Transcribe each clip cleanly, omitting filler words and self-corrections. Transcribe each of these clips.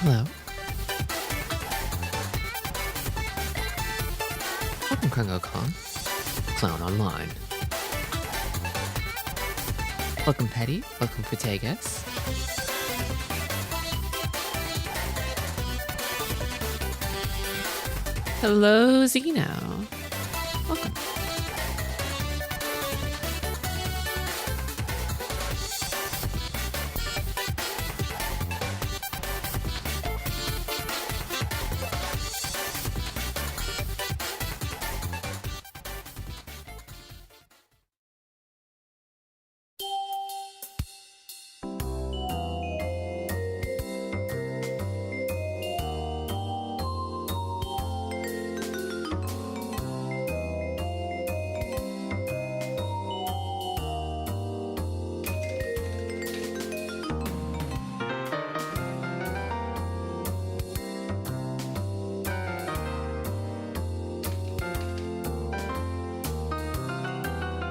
Hello. Welcome, KrongoCon. Clown Online. Welcome, Petty. Welcome, Protagus. Hello, Zeno. Welcome.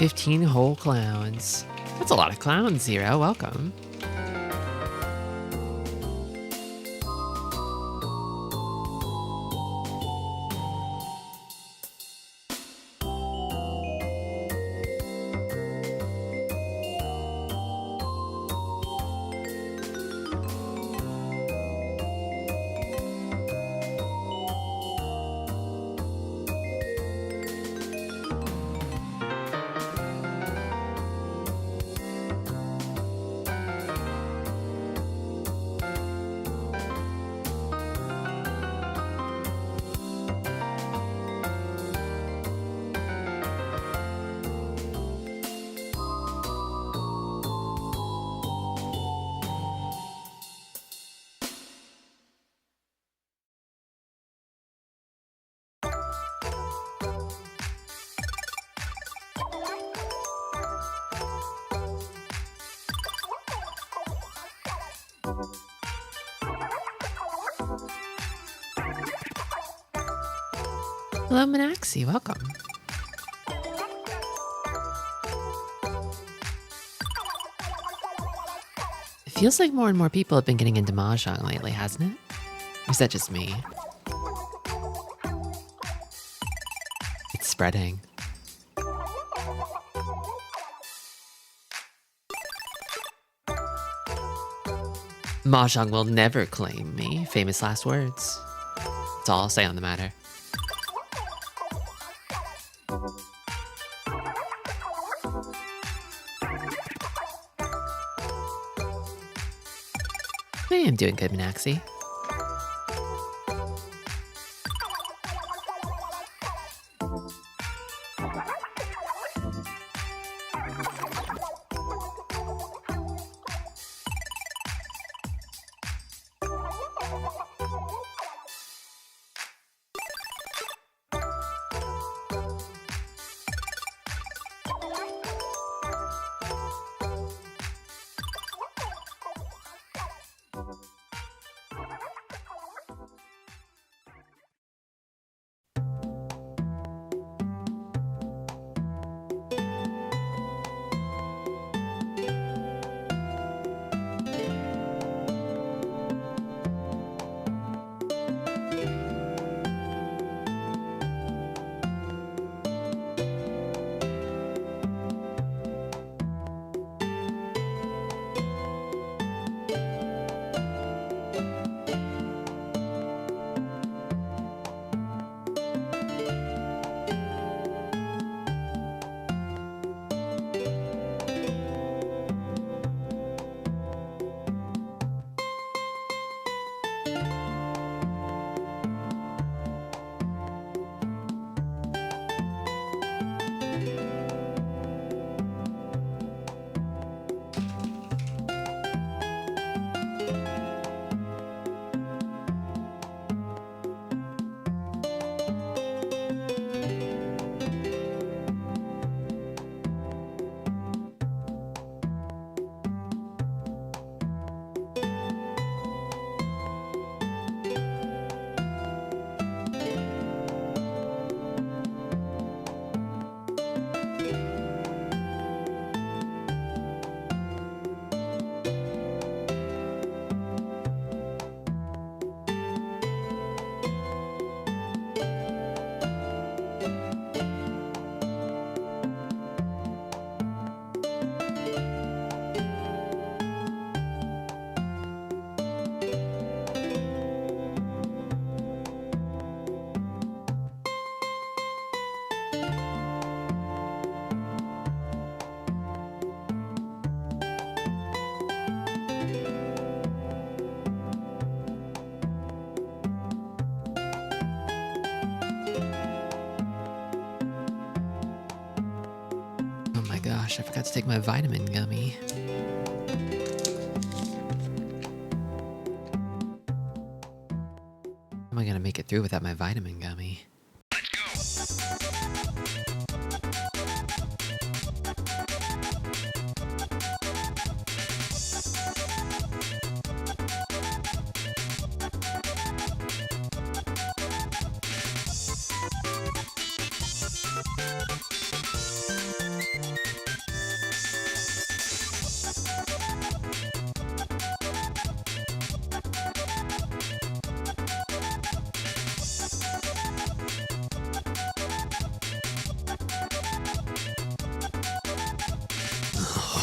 $15 whole clowns. That's a lot of clowns, Zero. Welcome. Hello, Minaxi. Welcome. It feels like more and more people have been getting into Mahjong lately, hasn't it? Or is that just me? It's spreading. Mahjong will never claim me. Famous last words. That's all I'll say on the matter. I am doing good, Minaxi. gosh, I forgot to take my vitamin gummy. How am I gonna make it through without my vitamin gummy?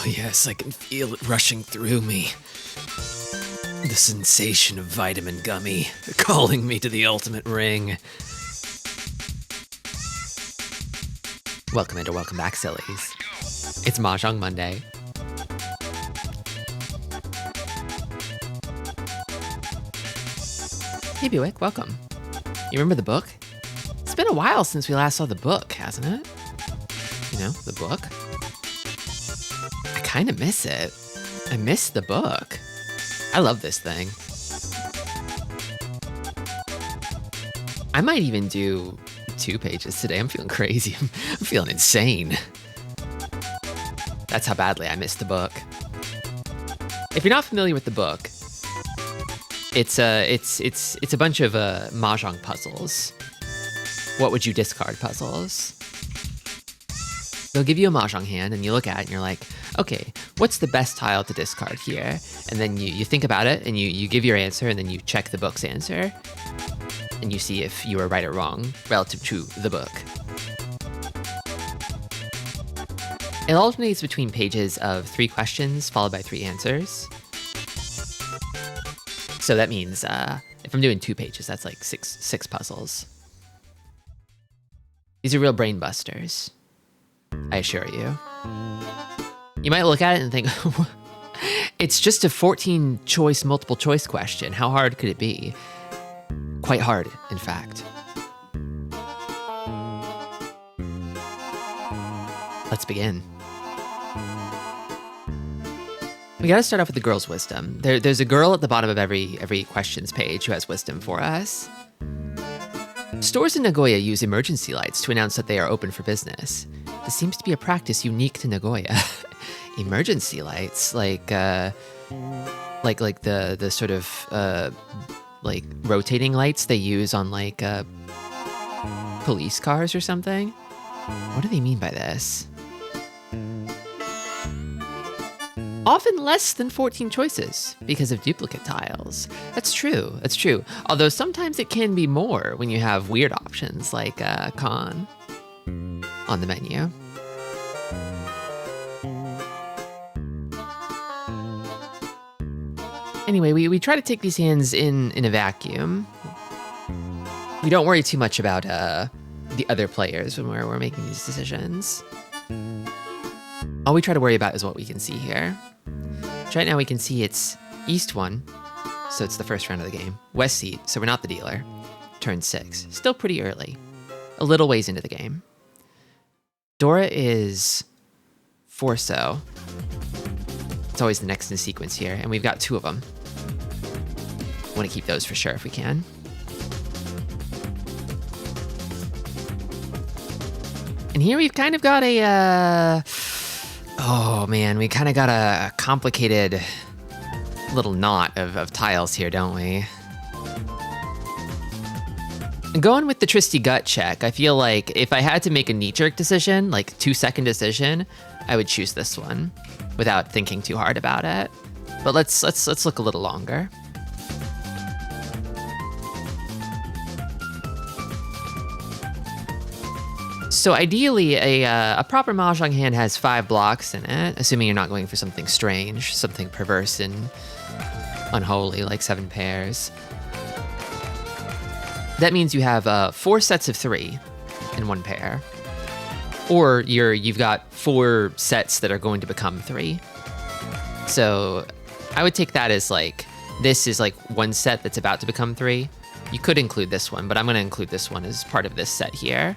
Oh yes, I can feel it rushing through me. The sensation of vitamin gummy calling me to the ultimate ring. Welcome and welcome back, sillies. It's Mahjong Monday. Hey Buick, welcome. You remember the book? It's been a while since we last saw the book, hasn't it? You know, the book? I kind of miss it. I miss the book. I love this thing. I might even do 2 pages today. I'm feeling crazy. I'm feeling insane. That's how badly I miss the book. If you're not familiar with the book, it's a bunch of Mahjong puzzles. What would you discard puzzles? They'll give you a Mahjong hand and you look at it and you're like, okay, what's the best tile to discard here? And then you think about it and you give your answer and then you check the book's answer and you see if you were right or wrong relative to the book. It alternates between pages of 3 questions followed by 3 answers. So that means if I'm doing 2 pages, that's like six puzzles. These are real brain busters, I assure you. You might look at it and think, it's just a 14-choice multiple choice question. How hard could it be? Quite hard, in fact. Let's begin. We gotta start off with the girl's wisdom. There's a girl at the bottom of every questions page who has wisdom for us. Stores in Nagoya use emergency lights to announce that they are open for business. This seems to be a practice unique to Nagoya. Emergency lights, like the sort of like rotating lights they use on like police cars or something. What do they mean by this? Often less than 14 choices because of duplicate tiles. That's true. Although sometimes it can be more when you have weird options like con on the menu. Anyway, we try to take these hands in a vacuum. We don't worry too much about the other players when we're making these decisions. All we try to worry about is what we can see here. Right now we can see it's East 1, so it's the first round of the game. West seat, so we're not the dealer. Turn 6, still pretty early. A little ways into the game. Dora is Forso. It's always the next in sequence here, and we've got 2 of them. Want to keep those for sure if we can. And here we've kind of got a, oh man, we kind of got a complicated little knot of tiles here, don't we? Going with the Tristi gut check, I feel like if I had to make a knee-jerk decision, like 2-second decision, I would choose this one without thinking too hard about it. But let's look a little longer. So ideally, a proper Mahjong hand has 5 blocks in it, assuming you're not going for something strange, something perverse and unholy, like 7 pairs. That means you have 4 sets of 3 in 1 pair. Or you've got 4 sets that are going to become 3. So I would take that as like, this is like 1 set that's about to become 3. You could include this one, but I'm going to include this one as part of this set here.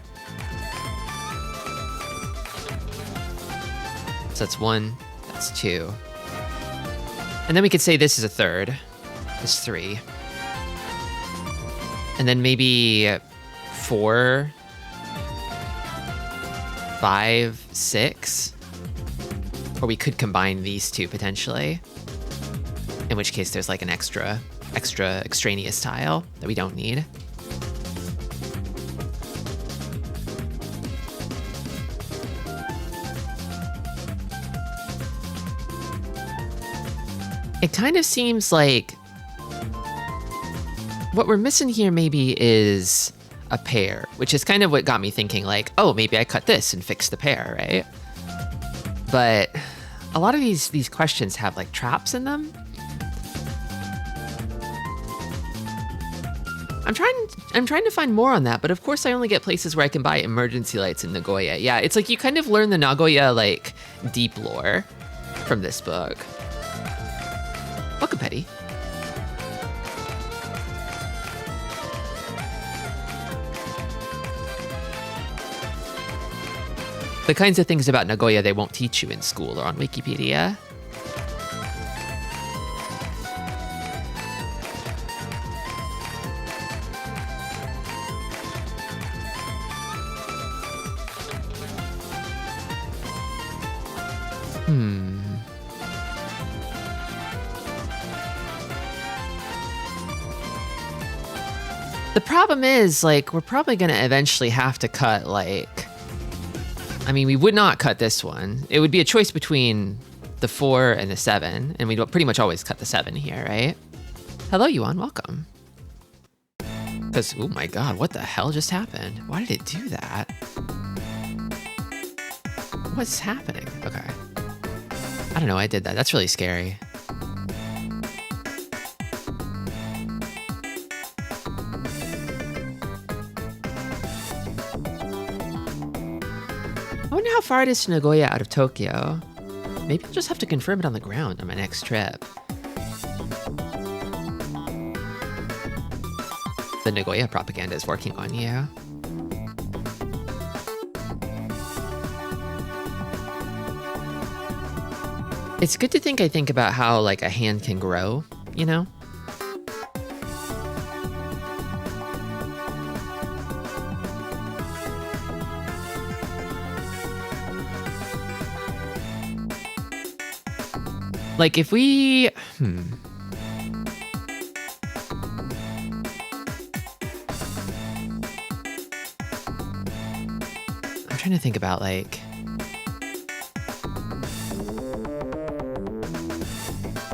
So that's 1, that's 2. And then we could say this is a third. This is 3. And then maybe 4, 5, 6. Or we could combine these two potentially. In which case there's like an extra extraneous tile that we don't need. It kind of seems like what we're missing here maybe is a pair, which is kind of what got me thinking like, oh, maybe I cut this and fix the pair, right? But a lot of these questions have like traps in them. I'm trying to find more on that, but of course I only get places where I can buy emergency lights in Nagoya. Yeah, it's like you kind of learn the Nagoya like deep lore from this book. Welcome, Petty. The kinds of things about Nagoya they won't teach you in school or on Wikipedia. The problem is, like, we're probably going to eventually have to cut, like... I mean, we would not cut this one. It would be a choice between the 4 and the 7, and we'd pretty much always cut the 7 here, right? Hello, Yuan, welcome. Because, oh my god, what the hell just happened? Why did it do that? What's happening? Okay. I don't know, I did that. That's really scary. I wonder how far it is to Nagoya out of Tokyo. Maybe I'll just have to confirm it on the ground on my next trip. The Nagoya propaganda is working on you. It's good to think about how like a hand can grow, you know? Like if we, I'm trying to think about like,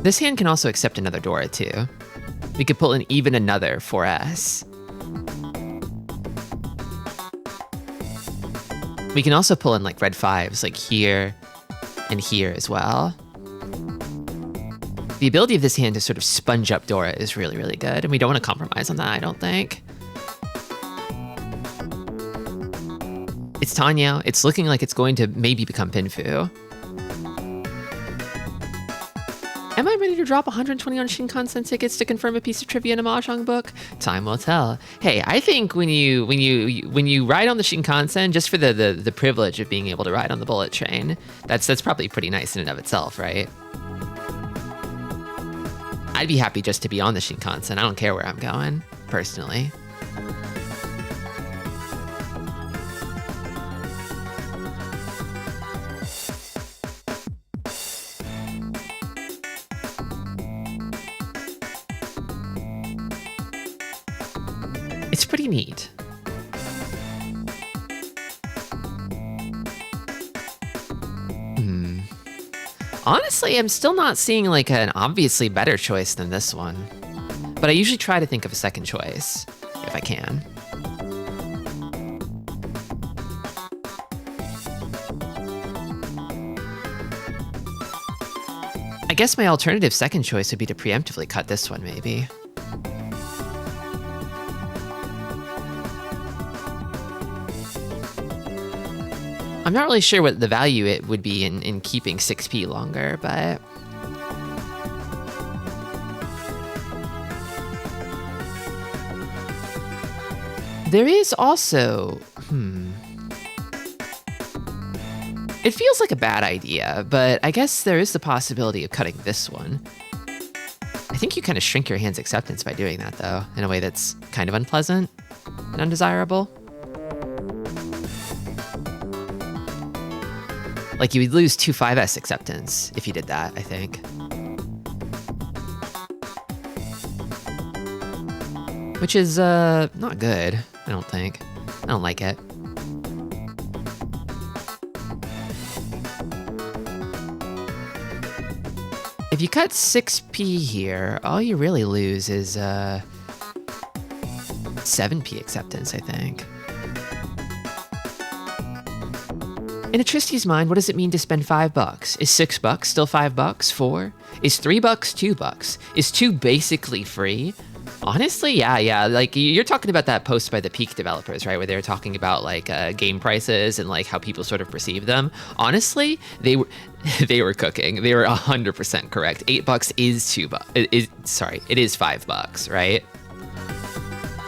this hand can also accept another Dora too. We could pull in even another 4S. We can also pull in like red 5s, like here and here as well. The ability of this hand to sort of sponge up Dora is really, really good, and we don't want to compromise on that, I don't think. It's Tanya. It's looking like it's going to maybe become Pinfu. Am I ready to drop 120 on Shinkansen tickets to confirm a piece of trivia in a Mahjong book? Time will tell. Hey, I think when you ride on the Shinkansen, just for the privilege of being able to ride on the bullet train, that's probably pretty nice in and of itself, right? I'd be happy just to be on the Shinkansen. I don't care where I'm going, personally. It's pretty neat. Honestly, I'm still not seeing like an obviously better choice than this one. But I usually try to think of a second choice, if I can. I guess my alternative second choice would be to preemptively cut this one, maybe. I'm not really sure what the value it would be in keeping 6p longer, but... There is also... It feels like a bad idea, but I guess there is the possibility of cutting this one. I think you kind of shrink your hand's acceptance by doing that, though, in a way that's kind of unpleasant and undesirable. Like, you would lose 2 5S acceptance if you did that, I think. Which is, not good, I don't think. I don't like it. If you cut 6p here, all you really lose is, 7p acceptance, I think. In a Tristi's mind, what does it mean to spend $5? Is $6 still $5? 4? Is $3 $2? Is 2 basically free? Honestly, yeah. Like, you're talking about that post by the Peak developers, right? Where they were talking about like game prices and like how people sort of perceive them. Honestly, they were cooking. They were 100% correct. $8 is $2. It is $5, right?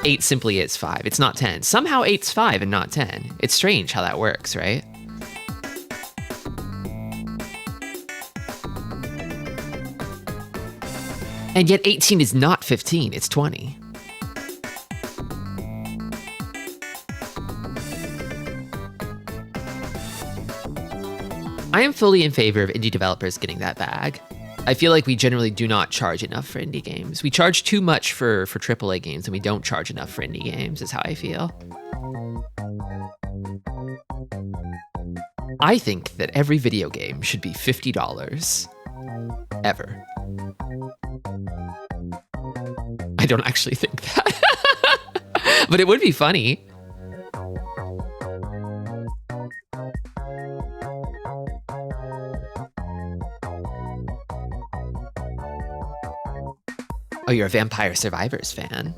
8 simply is 5. It's not 10. Somehow 8's 5 and not 10. It's strange how that works, right? And yet 18 is not 15, it's 20. I am fully in favor of indie developers getting that bag. I feel like we generally do not charge enough for indie games. We charge too much for AAA games, and we don't charge enough for indie games, is how I feel. I think that every video game should be $50. Ever. I don't actually think that. But it would be funny. Oh, you're a Vampire Survivors fan.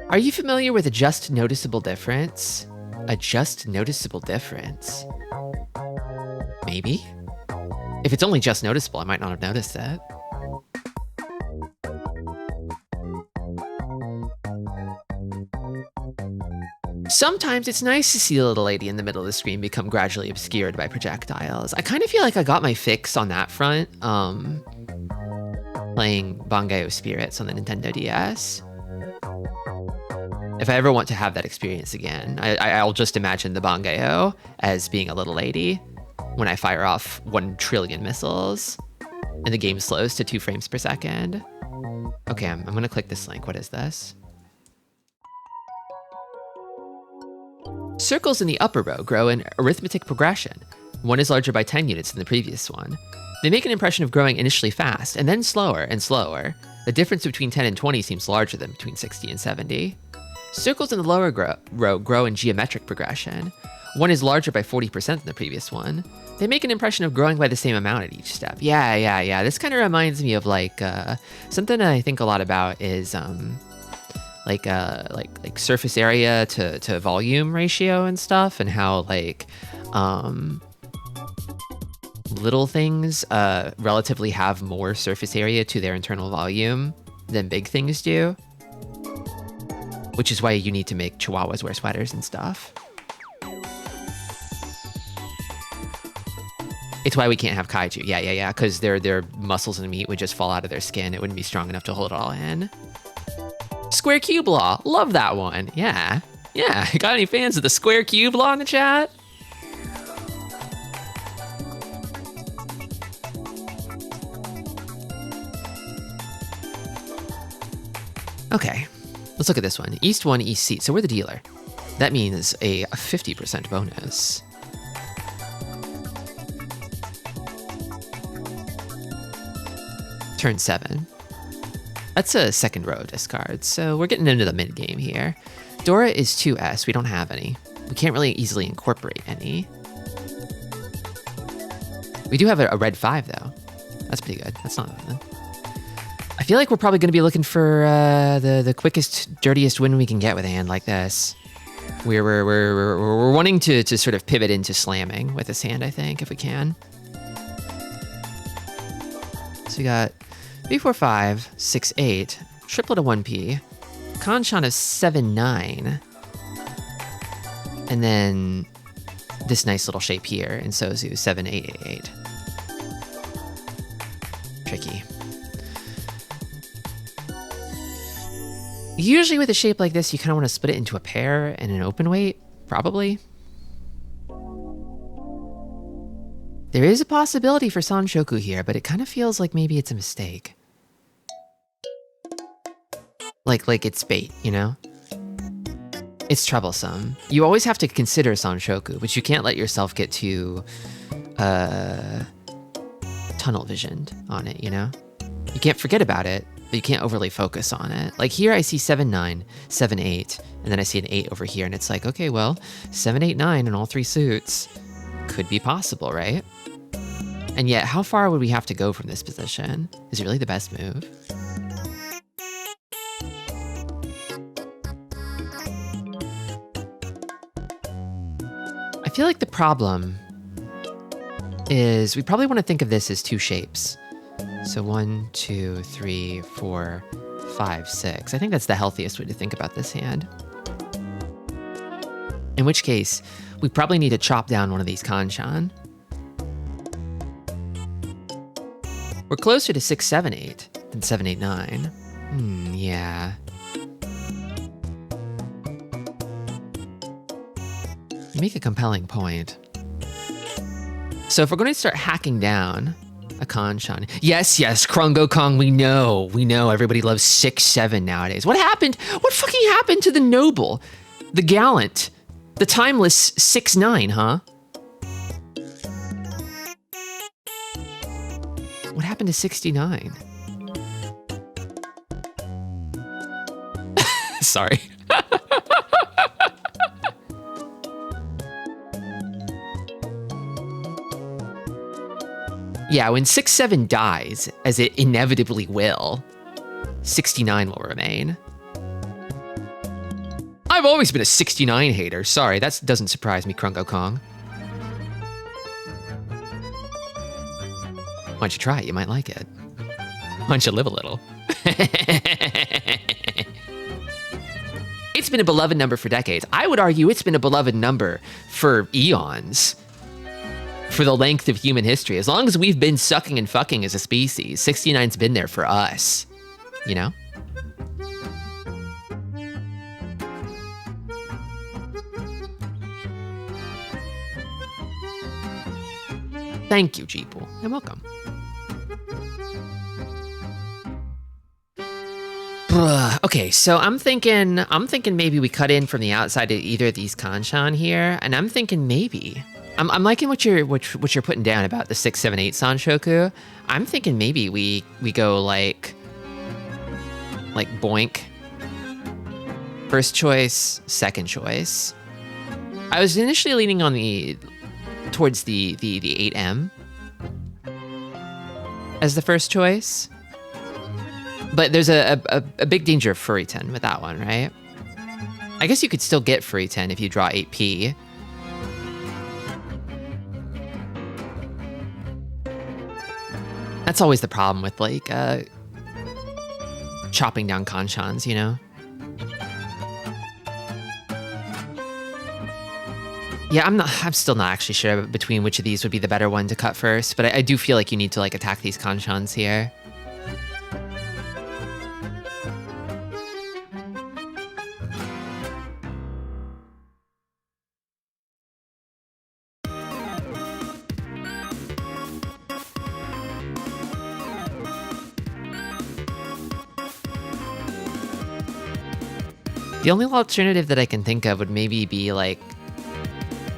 Are you familiar with a just noticeable difference? A just noticeable difference? Maybe? If it's only just noticeable, I might not have noticed that. Sometimes it's nice to see the little lady in the middle of the screen become gradually obscured by projectiles. I kind of feel like I got my fix on that front, playing Bangai-O Spirits on the Nintendo DS. If I ever want to have that experience again, I'll just imagine the Bangai-O as being a little lady when I fire off 1 trillion missiles and the game slows to 2 frames per second. Okay, I'm gonna click this link. What is this? Circles in the upper row grow in arithmetic progression. One is larger by 10 units than the previous one. They make an impression of growing initially fast and then slower and slower. The difference between 10 and 20 seems larger than between 60 and 70. Circles in the lower row grow in geometric progression. One is larger by 40% than the previous one. They make an impression of growing by the same amount at each step. Yeah. This kind of reminds me of like something I think a lot about is like surface area to volume ratio and stuff, and how like little things relatively have more surface area to their internal volume than big things do. Which is why you need to make chihuahuas wear sweaters and stuff. It's why we can't have kaiju. Yeah, because their muscles and meat would just fall out of their skin. It wouldn't be strong enough to hold it all in. Square cube law. Love that one. Yeah. Got any fans of the square cube law in the chat? Okay. Let's look at this one. East 1, East seat. So we're the dealer. That means a 50% bonus. Turn 7. That's a second row discard, so we're getting into the mid game here. Dora is 2S. We don't have any. We can't really easily incorporate any. We do have a red 5, though. That's pretty good. That's not bad. I feel like we're probably going to be looking for the quickest, dirtiest win we can get with a hand like this. We're wanting to sort of pivot into slamming with this hand, I think, if we can. So you got 3, 4, 5, 6, 8, triplet of 1p, Kanshan of 7, 9, and then this nice little shape here in Sozu, 7, 8, 8, 8. Tricky. Usually with a shape like this, you kind of want to split it into a pair and an open weight, probably. There is a possibility for Sanshoku here, but it kind of feels like maybe it's a mistake. Like it's bait, you know? It's troublesome. You always have to consider Sanshoku, but you can't let yourself get too tunnel visioned on it, you know? You can't forget about it, but you can't overly focus on it. Like here I see 7, 9, 7, 8, and then I see an 8 over here, and it's like, okay, well, 7, 8, 9 in all 3 suits could be possible, right? And yet, how far would we have to go from this position? Is it really the best move? I feel like the problem is we probably want to think of this as 2 shapes. So 1, 2, 3, 4, 5, 6. I think that's the healthiest way to think about this hand. In which case, we probably need to chop down one of these Kanshan. We're closer to 6, 7, 8 than 7, 8, 9. Yeah. You make a compelling point. So if we're going to start hacking down a Kanshan. Yes, Krungo Kong, we know. Everybody loves 6, 7 nowadays. What happened? What fucking happened to the noble, the gallant, the timeless 6, 9, huh? What happened to 69? Sorry. Yeah, when 6, 7 dies, as it inevitably will, 69 will remain. I've always been a 69 hater. Sorry, that doesn't surprise me, Krungo Kong. Why don't you try it? You might like it. Why don't you live a little? It's been a beloved number for decades. I would argue it's been a beloved number for eons. For the length of human history. As long as we've been sucking and fucking as a species, 69's been there for us. You know? Thank you, Jeeple. You're welcome. Okay, so I'm thinking maybe we cut in from the outside of either of these Kanshan here, and I'm thinking maybe I'm liking what you're putting down about the 6, 7, 8 Sanshoku. I'm thinking maybe we go like boink. First choice, second choice. I was initially leaning on towards the 8M as the first choice. But there's a big danger of Furry 10 with that one, right? I guess you could still get Furry 10 if you draw 8P. That's always the problem with like chopping down Kanshans, you know? Yeah, I'm still not actually sure between which of these would be the better one to cut first, but I do feel like you need to like attack these Kanshans here. The only alternative that I can think of would maybe be like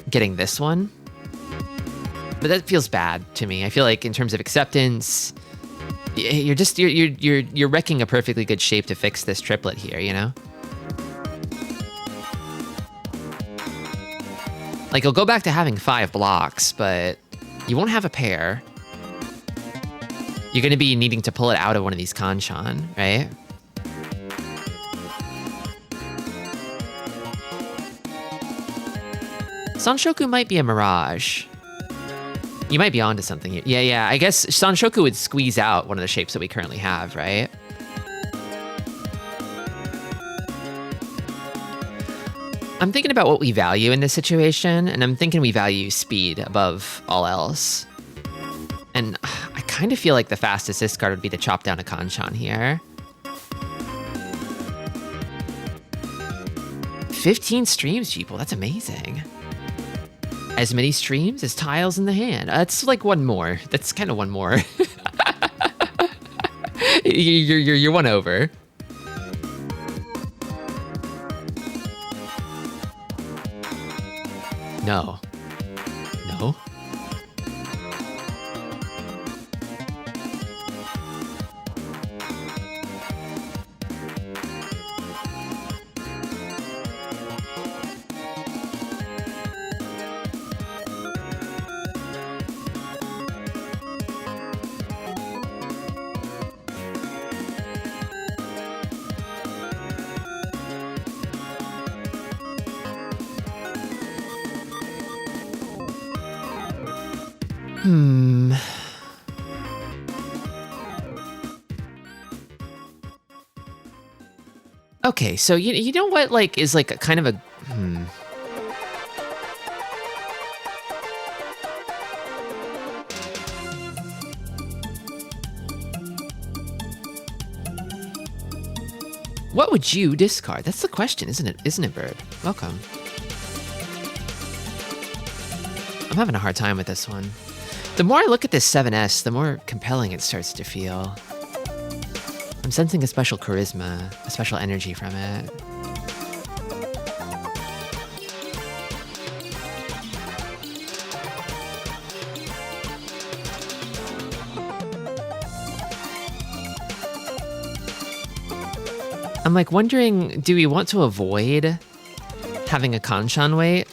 getting this one, but that feels bad to me. I feel like in terms of acceptance, you're wrecking a perfectly good shape to fix this triplet here, you know? Like you'll go back to having 5 blocks, but you won't have a pair. You're gonna be needing to pull it out of one of these Kanshan, right? Sanshoku might be a mirage. You might be onto something here. Yeah. I guess Sanshoku would squeeze out one of the shapes that we currently have, right? I'm thinking about what we value in this situation, and I'm thinking we value speed above all else. And I kind of feel like the fastest discard would be to chop down a Kanchan here. 15 streams, people. That's amazing. As many streams as tiles in the hand. That's like one more. That's kind of one more. You're one over. No. No. Okay, so you know what like is like a kind of a What would you discard? That's the question, isn't it, Bird? Welcome. I'm having a hard time with this one. The more I look at this 7S, the more compelling it starts to feel. I'm sensing a special charisma, a special energy from it. I'm like wondering, do we want to avoid having a Kanchan weight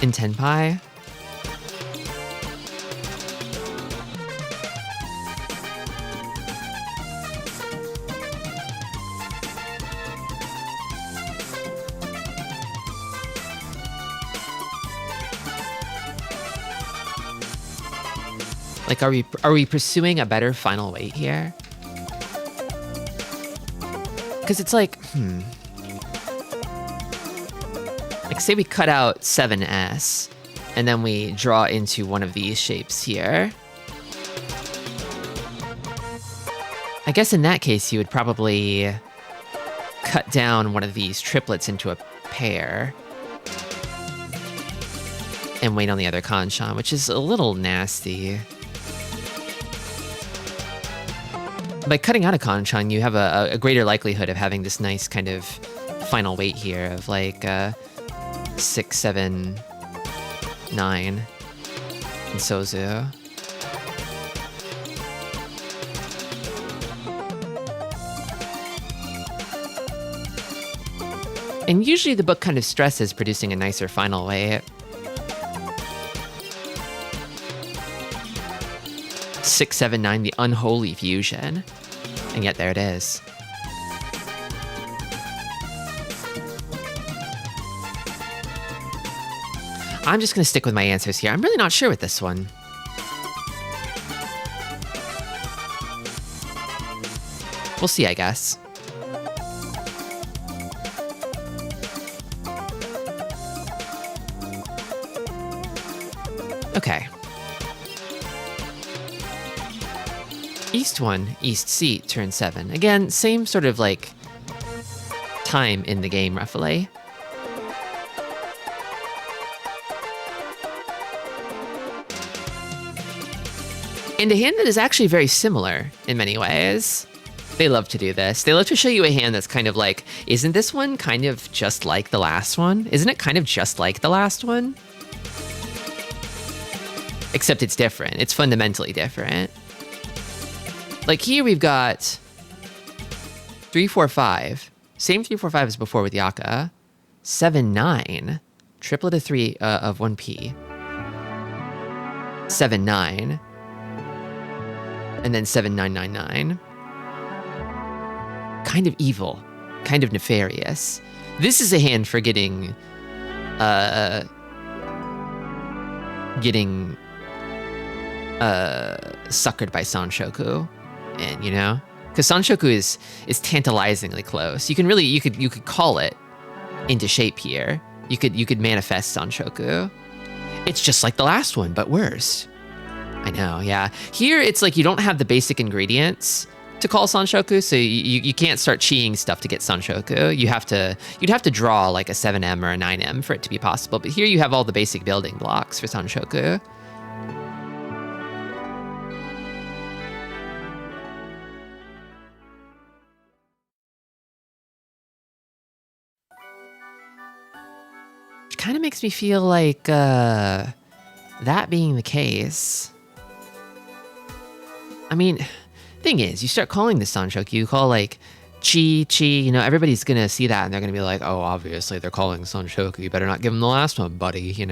in Tenpai? Like, are we pursuing a better final weight here? Because it's like, like say we cut out 7S and then we draw into one of these shapes here. I guess in that case, you would probably cut down one of these triplets into a pair and wait on the other Kanchan, which is a little nasty. By cutting out a Kanchan, you have a greater likelihood of having this nice kind of final weight here of like 6, 7, 9 in Sozu. And usually the book kind of stresses producing a nicer final weight. 6, 7, 9, the unholy fusion. And yet there it is. I'm just gonna stick with my answers here. I'm really not sure with this one. We'll see, I guess. Okay. East 1, East Seat, turn 7. Again, same sort of like time in the game, roughly. And a hand that is actually very similar in many ways. They love to do this. They love to show you a hand that's kind of like, isn't this one kind of just like the last one? Isn't it kind of just like the last one? Except it's different. It's fundamentally different. Like here we've got 3, 4, 5. Same 3, 4, 5 as before with Yaka. 7, 9. Triplet of 3 of 1P. 7, 9. And then 7, 9, 9, 9. Kind of evil. Kind of nefarious. This is a hand for getting getting suckered by Sanshoku, and because Sanshoku is tantalizingly close. You could call it into shape here. You could manifest Sanshoku. It's just like the last one, but worse. I know, yeah. Here it's like you don't have the basic ingredients to call Sanshoku, so you can't start chiing stuff to get Sanshoku. You'd have to draw like a 7M or a 9M for it to be possible. But here you have all the basic building blocks for Sanshoku. Which kind of makes me feel like that being the case. I mean, thing is, you start calling this Sanshoku, you call like chi, everybody's gonna see that and they're gonna be like, oh, obviously they're calling Sanshoku, you better not give them the last one, buddy, I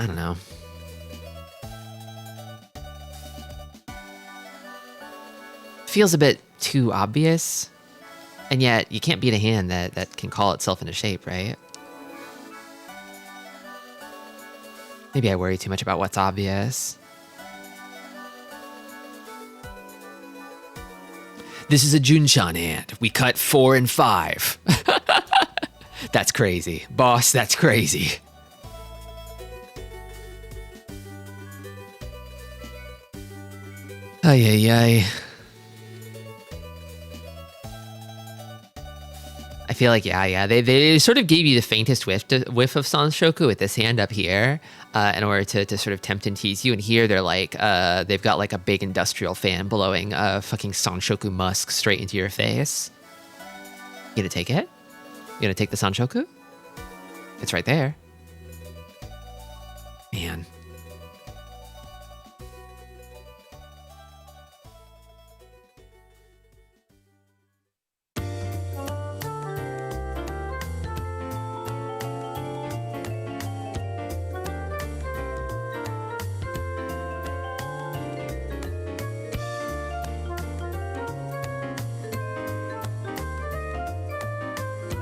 don't know. Feels a bit too obvious, and yet you can't beat a hand that can call itself into shape, right? Maybe I worry too much about what's obvious. This is a Junshan hand. We cut 4 and 5. That's crazy. Boss, that's crazy. Ay, ay, ay. I feel like, yeah. They sort of gave you the faintest whiff of Sanshoku with this hand up here in order to sort of tempt and tease you. And here they're like, they've got like a big industrial fan blowing fucking Sanshoku musk straight into your face. You gonna take it? You gonna take the Sanshoku? It's right there. Man.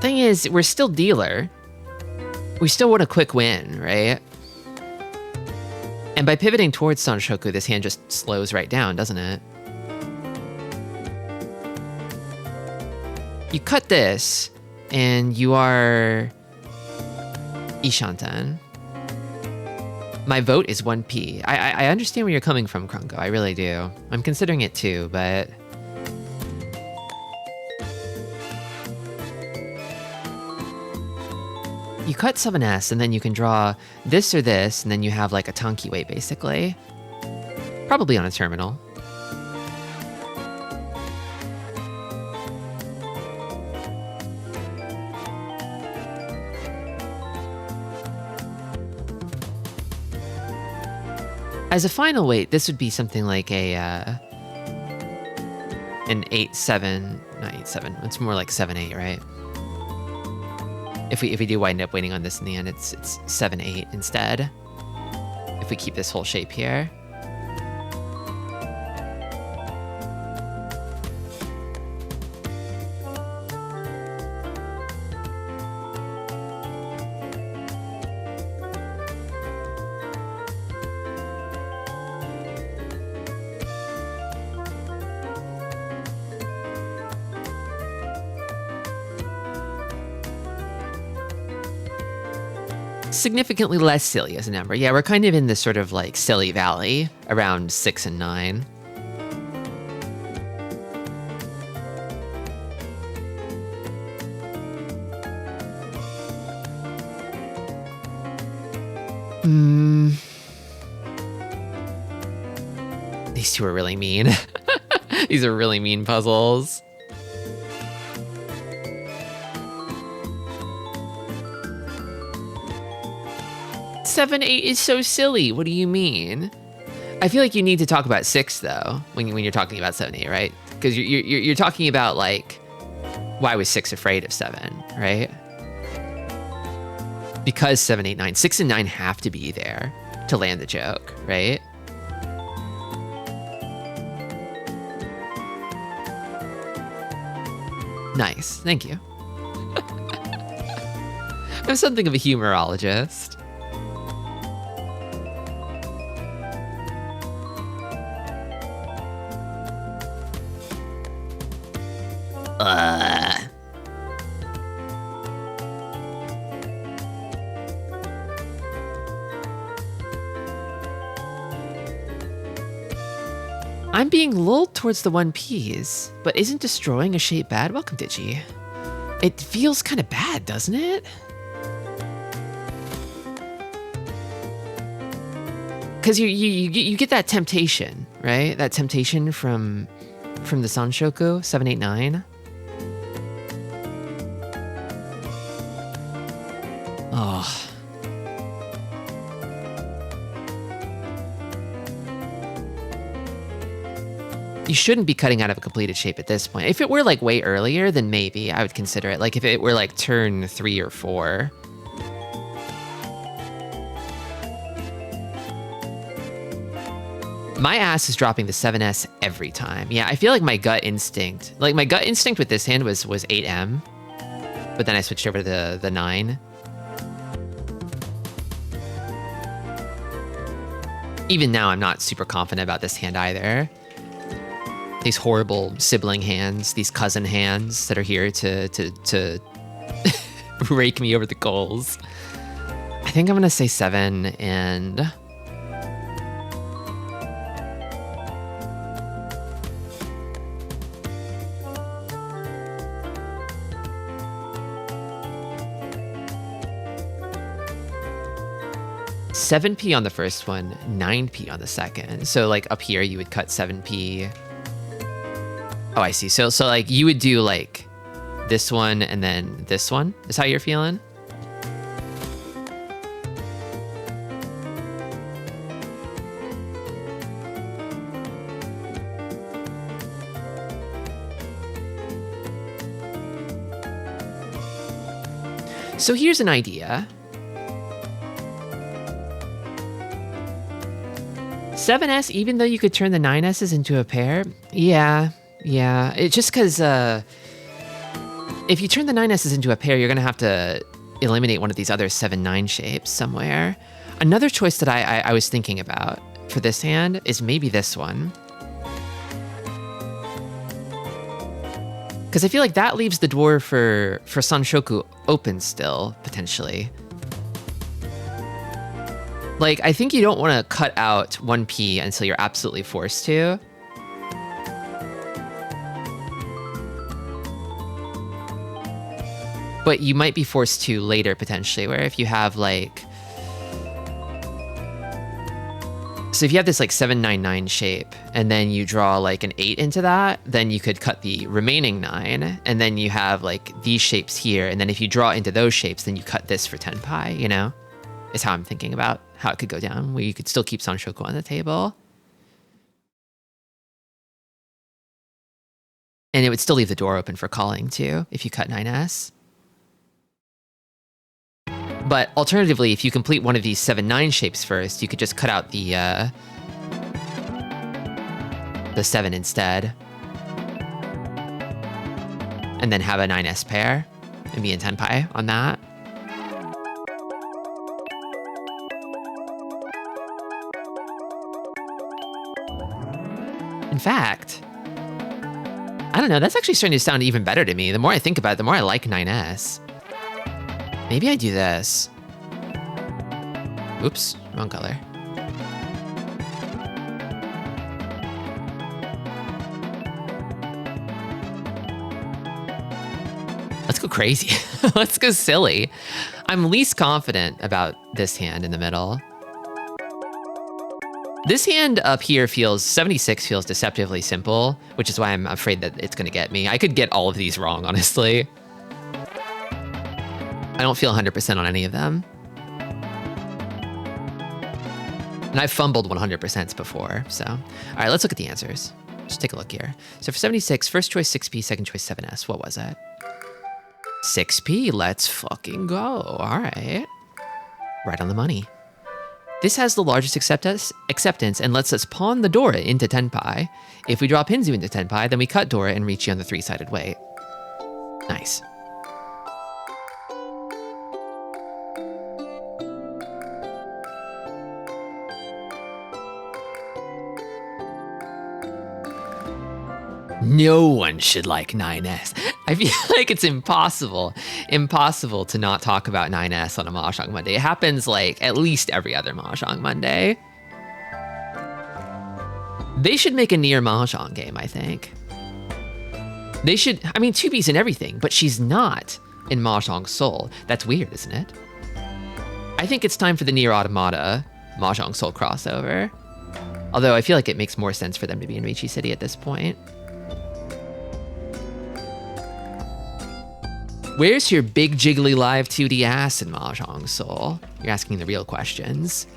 Thing is, we're still dealer. We still want a quick win, right? And by pivoting towards Sanshoku, this hand just slows right down, doesn't it? You cut this, and you are Ishanten. My vote is 1p. I understand where you're coming from, Krunko. I really do. I'm considering it too, but... You cut 7S, and then you can draw this or this, and then you have like a Tanki weight, basically. Probably on a terminal. As a final weight, this would be something like a an 8-7, not 8-7. It's more like 7-8, right? If we do wind up waiting on this in the end, it's 7-8 instead. If we keep this whole shape here. Significantly less silly as a number. Yeah, we're kind of in this sort of like silly valley around 6 and 9. These two are really mean. These are really mean puzzles. Seven, 8 is so silly. What do you mean? I feel like you need to talk about 6 though when you're talking about 7, 8, right? Because you're talking about like why was 6 afraid of 7, right? Because 7, 8, 9, 6 and 9 have to be there to land the joke, right? Nice, thank you. I'm something of a humorologist. I'm being lulled towards the 1Ps, but isn't destroying a shape bad? Welcome, Digi. It feels kind of bad, doesn't it? Because you get that temptation, right? That temptation from the Sanshoku 789. Oh. You shouldn't be cutting out of a completed shape at this point. If it were like way earlier, then maybe I would consider it. Like if it were like turn 3 or 4. My ass is dropping the 7S every time. Yeah, I feel like my gut instinct with this hand was 8M, but then I switched over to the 9. Even now, I'm not super confident about this hand either. These horrible sibling hands, these cousin hands that are here to rake me over the coals. I think I'm gonna say 7 and... $7P on the first one, 9P on the second. So like up here, you would cut 7P. Oh, I see. So like you would do like this one and then this one is how you're feeling? So here's an idea. 7S, even though you could turn the 9S's into a pair? Yeah. It's just because if you turn the 9S's into a pair, you're going to have to eliminate one of these other 7-9 shapes somewhere. Another choice that I was thinking about for this hand is maybe this one. Because I feel like that leaves the door for Sanshoku open still, potentially. Like, I think you don't want to cut out 1P until you're absolutely forced to. But you might be forced to later, potentially, where if you have, like... So if you have this, like, 799 shape, and then you draw, like, an 8 into that, then you could cut the remaining 9, and then you have, like, these shapes here, and then if you draw into those shapes, then you cut this for 10 pi, you know? Is how I'm thinking about how it could go down, where you could still keep Sanshoku on the table. And it would still leave the door open for calling, too, if you cut 9S. But alternatively, if you complete one of these 7-9 shapes first, you could just cut out the 7 instead. And then have a 9S pair and be in 10 pi on that. In fact, I don't know, that's actually starting to sound even better to me. The more I think about it, the more I like 9S. Maybe I do this. Oops, wrong color. Let's go crazy. Let's go silly. I'm least confident about this hand in the middle. This hand up here 76 feels deceptively simple, which is why I'm afraid that it's gonna get me. I could get all of these wrong, honestly. I don't feel 100% on any of them. And I've fumbled 100% before, so. All right, let's look at the answers. Just take a look here. So for 76, first choice 6P, second choice 7S. What was it? 6P, let's fucking go. All right. Right on the money. This has the largest acceptance and lets us pawn the Dora into 10 pi. If we draw Pinzu into 10 pi, then we cut Dora and reach you on the 3-sided weight. Nice. No one should like 9S. I feel like it's impossible to not talk about 9S on a Mahjong Monday. It happens like at least every other Mahjong Monday. They should make a Nier Mahjong game, I think. They should, I mean, 2B's in everything, but she's not in Mahjong Soul. That's weird, isn't it? I think it's time for the Nier Automata Mahjong Soul crossover. Although I feel like it makes more sense for them to be in Ricci City at this point. Where's your big jiggly live 2D ass in Mahjong Soul? You're asking the real questions.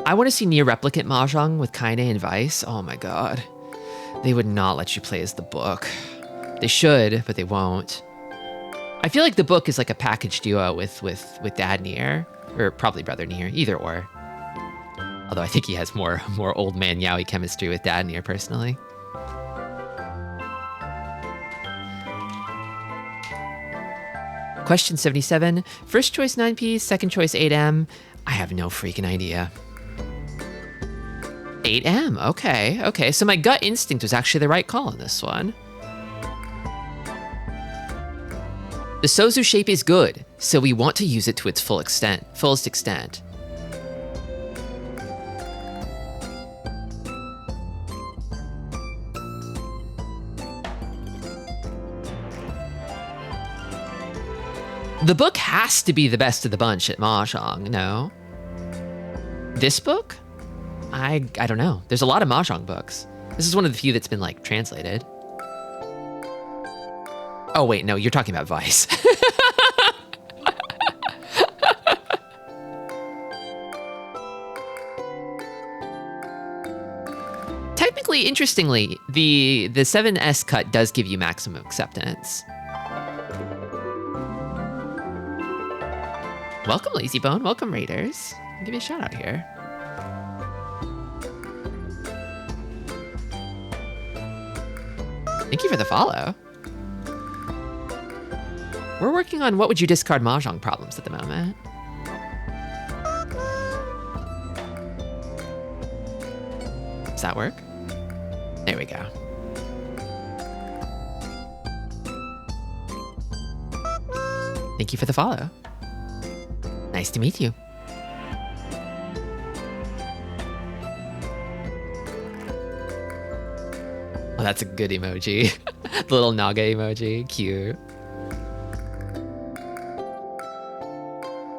I want to see Nier Replicant Mahjong with Kaine and Vice. Oh my god. They would not let you play as the book. They should, but they won't. I feel like the book is like a package duo with Dad Nier, or probably Brother Nier, either or. Although I think he has more old man yaoi chemistry with Dad Nier personally. Question 77. First choice 9P, second choice 8M. I have no freaking idea. 8M, okay. So my gut instinct was actually the right call on this one. The Sozu shape is good, so we want to use it to its fullest extent. The book has to be the best of the bunch at Mahjong, no? This book? I don't know. There's a lot of Mahjong books. This is one of the few that's been like translated. Oh wait, no, you're talking about Vice. Technically, interestingly, the 7S cut does give you maximum acceptance. Welcome, Lazybone. Welcome, Raiders. I'll give you a shout out here. Thank you for the follow. We're working on what would you discard Mahjong problems at the moment. Does that work? There we go. Thank you for the follow. Nice to meet you. Oh, that's a good emoji. The little naga emoji, cute.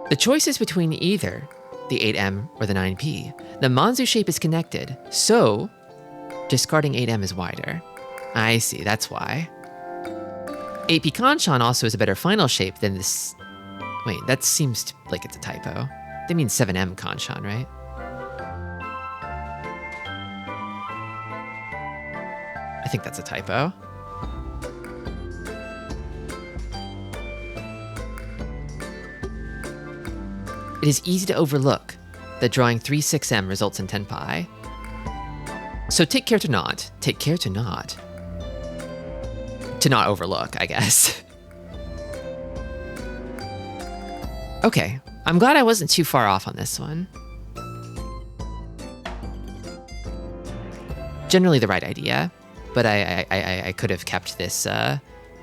The choice is between either the 8M or the 9P. The Manzu shape is connected, so discarding 8M is wider. I see, that's why. 8P Kanchan also is a better final shape than this. Wait, that seems like it's a typo. They mean 7M Kanchan, right? I think that's a typo. It is easy to overlook that drawing 3-6M results in 10 pi. So take care to not overlook, I guess. Okay, I'm glad I wasn't too far off on this one. Generally the right idea, but I could have kept this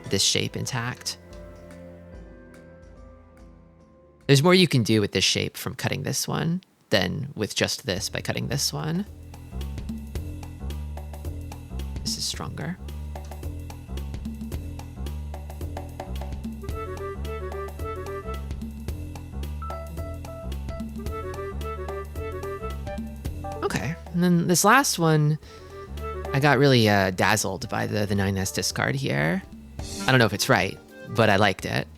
this shape intact. There's more you can do with this shape from cutting this one than with just this by cutting this one. This is stronger. Okay, and then this last one, I got really dazzled by the 9S discard here. I don't know if it's right, but I liked it.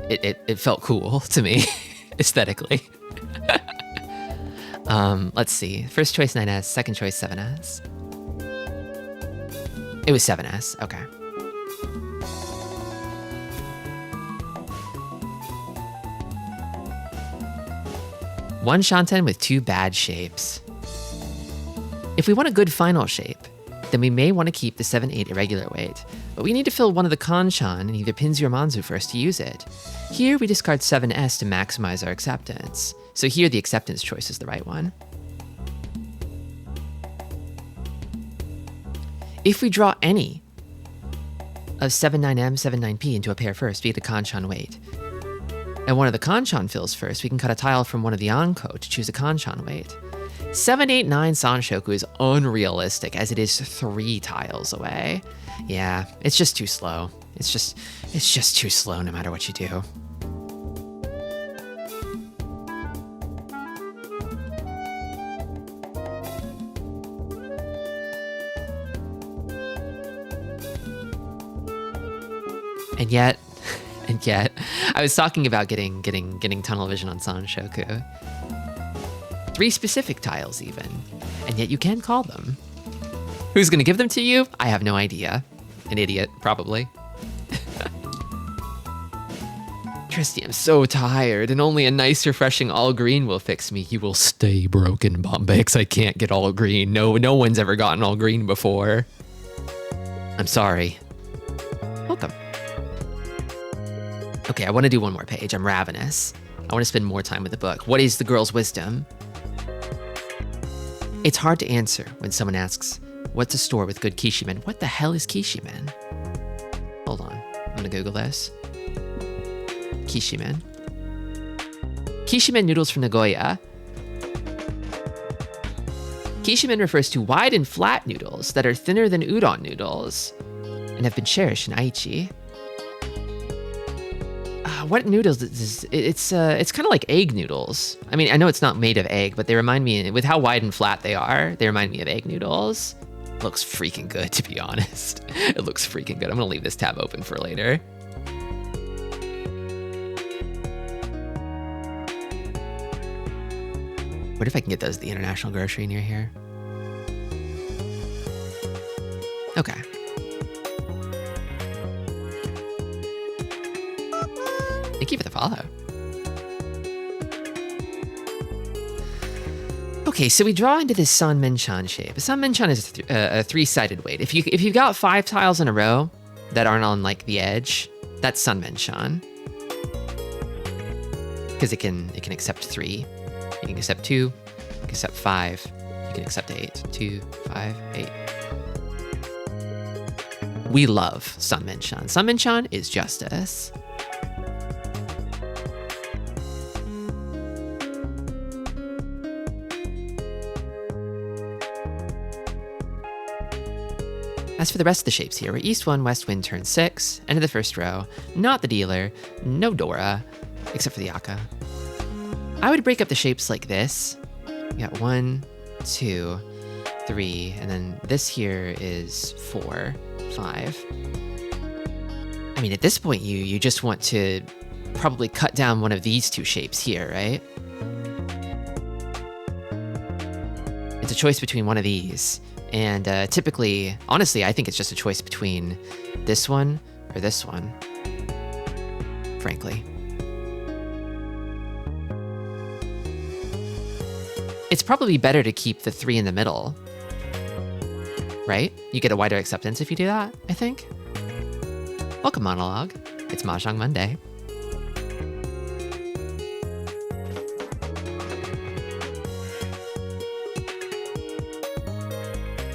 It felt cool to me, aesthetically. Let's see. First choice 9S, second choice 7S. It was 7S, okay. One Shanten with two bad shapes. If we want a good final shape, then we may want to keep the 7-8 irregular weight. but we need to fill one of the Kanchan and either Pinzu or Manzu first to use it. Here we discard 7S to maximize our acceptance. So here the acceptance choice is the right one. If we draw any of 79M, 79P into a pair first, we get a Kanchan weight. And one of the Kanchan fills first, we can cut a tile from one of the Anko to choose a Kanchan weight. 789 Sanshoku is unrealistic as it is 3 tiles away. Yeah, it's just too slow. It's just too slow no matter what you do. And yet, I was talking about getting tunnel vision on Sanshoku. 3 specific tiles even, and yet you can call them. Who's gonna give them to you? I have no idea. An idiot, probably. Tristi, I'm so tired, and only a nice, refreshing all green will fix me. You will stay broken, Bombex. I can't get all green. No one's ever gotten all green before. I'm sorry. Welcome. Okay, I want to do one more page. I'm ravenous. I want to spend more time with the book. What is the girl's wisdom? It's hard to answer when someone asks, what's a store with good kishimen? What the hell is kishimen? Hold on, I'm gonna Google this. Kishimen. Kishimen noodles from Nagoya. Kishimen refers to wide and flat noodles that are thinner than udon noodles and have been cherished in Aichi. What noodles is it's kind of like egg noodles. I mean, I know it's not made of egg, but they remind me, with how wide and flat they are, they remind me of egg noodles. Looks freaking good, to be honest. It looks freaking good. I'm gonna leave this tab open for later. What if I can get those at the International Grocery near here? Okay. Thank you for the follow. Okay, so we draw into this Sanmenchan shape. A Sanmenchan is a 3-sided weight. If you've got 5 tiles in a row that aren't on like the edge, that's Sanmenchan. Because it can accept 3. You can accept 2. You can accept 5. You can accept 8. 2, 5, 8. We love Sanmenchan. Sanmenchan is justice. As for the rest of the shapes here, we're east 1, west wind, turn 6, end of the first row, not the dealer, no Dora, except for the Aka. I would break up the shapes like this. We got 1, 2, 3, and then this here is 4, 5. I mean, at this point, you just want to probably cut down one of these 2 shapes here, right? It's a choice between one of these. And typically, honestly, I think it's just a choice between this one or this one, frankly. It's probably better to keep the 3 in the middle, right? You get a wider acceptance if you do that, I think. Welcome, Monologue. It's Mahjong Monday.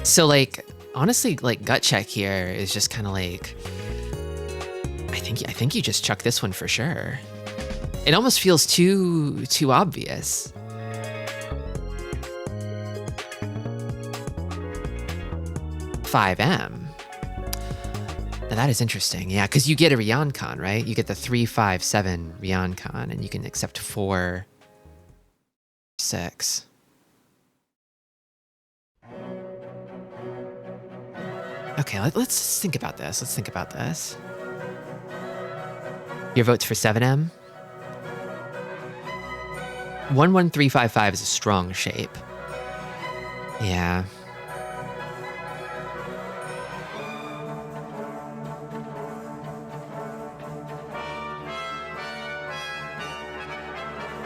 So, like, honestly, like, gut check here is just kind of like, I think you just chuck this one for sure. It almost feels too obvious. $5M. Now that is interesting, yeah, because you get a Ryankan, right? You get the 3, 5, 7 Ryankan, and you can accept 4, 6. Okay, let's think about this. Let's think about this. Your vote's for 7M? 11355 is a strong shape. Yeah.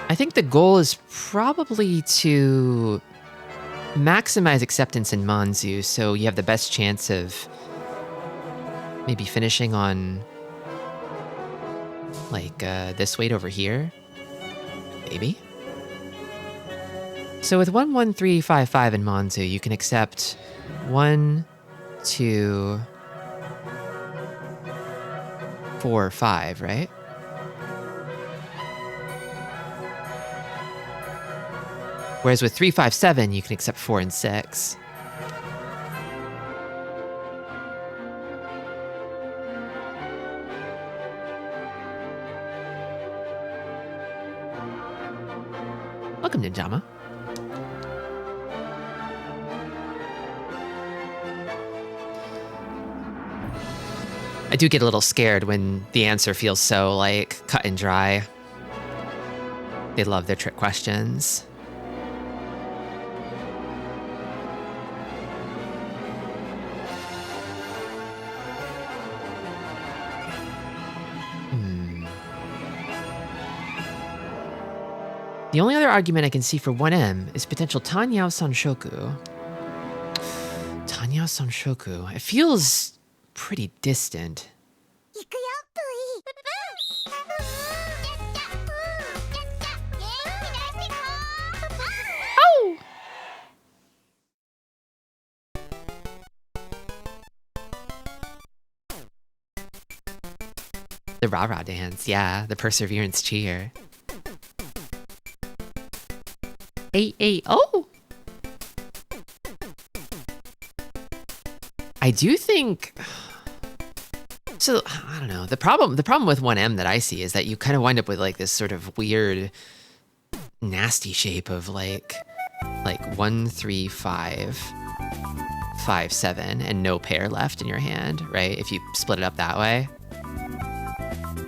I think the goal is probably to maximize acceptance in Manzu, so you have the best chance of Maybe finishing on like this weight over here, maybe. So with 11355 in Monzu, you can accept 1, 2, 4, 5, right? Whereas with 357, you can accept 4 and 6. Welcome, Ninjama. I do get a little scared when the answer feels so, like, cut and dry. They love their trick questions. The only other argument I can see for 1M is potential Tanyao Sanshoku. Tanyao Sanshoku. It feels pretty distant. Oh! The rah-rah dance, yeah, the perseverance cheer. 880. I do think. So I don't know. The problem with 1M that I see is that you kind of wind up with like this sort of weird, nasty shape of like 1, 3, 5, 5, 7, and no pair left in your hand, right? If you split it up that way.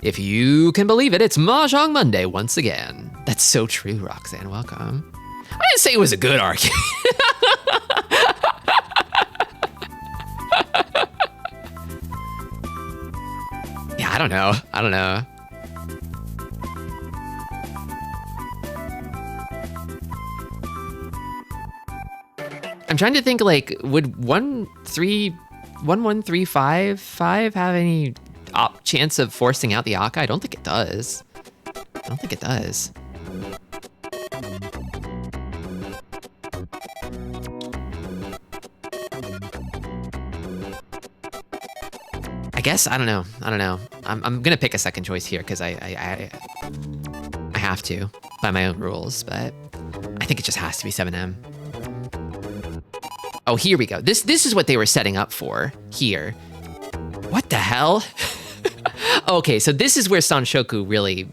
If you can believe it, it's Mahjong Monday once again. That's so true, Roxanne. Welcome. I didn't say it was a good argument. Yeah, I don't know. I'm trying to think, like, would 1, 3, 1, 1, 3, 5, 5 have any chance of forcing out the Aka? I don't think it does. I guess I don't know. I'm gonna pick a second choice here because I have to by my own rules, but I think it just has to be 7M. Oh, here we go. This is what they were setting up for here. What the hell? Okay, so this is where Sanshoku really.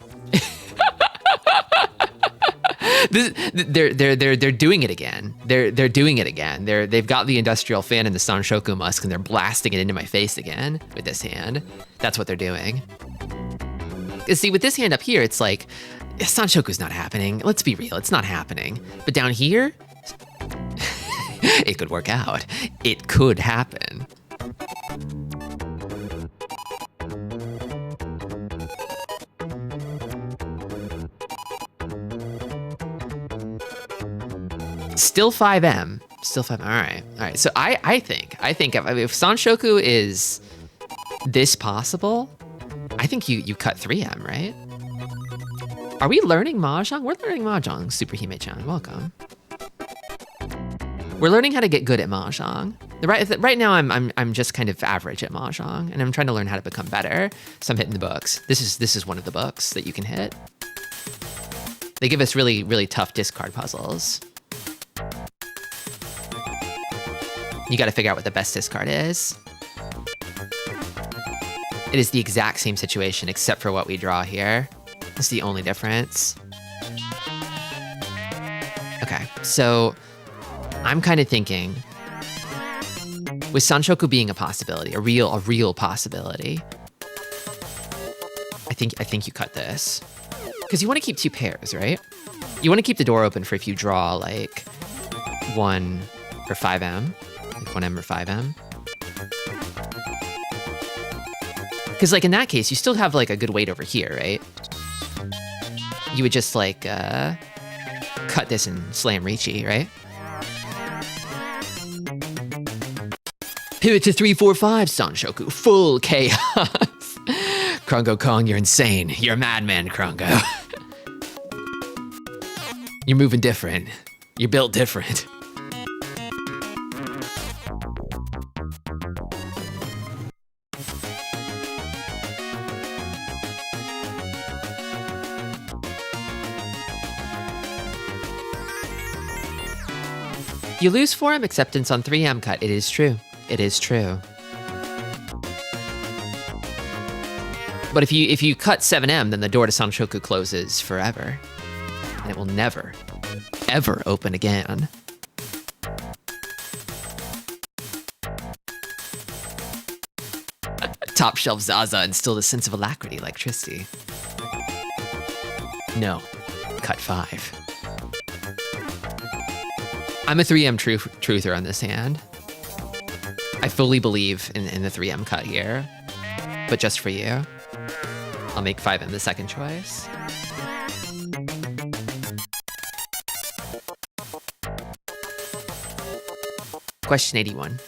They're doing it again. They're doing it again. They've got the industrial fan and the Sanshoku musk, and they're blasting it into my face again with this hand. That's what they're doing. See, with this hand up here, it's like Sanshoku's not happening. Let's be real, it's not happening. But down here, it could work out. It could happen. Still 5M. Still 5M. All right. So I think if Sanshoku is this possible, I think you cut 3M, right? Are we learning Mahjong? We're learning Mahjong, Superhime-chan. Welcome. We're learning how to get good at Mahjong. Right now, I'm just kind of average at Mahjong, and I'm trying to learn how to become better. So I'm hitting the books. This is one of the books that you can hit. They give us really, really tough discard puzzles. You got to figure out what the best discard is. It is the exact same situation except for what we draw here. It's the only difference. Okay, so I'm kind of thinking with Sanshoku being a possibility, a real possibility. I think you cut this because you want to keep 2 pairs, right? You want to keep the door open for if you draw like 1 or 5M. 1M or 5M. Because like in that case, you still have like a good weight over here, right? You would just like cut this and slam Ricci, right? Pivot to 3-4-5, Sanshoku. Full chaos. Krongo Kong, you're insane. You're a madman, Krongo. You're moving different. You're built different. You lose 4M acceptance on 3M cut. It is true. It is true. But if you cut 7M, then the door to Sanshoku closes forever. And it will never, ever open again. Top shelf Zaza and still the sense of alacrity like Tristi. No. Cut 5. I'm a 3M truther on this hand. I fully believe in the 3M cut here. But just for you, I'll make 5M the second choice. Question 81.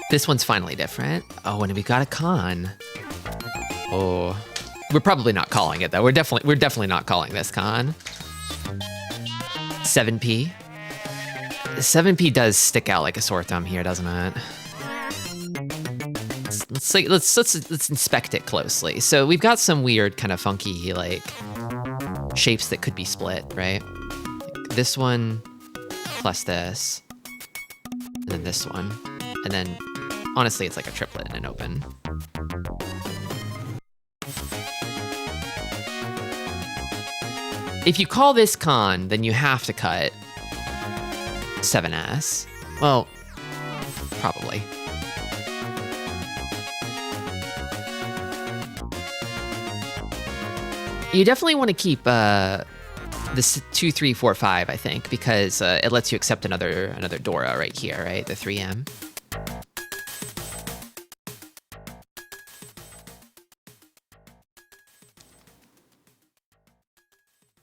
This one's finally different. Oh, and we got a con. Oh, we're probably not calling it though. We're definitely not calling this con. 7P. 7P does stick out like a sore thumb here, doesn't it? Let's inspect it closely. So we've got some weird kind of funky like shapes that could be split, right? Like this one plus this, and then this one, and then honestly, it's like a triplet in an open. If you call this con, then you have to cut 7S. Well, probably. You definitely want to keep this 2, 3, 4, 5, I think, because it lets you accept another Dora right here, right? The 3M.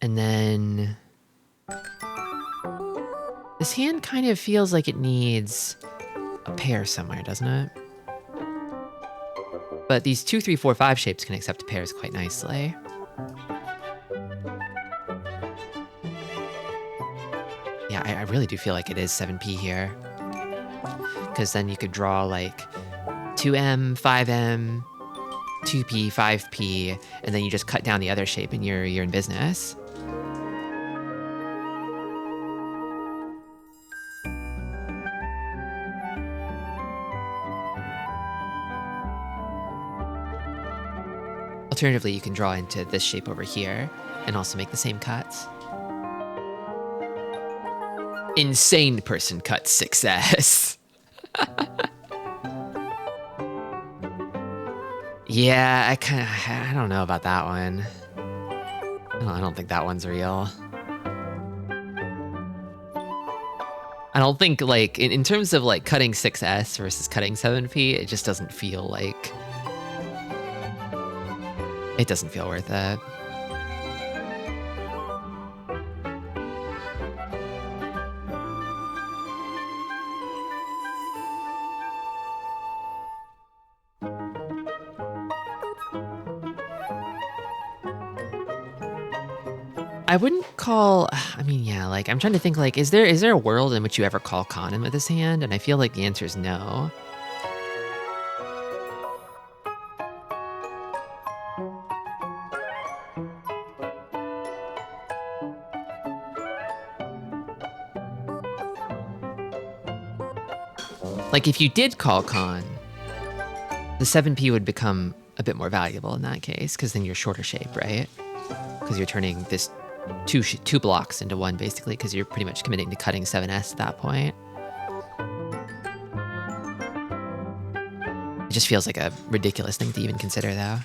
And then this hand kind of feels like it needs a pair somewhere, doesn't it? But these 2, 3, 4, 5 shapes can accept pairs quite nicely. Yeah, I really do feel like it is 7P here. Because then you could draw like 2M, 5M, 2P, 5P, and then you just cut down the other shape and you're in business. Alternatively, you can draw into this shape over here and also make the same cuts. Insane person cut 6S. Yeah, I don't know about that one. I don't think that one's real. I don't think, like, in terms of, like, cutting 6S versus cutting 7P, it just doesn't feel like... It doesn't feel worth it. I wouldn't call, I mean, yeah, like, I'm trying to think, like, is there a world in which you ever call con with this hand? And I feel like the answer is no. Like, if you did call con, the 7P would become a bit more valuable in that case, because then you're shorter shape, right? Because you're turning this two blocks into one, basically, because you're pretty much committing to cutting 7S at that point. It just feels like a ridiculous thing to even consider, though.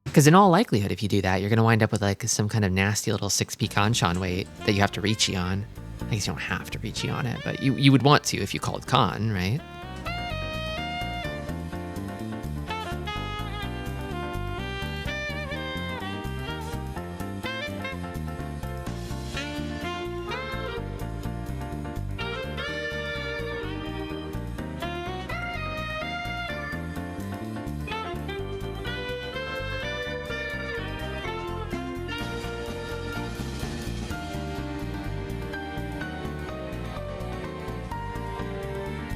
Because in all likelihood, if you do that, you're going to wind up with like some kind of nasty little 6P Kanchan weight that you have to Riichi on. I guess you don't have to Riichi on it, but you would want to if you called con, right?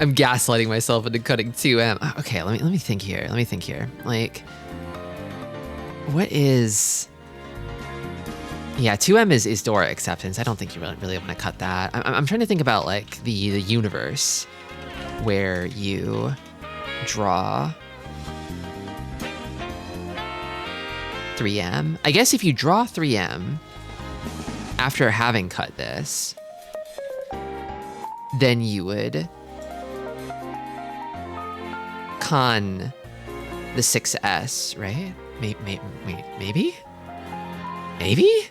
I'm gaslighting myself into cutting 2M. Okay, let me think here. Let me think here. Like, what is... Yeah, 2M is Dora acceptance. I don't think you really want to cut that. I'm trying to think about like the universe where you draw 3M. I guess if you draw 3M after having cut this, then you would con the 6S, right? Maybe? Maybe?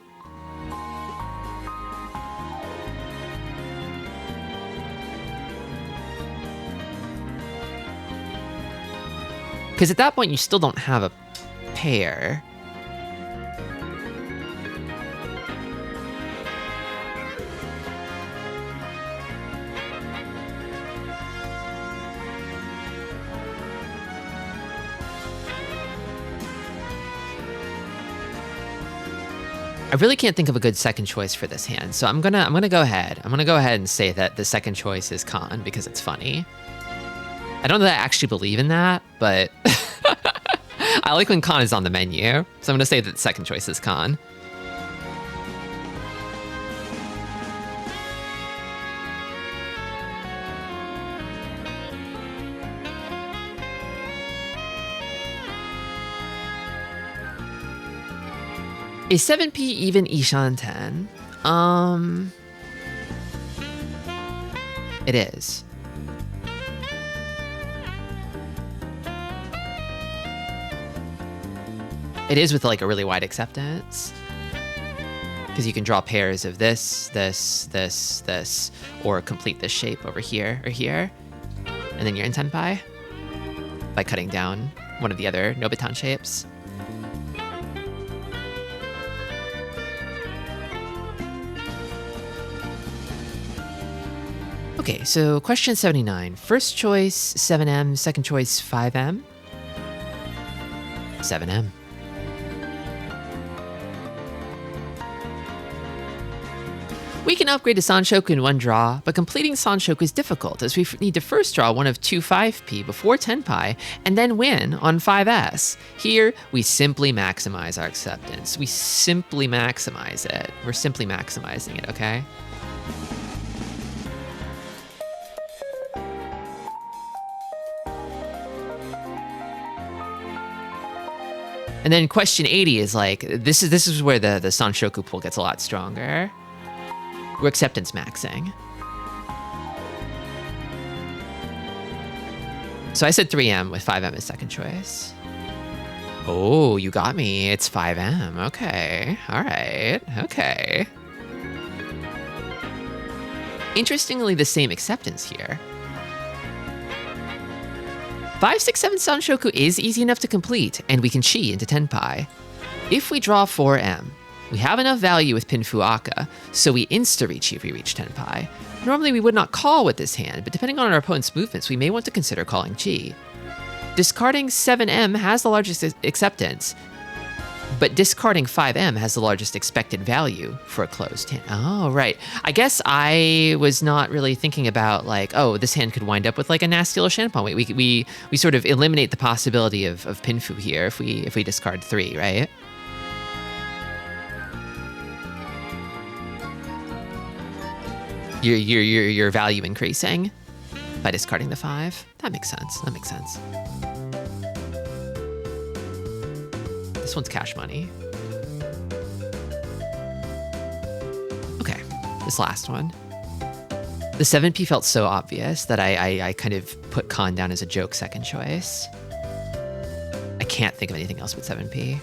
Because at that point, you still don't have a pair. I really can't think of a good second choice for this hand, so I'm gonna go ahead. I'm gonna go ahead and say that the second choice is con because it's funny. I don't know that I actually believe in that, but I like when con is on the menu, so I'm gonna say that the second choice is con. Is 7p even Ishanten? It is. It is with like a really wide acceptance. Because you can draw pairs of this, or complete this shape over here or here. And then you're in Tenpai by cutting down one of the other Nobitan shapes. Okay, so question 79. First choice, 7M. Second choice, 5M. 7M. We can upgrade to Sanshoku in one draw, but completing Sanshoku is difficult as we need to first draw one of two 5p before Tenpai, and then win on 5S. Here, we simply maximize our acceptance. We simply maximize it. We're simply maximizing it, okay? And then question 80 is like, this is where the Sanshoku pool gets a lot stronger. We're acceptance maxing. So I said 3M with 5M as second choice. Oh, you got me. It's 5M. Okay. All right. Okay. Interestingly, the same acceptance here. 5, 6, 7 Sanshoku is easy enough to complete, and we can chi into Tenpai. If we draw 4M, we have enough value with Pinfuaka, so we insta-reach if we reach Tenpai. Normally we would not call with this hand, but depending on our opponent's movements, we may want to consider calling chi. Discarding 7M has the largest acceptance, but discarding 5M has the largest expected value for a closed hand. Oh, right. I guess I was not really thinking about like, oh, this hand could wind up with like a nasty little Shanpon. We sort of eliminate the possibility of Pinfu here if we discard 3, right? Your value increasing by discarding the 5. That makes sense. That makes sense. This one's cash money. Okay, this last one. The 7p felt so obvious that I kind of put con down as a joke second choice. I can't think of anything else but 7p.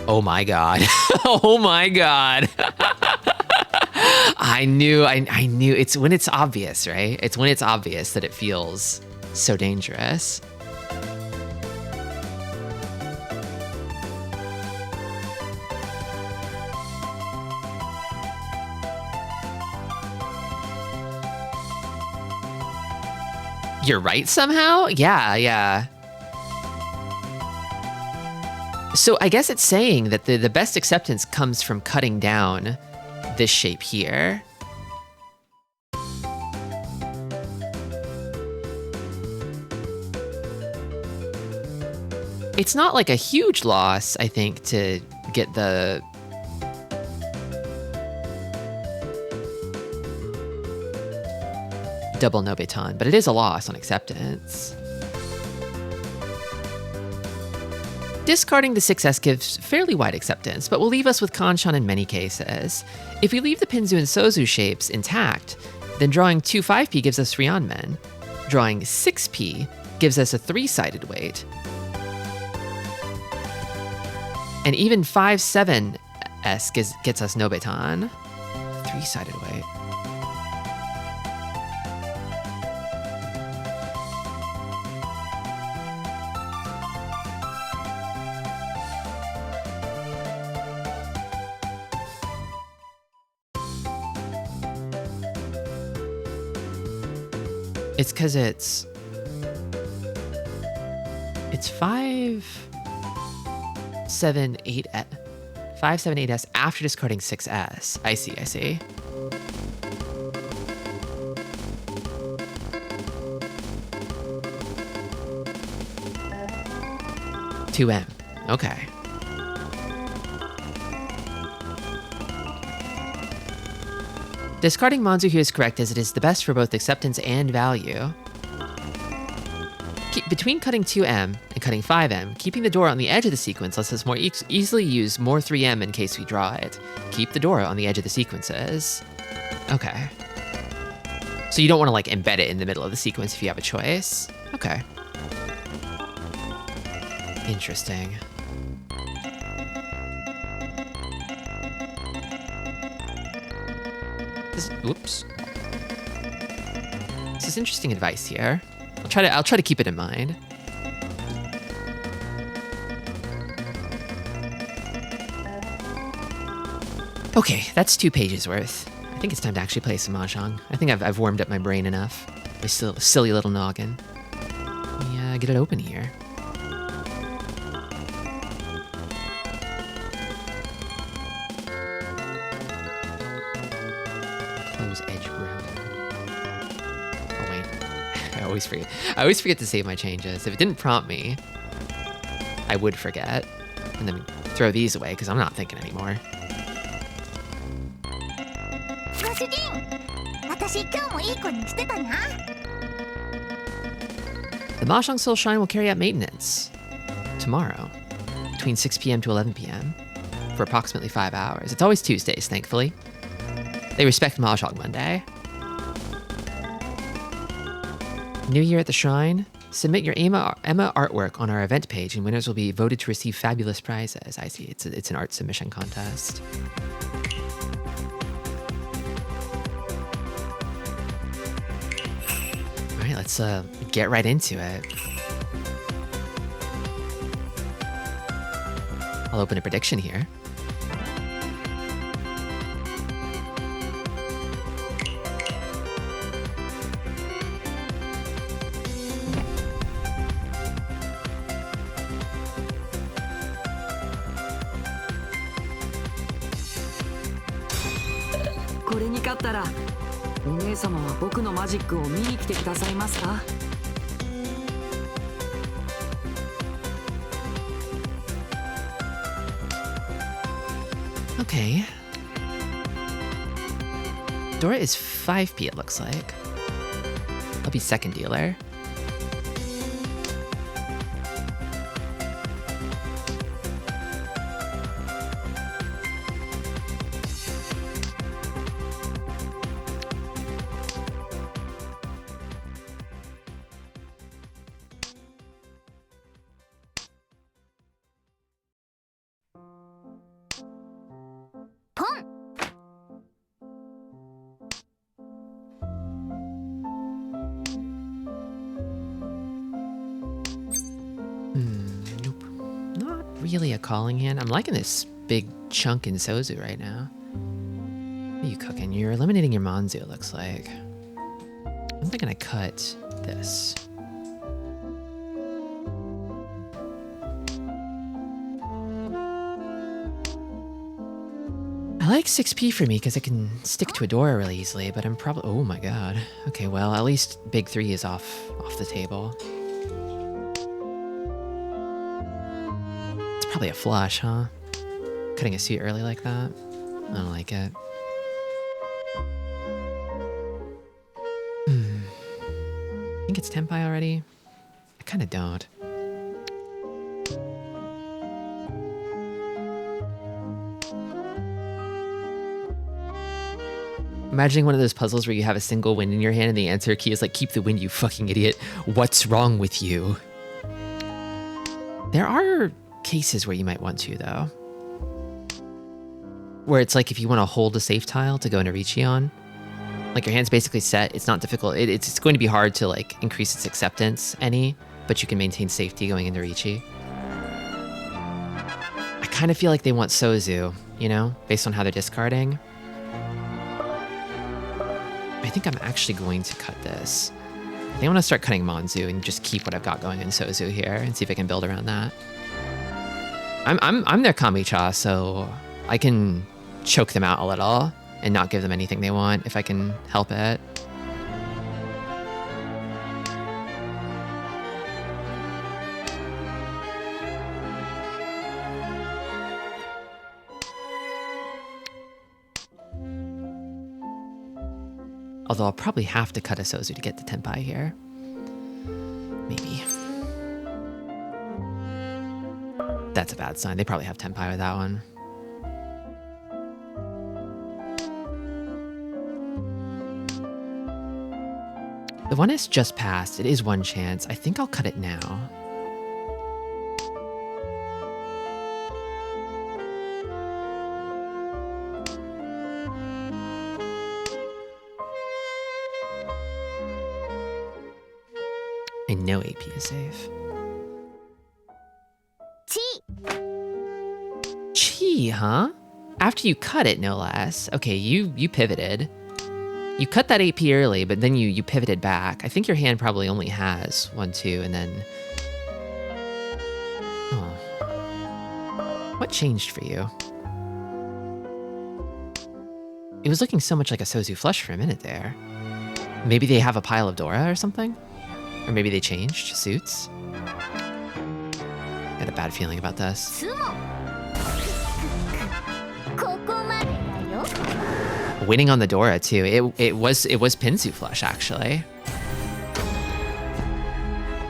Oh my god. Oh my god. I knew it's when it's obvious, right? It's when it's obvious that it feels so dangerous. You're right somehow? Yeah. So I guess it's saying that the best acceptance comes from cutting down this shape here. It's not like a huge loss, I think, to get the... double no baton, but it is a loss on acceptance. Discarding the 6S gives fairly wide acceptance, but will leave us with Kanchan in many cases. If we leave the Pinzu and Sozu shapes intact, then drawing 2 5P gives us Ryeonmen. Drawing 6P gives us a 3-sided weight. And even 5-7S gets us no baton. 3-sided weight. It's because it's 5, 7, 8, 5, 7, 8S after discarding 6S. I see. $2M. Okay. Discarding Monzu here is correct, as it is the best for both acceptance and value. Between cutting 2M and cutting 5M, keeping the door on the edge of the sequence lets us more easily use more 3M in case we draw it. Keep the door on the edge of the sequences. Okay. So you don't want to like embed it in the middle of the sequence if you have a choice. Okay. Interesting. Oops. This is interesting advice here. I'll try to keep it in mind. Okay, that's 2 pages worth. I think it's time to actually play some Mahjong. I think I've warmed up my brain enough. My silly little noggin. Let me get it open here. Close edge router. Oh wait, I always forget to save my changes. If it didn't prompt me, I would forget. And then throw these away because I'm not thinking anymore. The Mahjong Soul Shrine will carry out maintenance tomorrow between 6 p.m. to 11 p.m. for approximately 5 hours. It's always Tuesdays, thankfully. They respect Mahjong Monday. New Year at the Shrine. Submit your Emma artwork on our event page, and winners will be voted to receive fabulous prizes. I see. It's an art submission contest. All right, let's get right into it. I'll open a prediction here. Okay. Dora is 5p, it looks like. I'll be second dealer. Nope. Not really a calling hand. I'm liking this big chunk in Sozu right now. What are you cooking? You're eliminating your Monzu, it looks like. I'm thinking I cut this. I like 6p for me because it can stick to a door really easily, but I'm probably... Oh my god. Okay, well, at least big 3 is off the table. Probably a flush, huh? Cutting a suit early like that? I don't like it. I think it's Tenpai already. I kind of don't. Imagining one of those puzzles where you have a single wind in your hand and the answer key is like, keep the wind, you fucking idiot. What's wrong with you? There are cases where you might want to, though. Where it's like if you want to hold a safe tile to go into Ricci on, like your hand's basically set, it's not difficult. It's going to be hard to like increase its acceptance any, but you can maintain safety going into Ricci. I kind of feel like they want Sozu, you know, based on how they're discarding. I think I'm actually going to cut this. I think I want to start cutting Monzu and just keep what I've got going in Sozu here and see if I can build around that. I'm their Kami-cha, so I can choke them out a little and not give them anything they want if I can help it. Although I'll probably have to cut a Sozu to get the Tenpai here. Maybe. That's a bad sign. They probably have Tenpai with that one. The one is just passed. It is one chance. I think I'll cut it now. And no AP is safe. Chi, huh? After you cut it, no less. Okay, you pivoted. You cut that AP early, but then you pivoted back. I think your hand probably only has 1, 2, and then... Oh. What changed for you? It was looking so much like a Sozu flush for a minute there. Maybe they have a pile of Dora or something? Or maybe they changed suits? Got a bad feeling about this. Winning on the Dora too. It was Pinzu flush actually.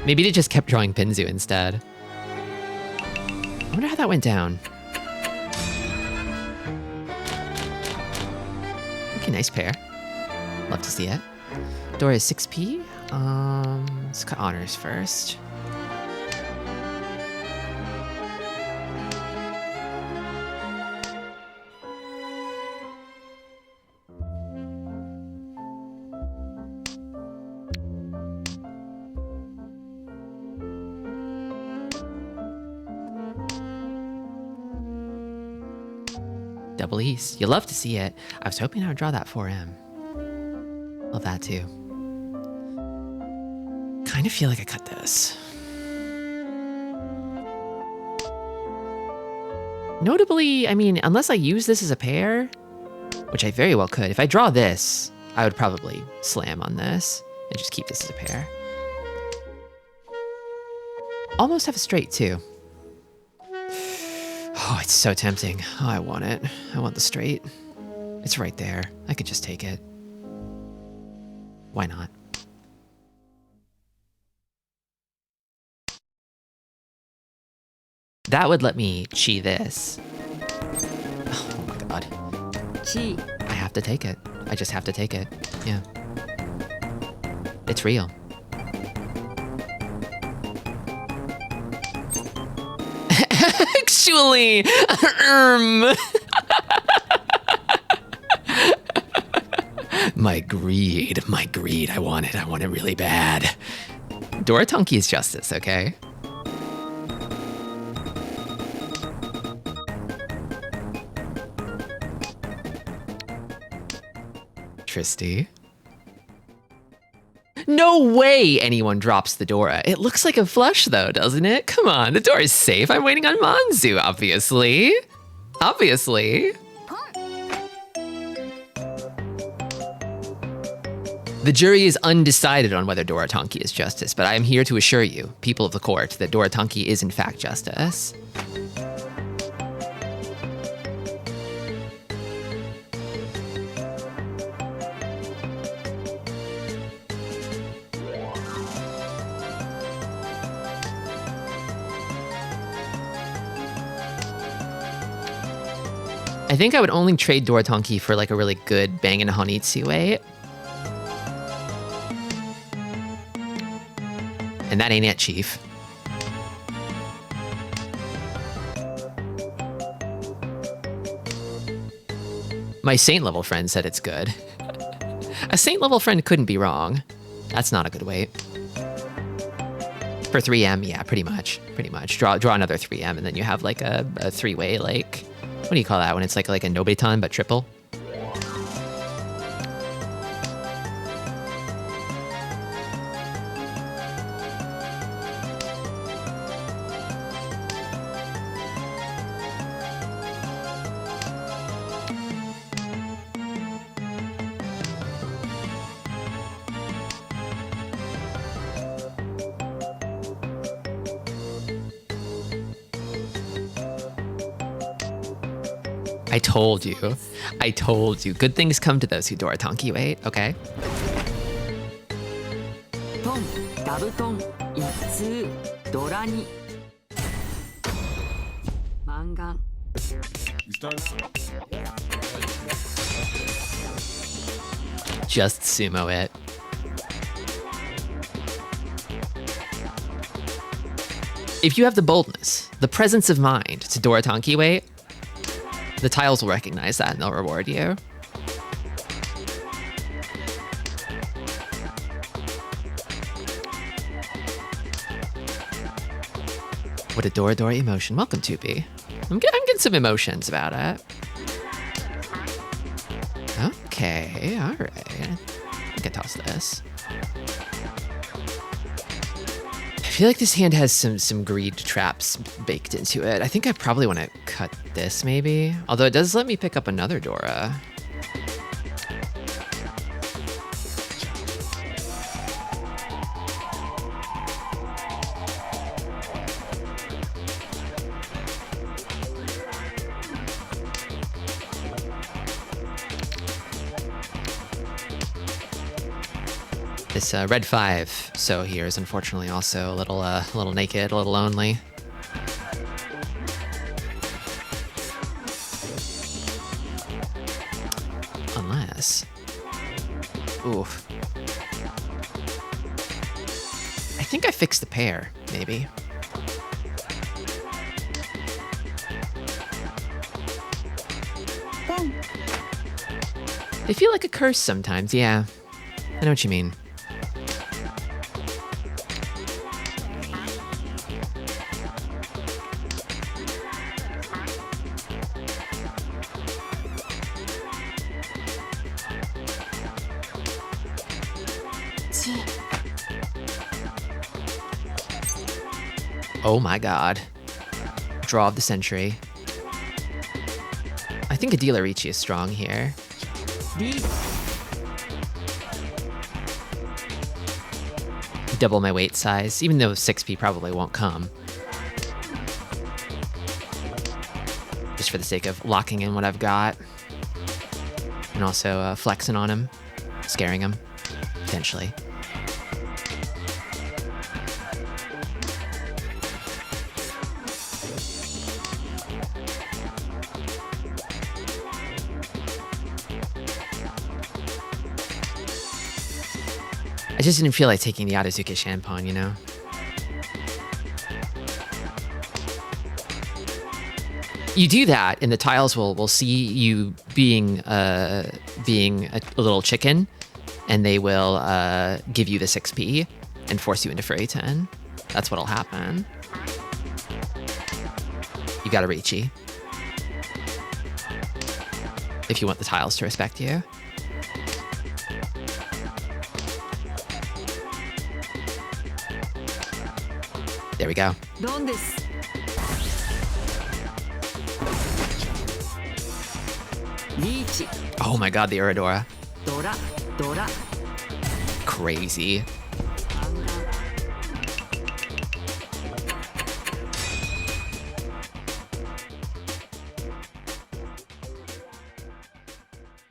Maybe they just kept drawing Pinzu instead. I wonder how that went down. Okay, nice pair. Love to see it. Dora is 6p. Let's cut honors first. Double East. You love to see it. I was hoping I would draw that 4M. Love that too. Kind of feel like I cut this. Notably, I mean, unless I use this as a pair, which I very well could. If I draw this, I would probably slam on this and just keep this as a pair. Almost have a straight too. Oh, it's so tempting. Oh, I want it. I want the straight. It's right there. I could just take it. Why not? That would let me chi this. Oh my god. Chi. I have to take it. I just have to take it. Yeah. It's real. Actually, my greed, I want it really bad. Dora Tonki is justice, okay? Tristi. No way anyone drops the Dora. It looks like a flush though, doesn't it? Come on, the Dora's safe. I'm waiting on Monzu, obviously. Obviously. The jury is undecided on whether Dora Tonki is justice, but I am here to assure you, people of the court, that Dora Tonki is in fact justice. I think I would only trade Dorotonki for like a really good Bang and Honitsu weight. And that ain't it, Chief. My Saint level friend said it's good. A Saint level friend couldn't be wrong. That's not a good weight. For 3M, yeah, pretty much. Pretty much. Draw another 3M, and then you have like a three-way, like, what do you call that when it's like a Nobiton but triple? I told you. Good things come to those who Dorotonki wait, okay? Just sumo it. If you have the boldness, the presence of mind to Dorotonki wait, the tiles will recognize that and they'll reward you. What a Dora emotion. Welcome, 2P. I'm getting some emotions about it. Okay, all right. I can toss this. I feel like this hand has some greed traps baked into it. I think I probably want to cut this, maybe. Although it does let me pick up another Dora. This red 5, so here is unfortunately also a little naked, a little lonely. Unless, oof. I think I fixed the pair, maybe. They feel like a curse sometimes, yeah. I know what you mean. Oh my god. Draw of the century. I think a Dealer Ichi is strong here. Double my weight size, even though 6P probably won't come. Just for the sake of locking in what I've got. And also flexing on him, scaring him, potentially. I just didn't feel like taking the Adazuke Shanpon, you know? You do that, and the tiles will see you being a little chicken, and they will give you the 6P and force you into Furry 10. That's what'll happen. You gotta Riichi. If you want the tiles to respect you. There we go. Oh my god, the Uradora. Crazy.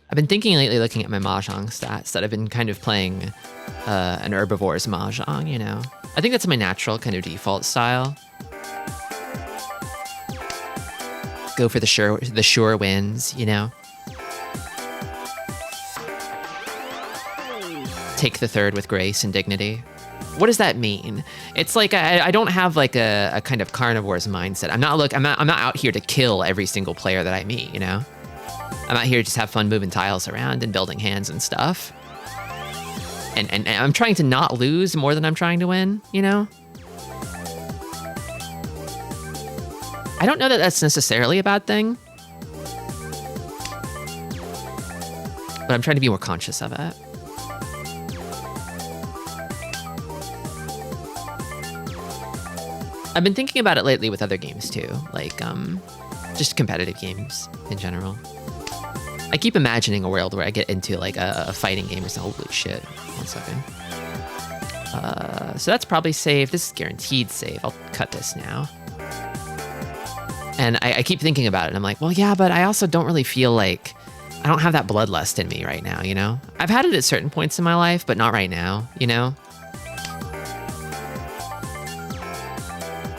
I've been thinking lately, looking at my Mahjong stats, that I've been kind of playing an herbivores Mahjong, you know? I think that's my natural kind of default style. go for the sure wins, you know? Take the third with grace and dignity. What does that mean? It's like I don't have like a kind of carnivore's mindset. I'm not out here to kill every single player that I meet, you know? I'm out here to just have fun moving tiles around and building hands and stuff. And I'm trying to not lose more than I'm trying to win, you know? I don't know that that's necessarily a bad thing. But I'm trying to be more conscious of it. I've been thinking about it lately with other games too, like just competitive games in general. I keep imagining a world where I get into like a fighting game or something. Holy shit, 1 second. So that's probably safe. This is guaranteed safe. I'll cut this now. And I keep thinking about it, and I'm like, well, yeah, but I also don't really feel like, I don't have that bloodlust in me right now, you know? I've had it at certain points in my life, but not right now, you know?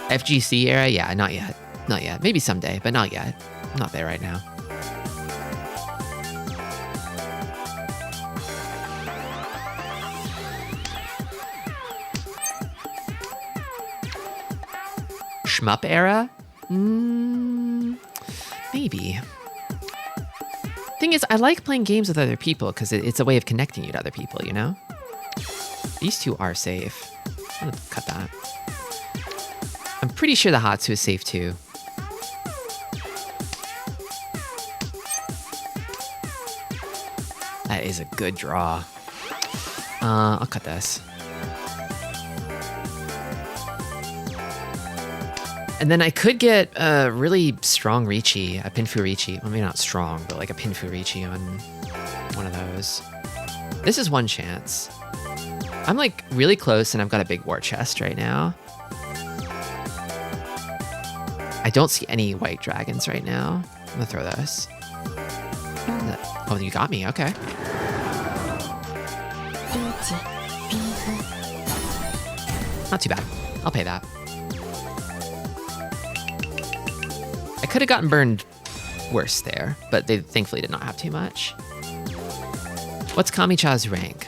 FGC era? Yeah, not yet. Not yet. Maybe someday, but not yet. I'm not there right now. Shmup era? Maybe. Thing is, I like playing games with other people because it's a way of connecting you to other people, you know? These two are safe. I'm gonna cut that. I'm pretty sure the Hatsu is safe too. That is a good draw. I'll cut this. And then I could get a really strong Riichi, a Pinfu Riichi. Well, maybe not strong, but like a Pinfu Riichi on one of those. This is one chance. I'm like really close and I've got a big war chest right now. I don't see any white dragons right now. I'm gonna throw this. Oh, you got me, okay. Not too bad, I'll pay that. I could have gotten burned worse there, but they thankfully did not have too much. What's Kamicha's rank?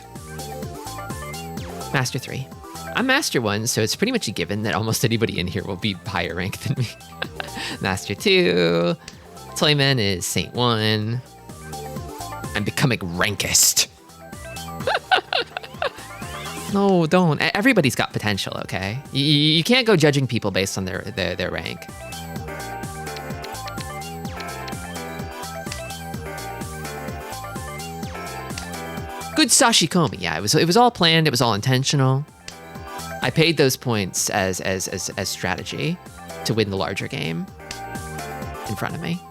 Master 3. I'm Master 1, so it's pretty much a given that almost anybody in here will be higher rank than me. Master 2. Toyman is Saint 1. I'm becoming rankist. No, don't. Everybody's got potential, okay? You can't go judging people based on their rank. Good sashikomi. Yeah, it was all planned. It was all intentional. I paid those points as strategy to win the larger game in front of me.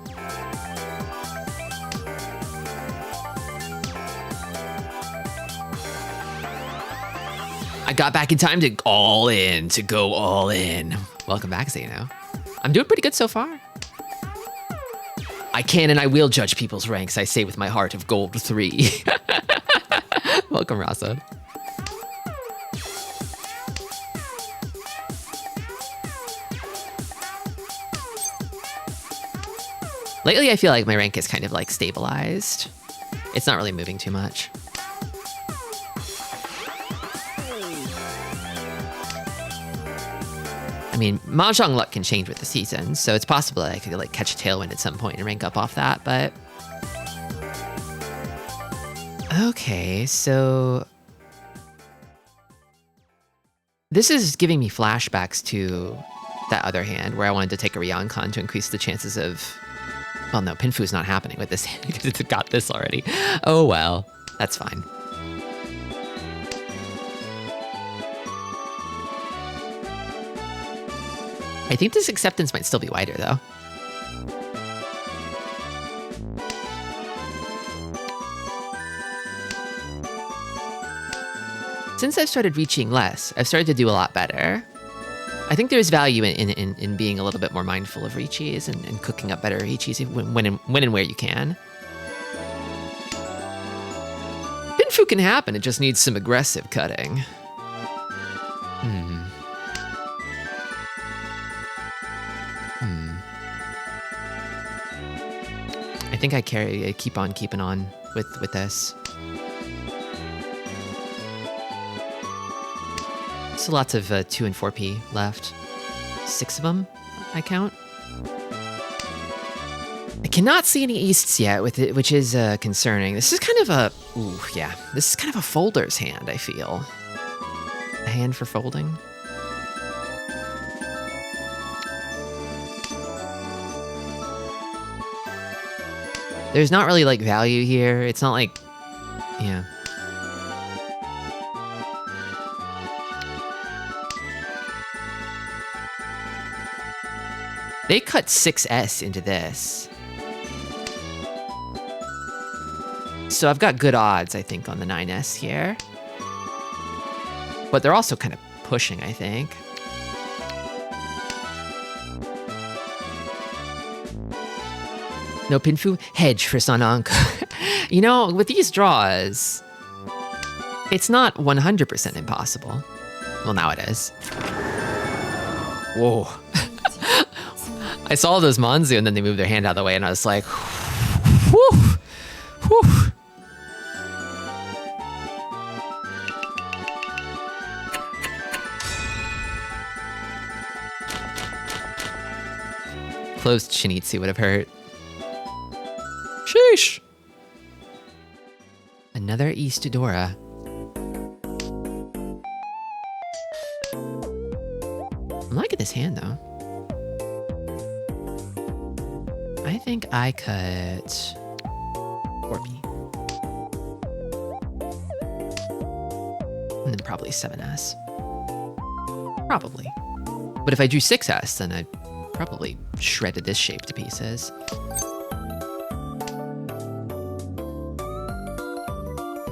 I got back in time to go all in. Welcome back, Zeno. I'm doing pretty good so far. I can and I will judge people's ranks, I say with my heart of gold 3. Welcome, Rasa. Lately, I feel like my rank is kind of like stabilized. It's not really moving too much. I mean, Mahjong luck can change with the season, so it's possible that I could like catch a tailwind at some point and rank up off that, but... Okay, so... This is giving me flashbacks to that other hand where I wanted to take a Ryoncon to increase the chances of... Well, no, Pinfu's not happening with this hand because it's got this already. Oh well, that's fine. I think this acceptance might still be wider though. Since I've started reaching less, I've started to do a lot better. I think there's value in being a little bit more mindful of Riichis and cooking up better Riichis when and where you can. Pinfu can happen, it just needs some aggressive cutting. think I keep on keeping on with this. So lots of 2 and 4p left. 6 of them, I count. I cannot see any easts yet with it, which is concerning. This is kind of a, ooh, yeah. This is kind of a folder's hand, I feel. A hand for folding. There's not really like value here. It's not like, yeah. They cut 6S into this. So I've got good odds, I think, on the 9S here. But they're also kind of pushing, I think. No Pinfu? Hedge for Sananka. You know, with these draws, it's not 100% impossible. Well, now it is. Whoa. I saw those Manzu and then they moved their hand out of the way and I was like, whew, whew. Closed Shinitsu would have hurt. Sheesh. Another Eastadora. I'm liking this hand though. I think I cut 4p. And then probably 7S. Probably. But if I drew 6S, then I probably shredded this shape to pieces.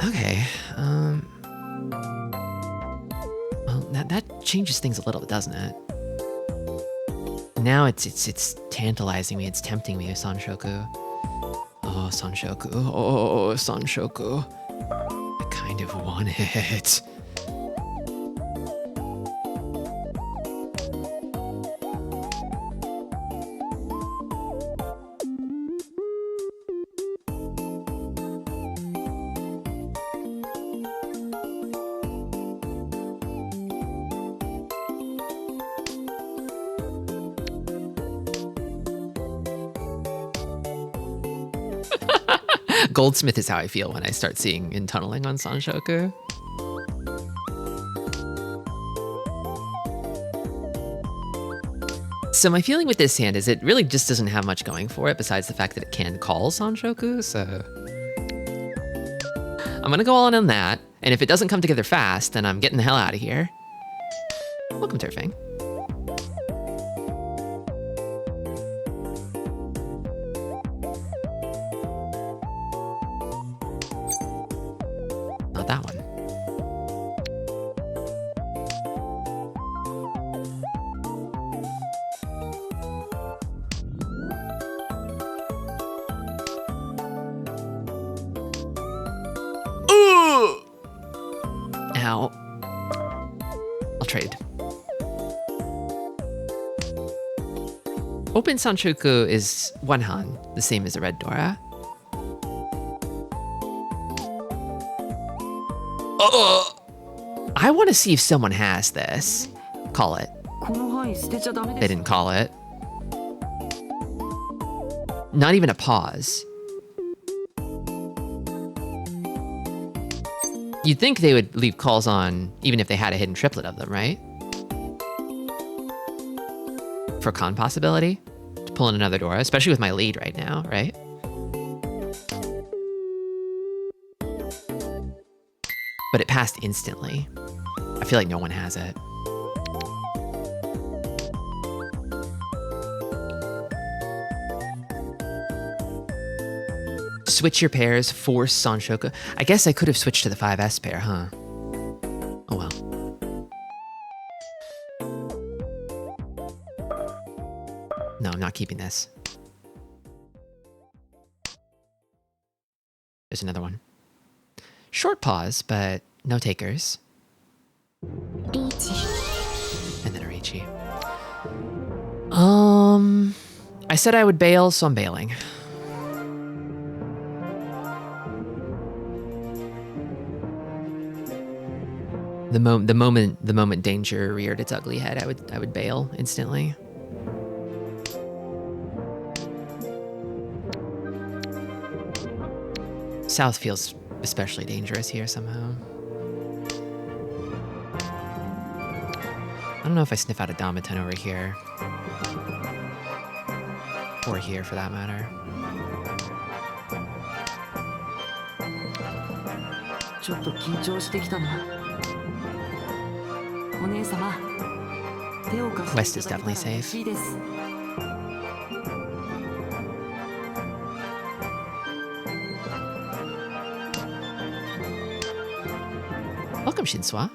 Okay, well, that changes things a little bit, doesn't it? Now it's tantalizing me, it's tempting me, Sanshoku. Oh, Sanshoku, oh, Sanshoku. I kind of want it. Goldsmith is how I feel when I start seeing in tunneling on Sanshoku. So my feeling with this hand is it really just doesn't have much going for it besides the fact that it can call Sanshoku, so I'm gonna go all in on that, and if it doesn't come together fast, then I'm getting the hell out of here. Welcome, Turfing. That one. Ow. I'll trade. Open Sanshoku is one han, the same as a red Dora. I want to see if someone has this. Call it. They didn't call it. Not even a pause. You'd think they would leave calls on even if they had a hidden triplet of them, right? For con possibility? To pull in another Dora, especially with my lead right now, right? But it passed instantly. I feel like no one has it. Switch your pairs, force Sanshoku. I guess I could have switched to the 5S pair, huh? Oh well. No, I'm not keeping this. There's another one. Short pause, but no takers. And then a Riichi. I said I would bail, so I'm bailing. The moment danger reared its ugly head, I would bail instantly. South feels especially dangerous here somehow. I don't know if I sniff out a Domiton over here. Or here for that matter. West is definitely safe. Welcome, Shinswa.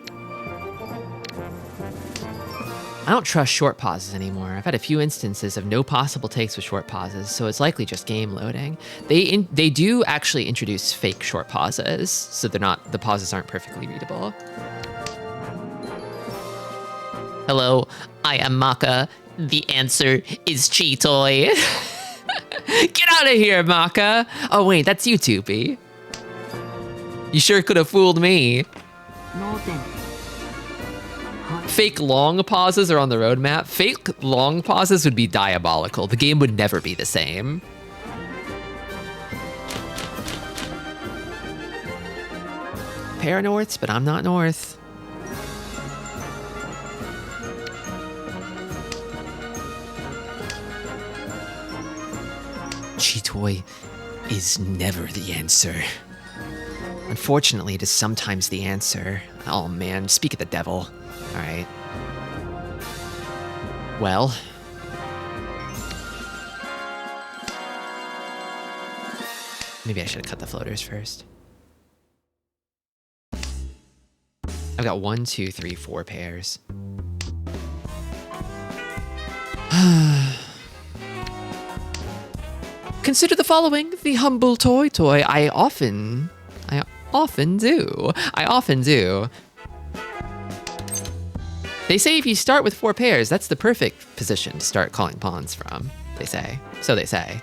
I don't trust short pauses anymore. I've had a few instances of no possible takes with short pauses, so it's likely just game loading. They do actually introduce fake short pauses, so the pauses aren't perfectly readable. Hello, I am Maka. The answer is Cheetoy. Get out of here, Maka. Oh wait, that's you, Toopy. You sure could have fooled me. Fake long pauses are on the roadmap. Fake long pauses would be diabolical. The game would never be the same. Paranorths, but I'm not North. Cheetoy is never the answer. Unfortunately, it is sometimes the answer. Oh man, speak of the devil. All right. Well. Maybe I should have cut the floaters first. I've got 1, 2, 3, 4 pairs. Consider the following the humble toy. I often do. They say if you start with 4 pairs, that's the perfect position to start calling pawns from. They say. So they say.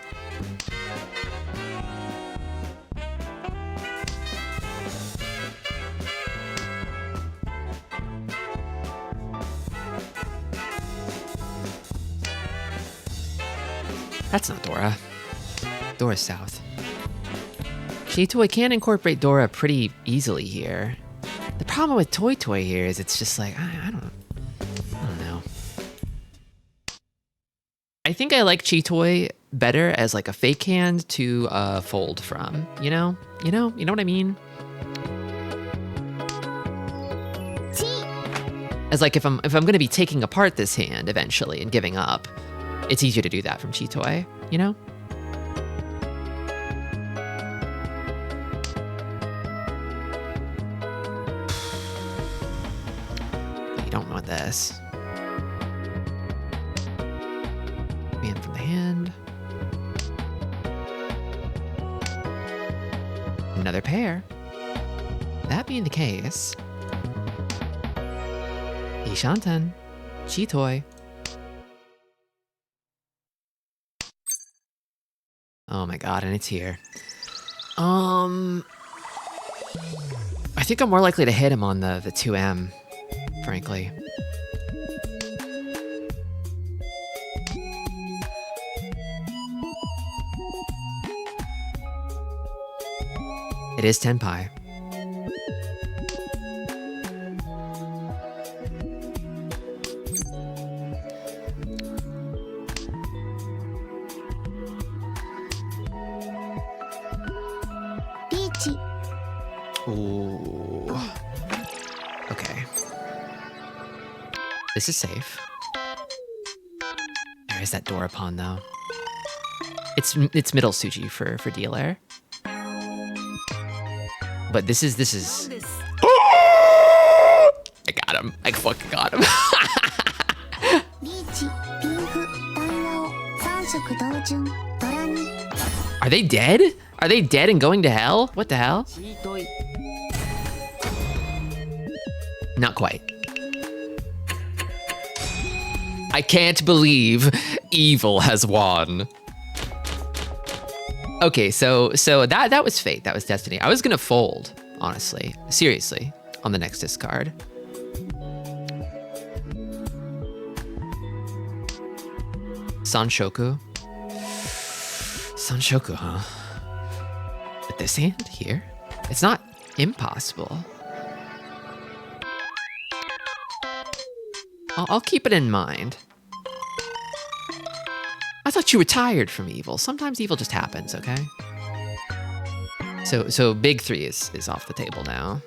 That's not Dora. Dora's south. Cheetoy can incorporate Dora pretty easily here. The problem with Toy here is it's just like, I don't know. I think I like Cheetoy better as like a fake hand to fold from, you know what I mean? As like if I'm gonna be taking apart this hand eventually and giving up, it's easier to do that from Cheetoy, you know? You don't want this. Man from the hand. Another pair. That being the case, Ishanten, Cheetoy. Oh my god, and it's here. I think I'm more likely to hit him on the 2M, frankly. It is Tenpai. Ooh. Okay. This is safe. There is that Dora pawn though. It's middle Suji for dealer. But this is I got him. I fucking got him. Are they dead? Are they dead and going to hell? What the hell? Not quite. I can't believe evil has won. Okay, so that was fate. That was destiny. I was gonna fold, honestly, seriously, on the next discard. Sanshoku. Sanshoku, huh? With this hand here? It's not impossible. I'll keep it in mind. I thought you retired from evil. Sometimes evil just happens, okay? So big 3 is off the table now.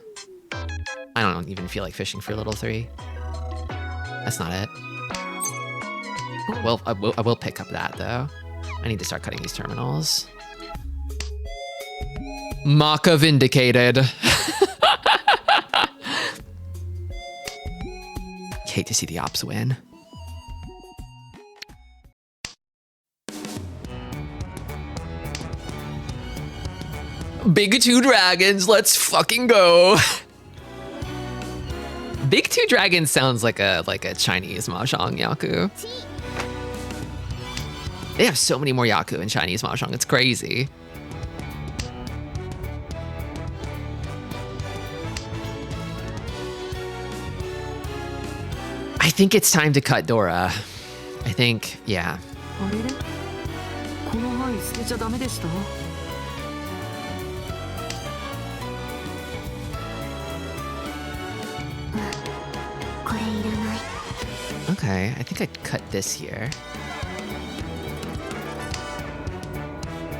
I don't even feel like fishing for little 3. That's not it. Well, I will pick up that, though. I need to start cutting these terminals. Maka vindicated. Hate to see the ops win. Big 2 dragons, let's fucking go. Big 2 dragons sounds like a Chinese Mahjong Yaku. They have so many more Yaku in Chinese Mahjong, it's crazy. I think it's time to cut Dora. I think, yeah. Okay, I think I'd cut this here.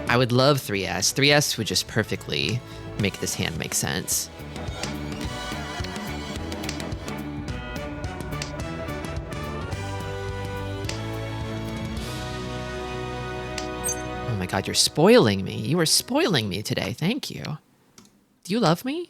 I would love 3S. 3S would just perfectly make this hand make sense. Oh my god, you're spoiling me. You are spoiling me today. Thank you. Do you love me?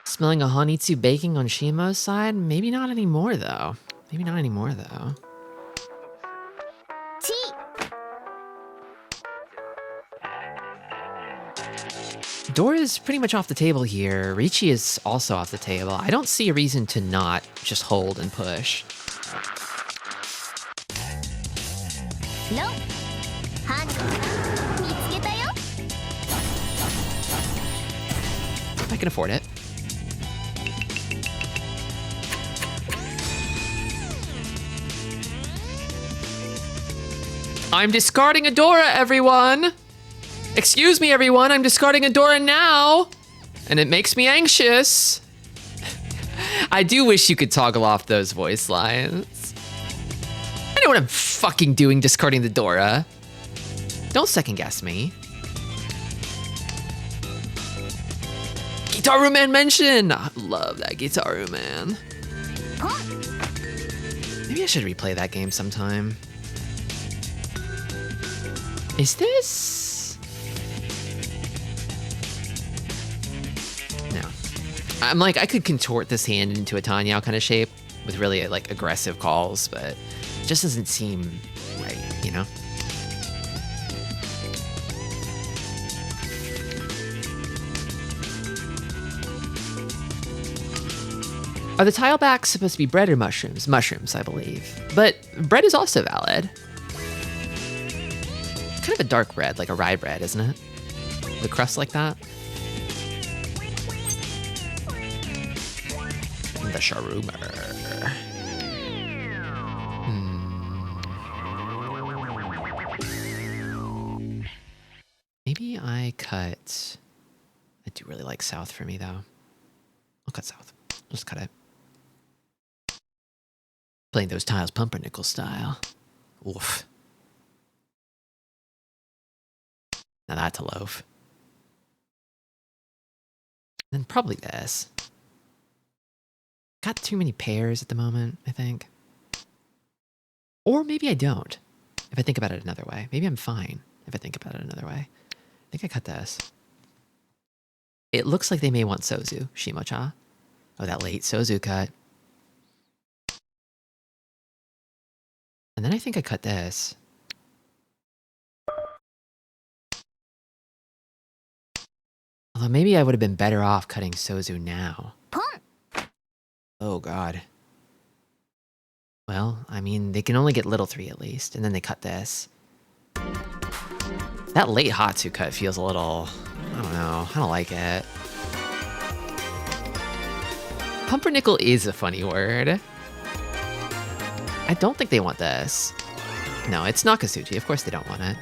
Smelling a Honitsu baking on Shimo's side? Maybe not anymore, though. Maybe not anymore, though. Dora's pretty much off the table here. Ricci is also off the table. I don't see a reason to not just hold and push. No. I can afford it. I'm discarding a Dora, everyone! Excuse me, everyone, I'm discarding a Dora now! And it makes me anxious. I do wish you could toggle off those voice lines. I know what I'm fucking doing discarding the Dora. Don't second guess me. Guitar Man mention! I love that Guitar Man. Maybe I should replay that game sometime. Is this? No. I'm like, I could contort this hand into a Tanyao kind of shape with really like aggressive calls, but it just doesn't seem right, you know? Are the tile backs supposed to be bread or mushrooms? Mushrooms, I believe. But bread is also valid. Kind of a dark bread, like a rye bread, isn't it? The crust like that. The sharumer. Maybe I cut... I do really like south for me, though. I'll cut south. Just cut it. Playing those tiles pumpernickel style. Oof. Now that's a loaf. And probably this. Got too many pairs at the moment, I think. Or maybe I don't, if I think about it another way. Maybe I'm fine if I think about it another way. I think I cut this. It looks like they may want Sozu, Shimocha. Oh, that late Sozu cut. And then I think I cut this. Although maybe I would have been better off cutting Sozu now. Oh, God. Well, I mean, they can only get little 3 at least, and then they cut this. That late Hatsu cut feels a little... I don't know. I don't like it. Pumpernickel is a funny word. I don't think they want this. No, it's not Kasuchi. Of course they don't want it.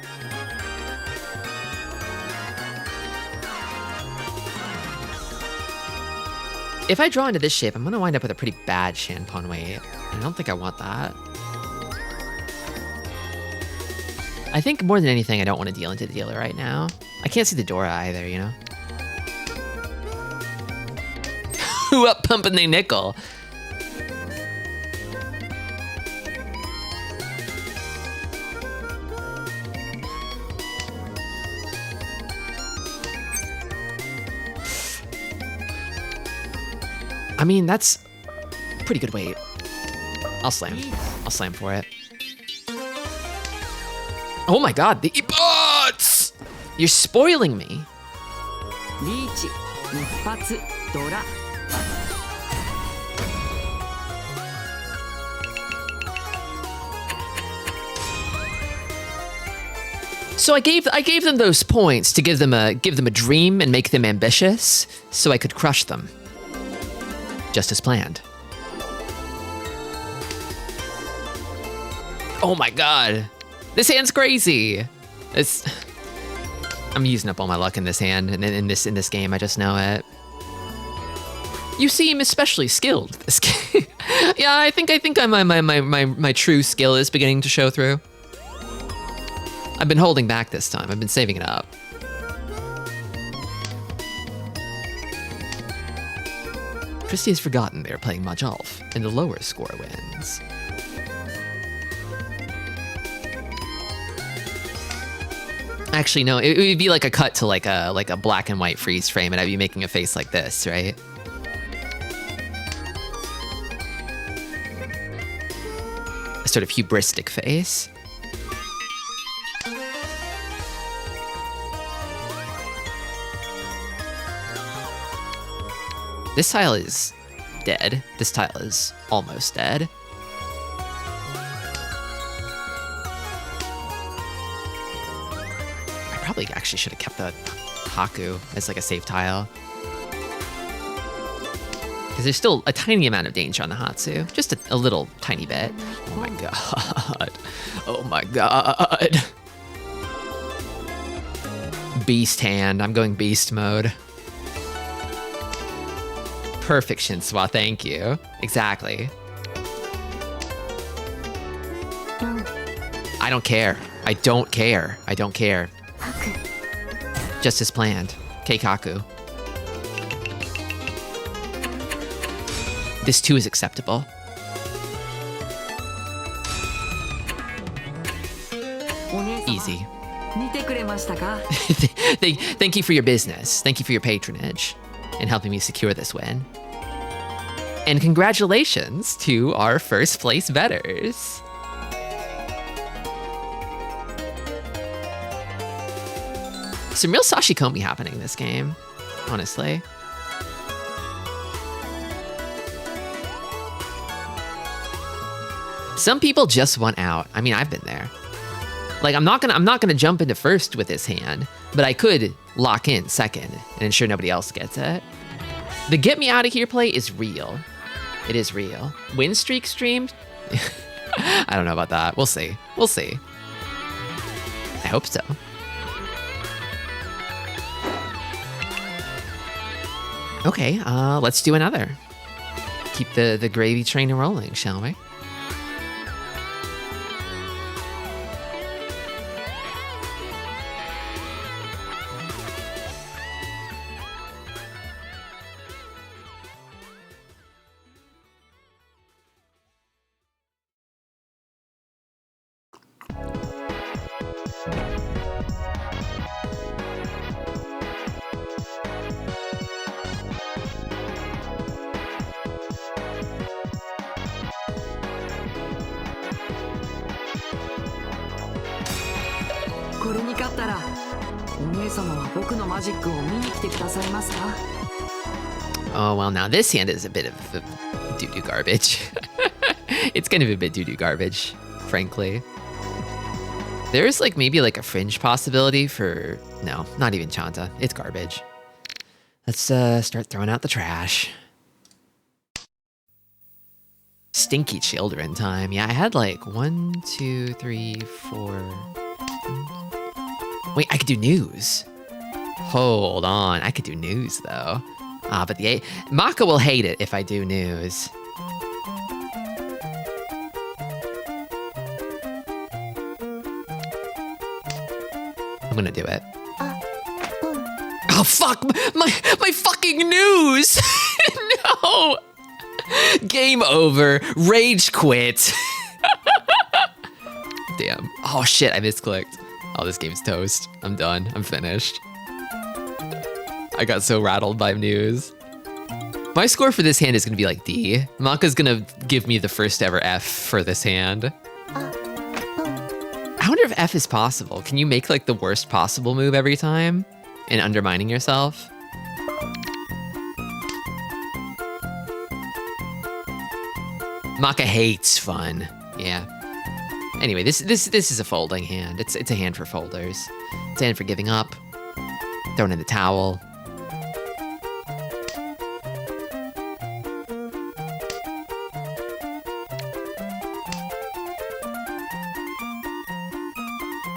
If I draw into this shape, I'm going to wind up with a pretty bad Shanpon weight. I don't think I want that. I think more than anything, I don't want to deal into the dealer right now. I can't see the Dora either, you know? Who up pumping the nickel? I mean, that's pretty good weight. I'll slam. I'll slam for it. Oh my god, the emotes! You're spoiling me. So I gave them those points to give them a dream and make them ambitious, so I could crush them. Just as planned. Oh my god. This hand's crazy. I'm using up all my luck in this hand, and in this game, I just know it. You seem especially skilled this game. Yeah, I think my true skill is beginning to show through. I've been holding back this time. I've been saving it up. Tristi has forgotten they are playing Mahjong, and the lower score wins. Actually, no, it would be like a cut to like a black and white freeze frame, and I'd be making a face like this, right? A sort of hubristic face. This tile is dead. This tile is almost dead. I probably actually should have kept the Haku as like a safe tile. Because there's still a tiny amount of danger on the Hatsu. Just a little tiny bit. Oh my god. Oh my god. Beast hand. I'm going beast mode. Perfect, Shinswa, thank you. Exactly. I don't care. I don't care. I don't care. Just as planned. Keikaku. This too is acceptable. Easy. Thank you for your business. Thank you for your patronage and helping me secure this win. And congratulations to our first place bettors. Some real sashikomi happening this game, honestly. Some people just want out. I mean, I've been there. Like, I'm not gonna jump into first with this hand, but I could lock in second and ensure nobody else gets it. The get me out of here play is real. It is real. Win streak streamed? I don't know about that. We'll see. We'll see. I hope so. Okay, let's do another. Keep the gravy train rolling, shall we? Oh, well, now this hand is a bit of doo-doo garbage. It's kind of a bit doo-doo garbage, frankly. There's like maybe like a fringe possibility for... No, not even Chanta. It's garbage. Let's start throwing out the trash. Stinky children time. Yeah, I had like 1, 2, 3, 4. Wait, I could do news. Hold on, I could do news though. But Maka will hate it if I do news. I'm gonna do it. Oh fuck! My fucking news! No! Game over. Rage quit. Damn. Oh shit, I misclicked. Oh, this game's toast. I'm done. I'm finished. I got so rattled by news. My score for this hand is gonna be like D. Maka's gonna give me the first ever F for this hand. I wonder if F is possible. Can you make like the worst possible move every time and undermining yourself? Maka hates fun. Yeah. Anyway, this is a folding hand. It's a hand for folders. It's a hand for giving up, throwing in the towel.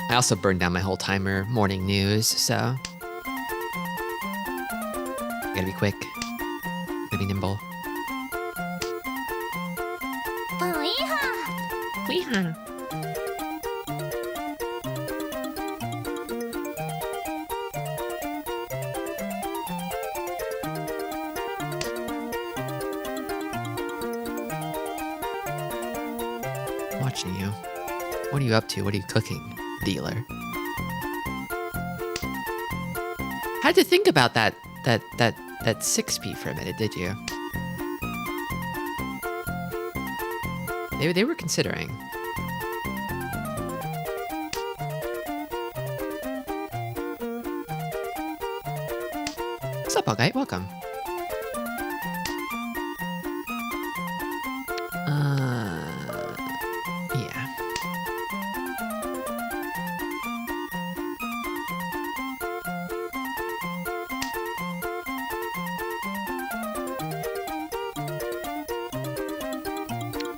I also burned down my whole timer morning news, so gotta be quick, gotta be nimble. Weeha. Watching you. What are you up to? What are you cooking, dealer? Had to think about that 6p for a minute, did you? They were considering. What's up, Bugite? Welcome. Yeah.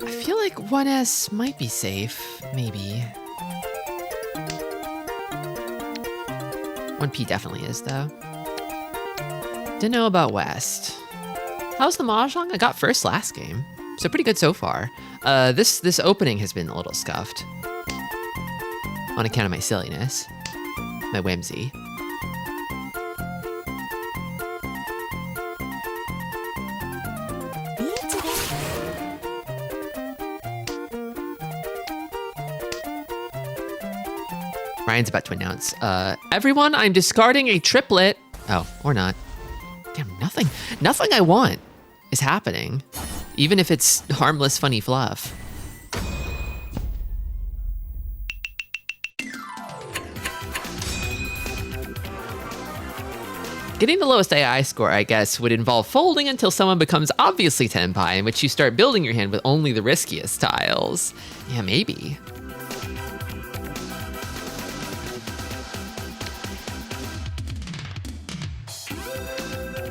I feel like 1S might be safe, maybe. 1P definitely is, though. Didn't know about West. How's the Mahjong? I got first last game, so pretty good so far. This opening has been a little scuffed. On account of my silliness. My whimsy. Ryan's about to announce, everyone, I'm discarding a triplet. Oh, or not. Damn, nothing I want is happening. Even if it's harmless, funny fluff. Getting the lowest AI score, I guess, would involve folding until someone becomes obviously tenpai, in which you start building your hand with only the riskiest tiles. Yeah, maybe.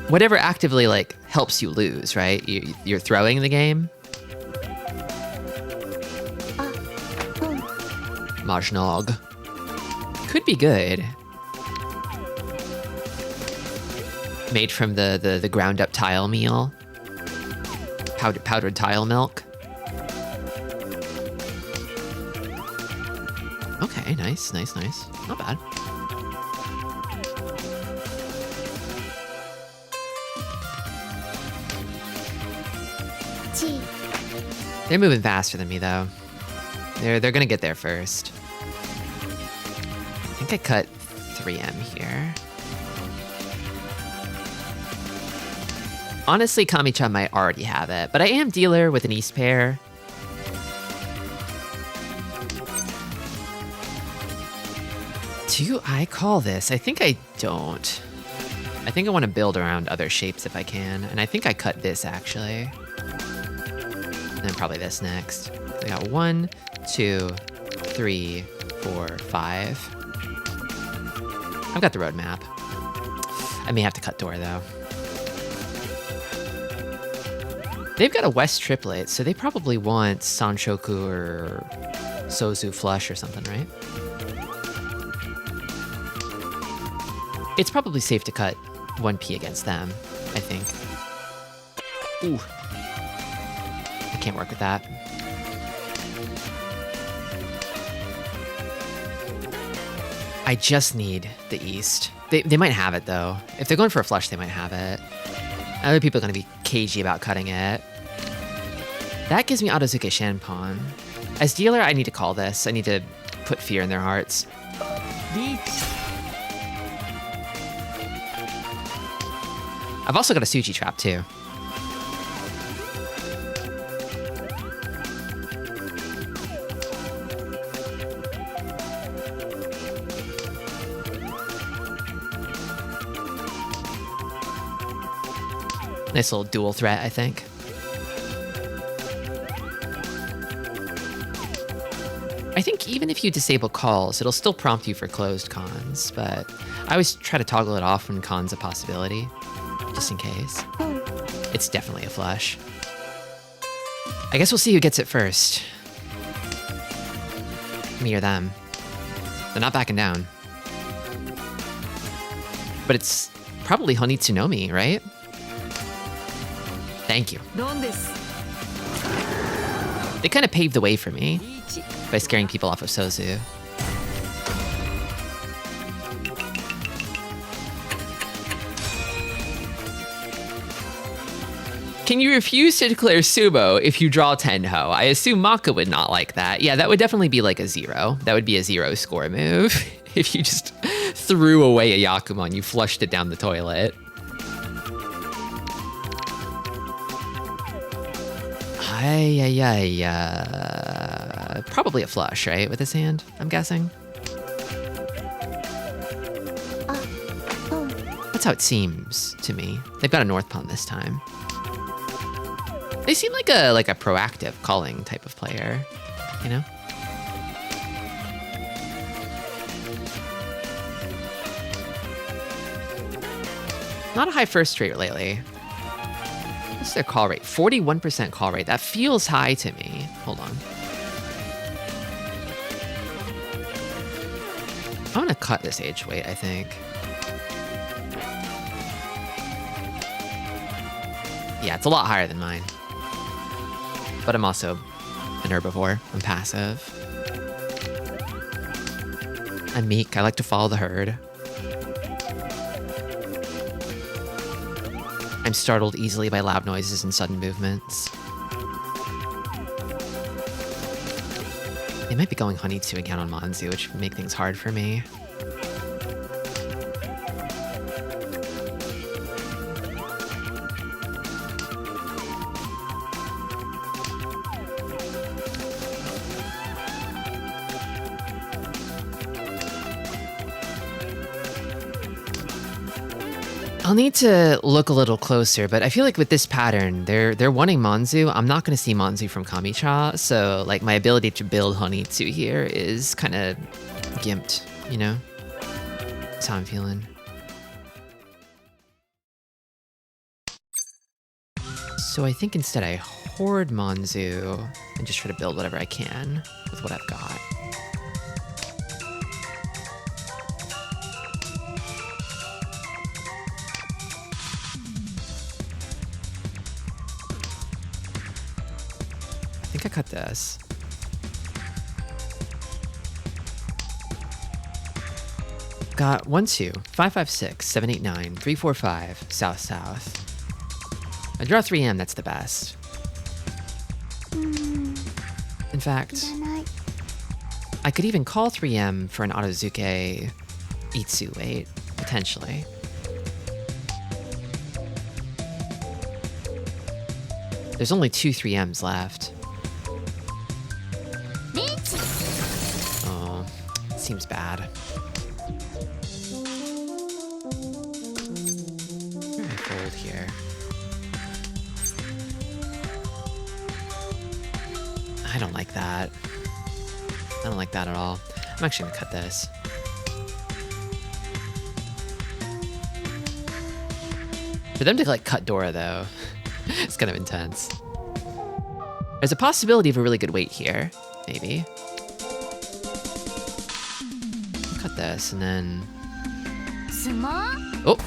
Whatever actively, like, helps you lose, right? You're throwing the game. Mahjong. Could be good. Made from the ground up tile meal. Powdered tile milk. Okay, nice. Not bad. They're moving faster than me, though. They're gonna get there first. I think I cut 3M here. Honestly, Kami-chan might already have it, but I am dealer with an East pair. Do I call this? I think I don't. I think I want to build around other shapes if I can, and I think I cut this, actually. And then probably this next. I got 1, 2, 3, 4, 5. I've got the roadmap. I may have to cut door, though. They've got a West triplet, so they probably want Sanshoku or Sozu flush or something, right? It's probably safe to cut 1p against them, I think. Ooh. I can't work with that. I just need the East. They might have it, though. If they're going for a flush, they might have it. Other people are going to be cagey about cutting it. That gives me Adozuke Shanpon. As dealer, I need to call this. I need to put fear in their hearts. I've also got a Suji trap, too. Nice little dual threat, I think. I think even if you disable calls, it'll still prompt you for closed cons, but I always try to toggle it off when con's a possibility, just in case. It's definitely a flush. I guess we'll see who gets it first. Me or them. They're not backing down. But it's probably Honitsunomi, right? Thank you. They kind of paved the way for me by scaring people off of Sozu. Can you refuse to declare sumo if you draw Tenho? I assume Maka would not like that. Yeah, that would definitely be like a 0. That would be a 0 score move. If you just threw away a Yakumo, you flushed it down the toilet. Probably a flush, right, with his hand, I'm guessing. That's how it seems to me. They've got a North Pawn this time. They seem like a proactive calling type of player, you know? Not a high first straight lately. What's their call rate? 41% call rate. That feels high to me. Hold on. I'm gonna cut this age weight, I think. Yeah, it's a lot higher than mine. But I'm also an herbivore. I'm passive. I'm meek. I like to follow the herd. I'm startled easily by loud noises and sudden movements. They might be going Honitsu again on Monzu, which would make things hard for me. I'll need to look a little closer, but I feel like with this pattern, they're wanting Monzu. I'm not going to see Monzu from Kamicha, so like my ability to build Honitsu here is kind of gimped, you know? That's how I'm feeling. So I think instead I hoard Monzu and just try to build whatever I can with what I've got. I think I cut this. Got 1, 2, 5, 5, 6, 7, 8, 9, 3, 4, 5, south, south. I draw 3M, that's the best. In fact, I could even call 3M for an Adozuke Itsu wait, potentially. There's only 2 3Ms left. Oh, it seems bad. Where do I fold here? I don't like that. I don't like that at all. I'm actually gonna cut this. For them to like cut Dora though, it's kind of intense. There's a possibility of a really good wait here, maybe. Cut this and then... Oh!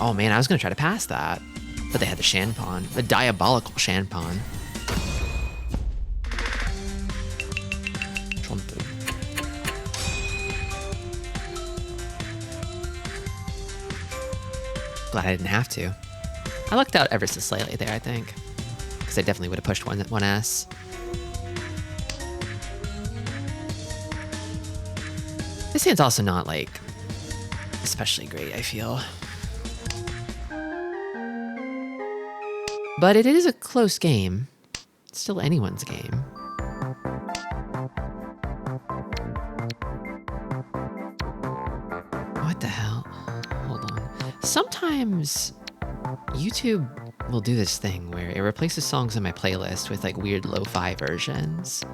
Oh man, I was gonna try to pass that. But they had the Shanpon, the diabolical Shanpon. Glad I didn't have to. I lucked out ever so slightly there, I think. Because I definitely would have pushed 1S. This hand's also not, like, especially great, I feel. But it is a close game. It's still anyone's game. What the hell? Hold on. Sometimes YouTube will do this thing where it replaces songs on my playlist with like weird lo-fi versions.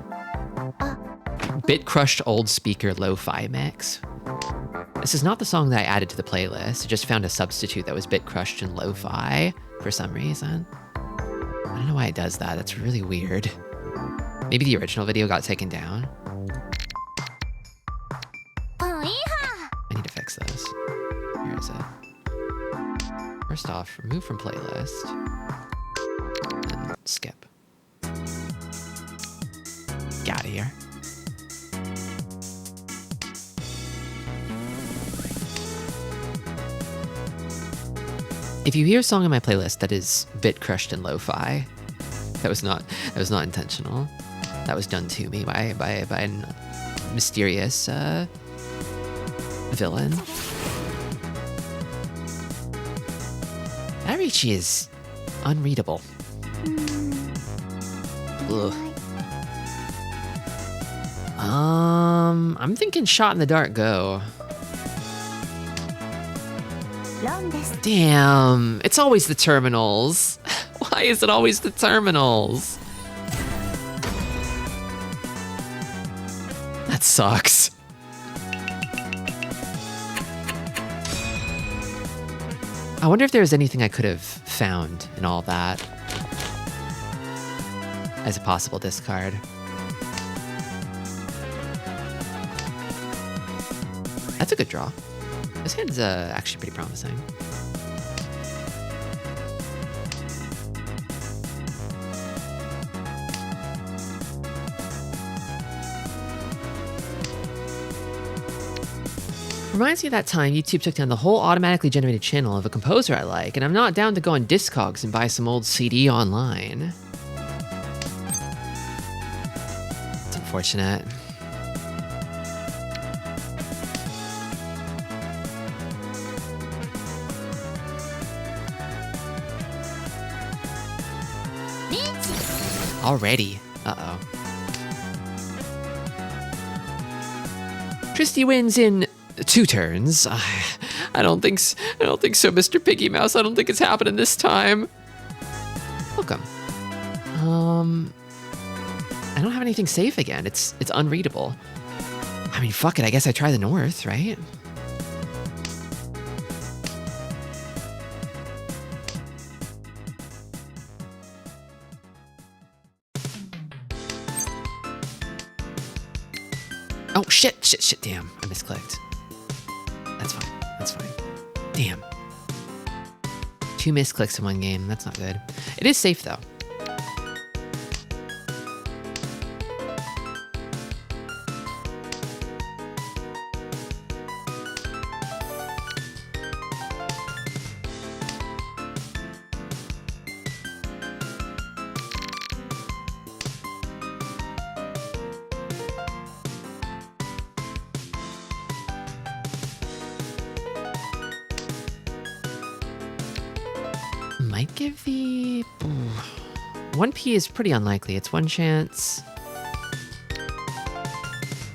Bit crushed old speaker lo-fi mix. This is not the song that I added to the playlist. I just found a substitute that was bit crushed and lo-fi for some reason. I don't know why it does that. That's really weird. Maybe the original video got taken down. I need to fix this. Where is it? First off, remove from playlist. And skip. Get out of here. If you hear a song in my playlist that is bit crushed and lo-fi, that was not intentional. That was done to me by a mysterious villain. That Ricci is unreadable. Ugh. I'm thinking Shot in the Dark Go. Damn, it's always the terminals. Why is it always the terminals? That sucks. I wonder if there was anything I could have found in all that as a possible discard. That's a good draw. This hand's actually pretty promising. Reminds me of that time YouTube took down the whole automatically generated channel of a composer I like, and I'm not down to go on Discogs and buy some old CD online. It's unfortunate. Already. Uh-oh. Tristi wins in 2 turns. I don't think so, Mr. Piggy Mouse. I don't think it's happening this time. Welcome. I don't have anything safe again. It's unreadable. I mean, fuck it. I guess I try the north, right? Oh, shit, damn. I misclicked. That's fine. Damn. 2 misclicks in one game. That's not good. It is safe, though. Might give the... 1P is pretty unlikely. It's 1 chance.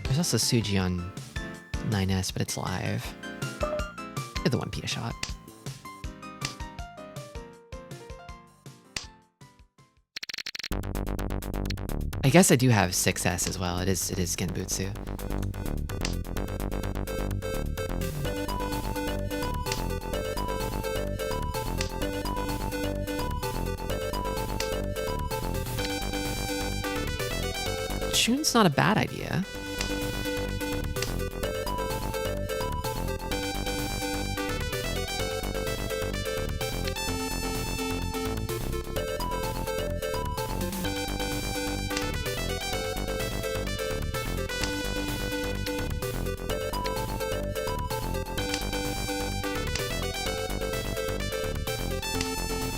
There's also Suji on 9S, but it's live. Give the 1P a shot. I guess I do have 6S as well. It is Genbutsu. Shun's not a bad idea.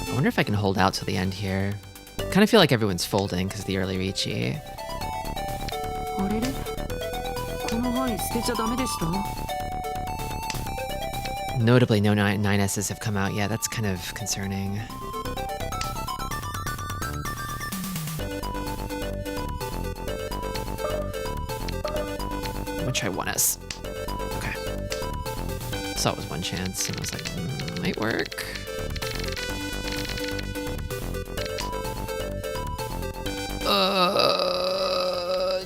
I wonder if I can hold out till the end here. Kind of feel like everyone's folding because of the early Ricci. Notably, no 9S's have come out yet. That's kind of concerning. I'm gonna try 1S. Okay. Saw it was one chance, and I was like, might work.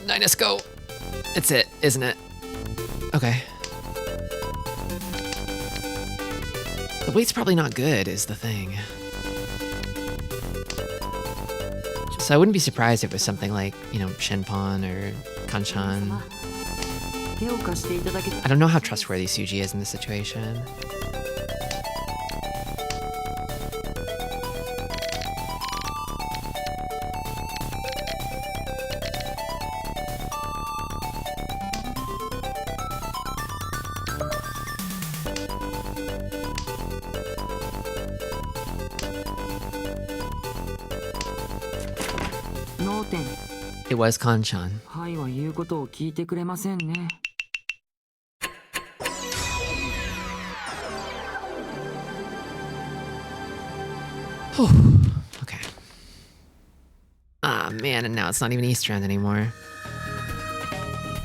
9S go. It's it, isn't it? Okay. The weight's probably not good, is the thing. So I wouldn't be surprised if it was something like, you know, Shenpon or Kanchan. I don't know how trustworthy Suji is in this situation. It was Kanchan. Okay. Ah, man, and now it's not even Easter end anymore.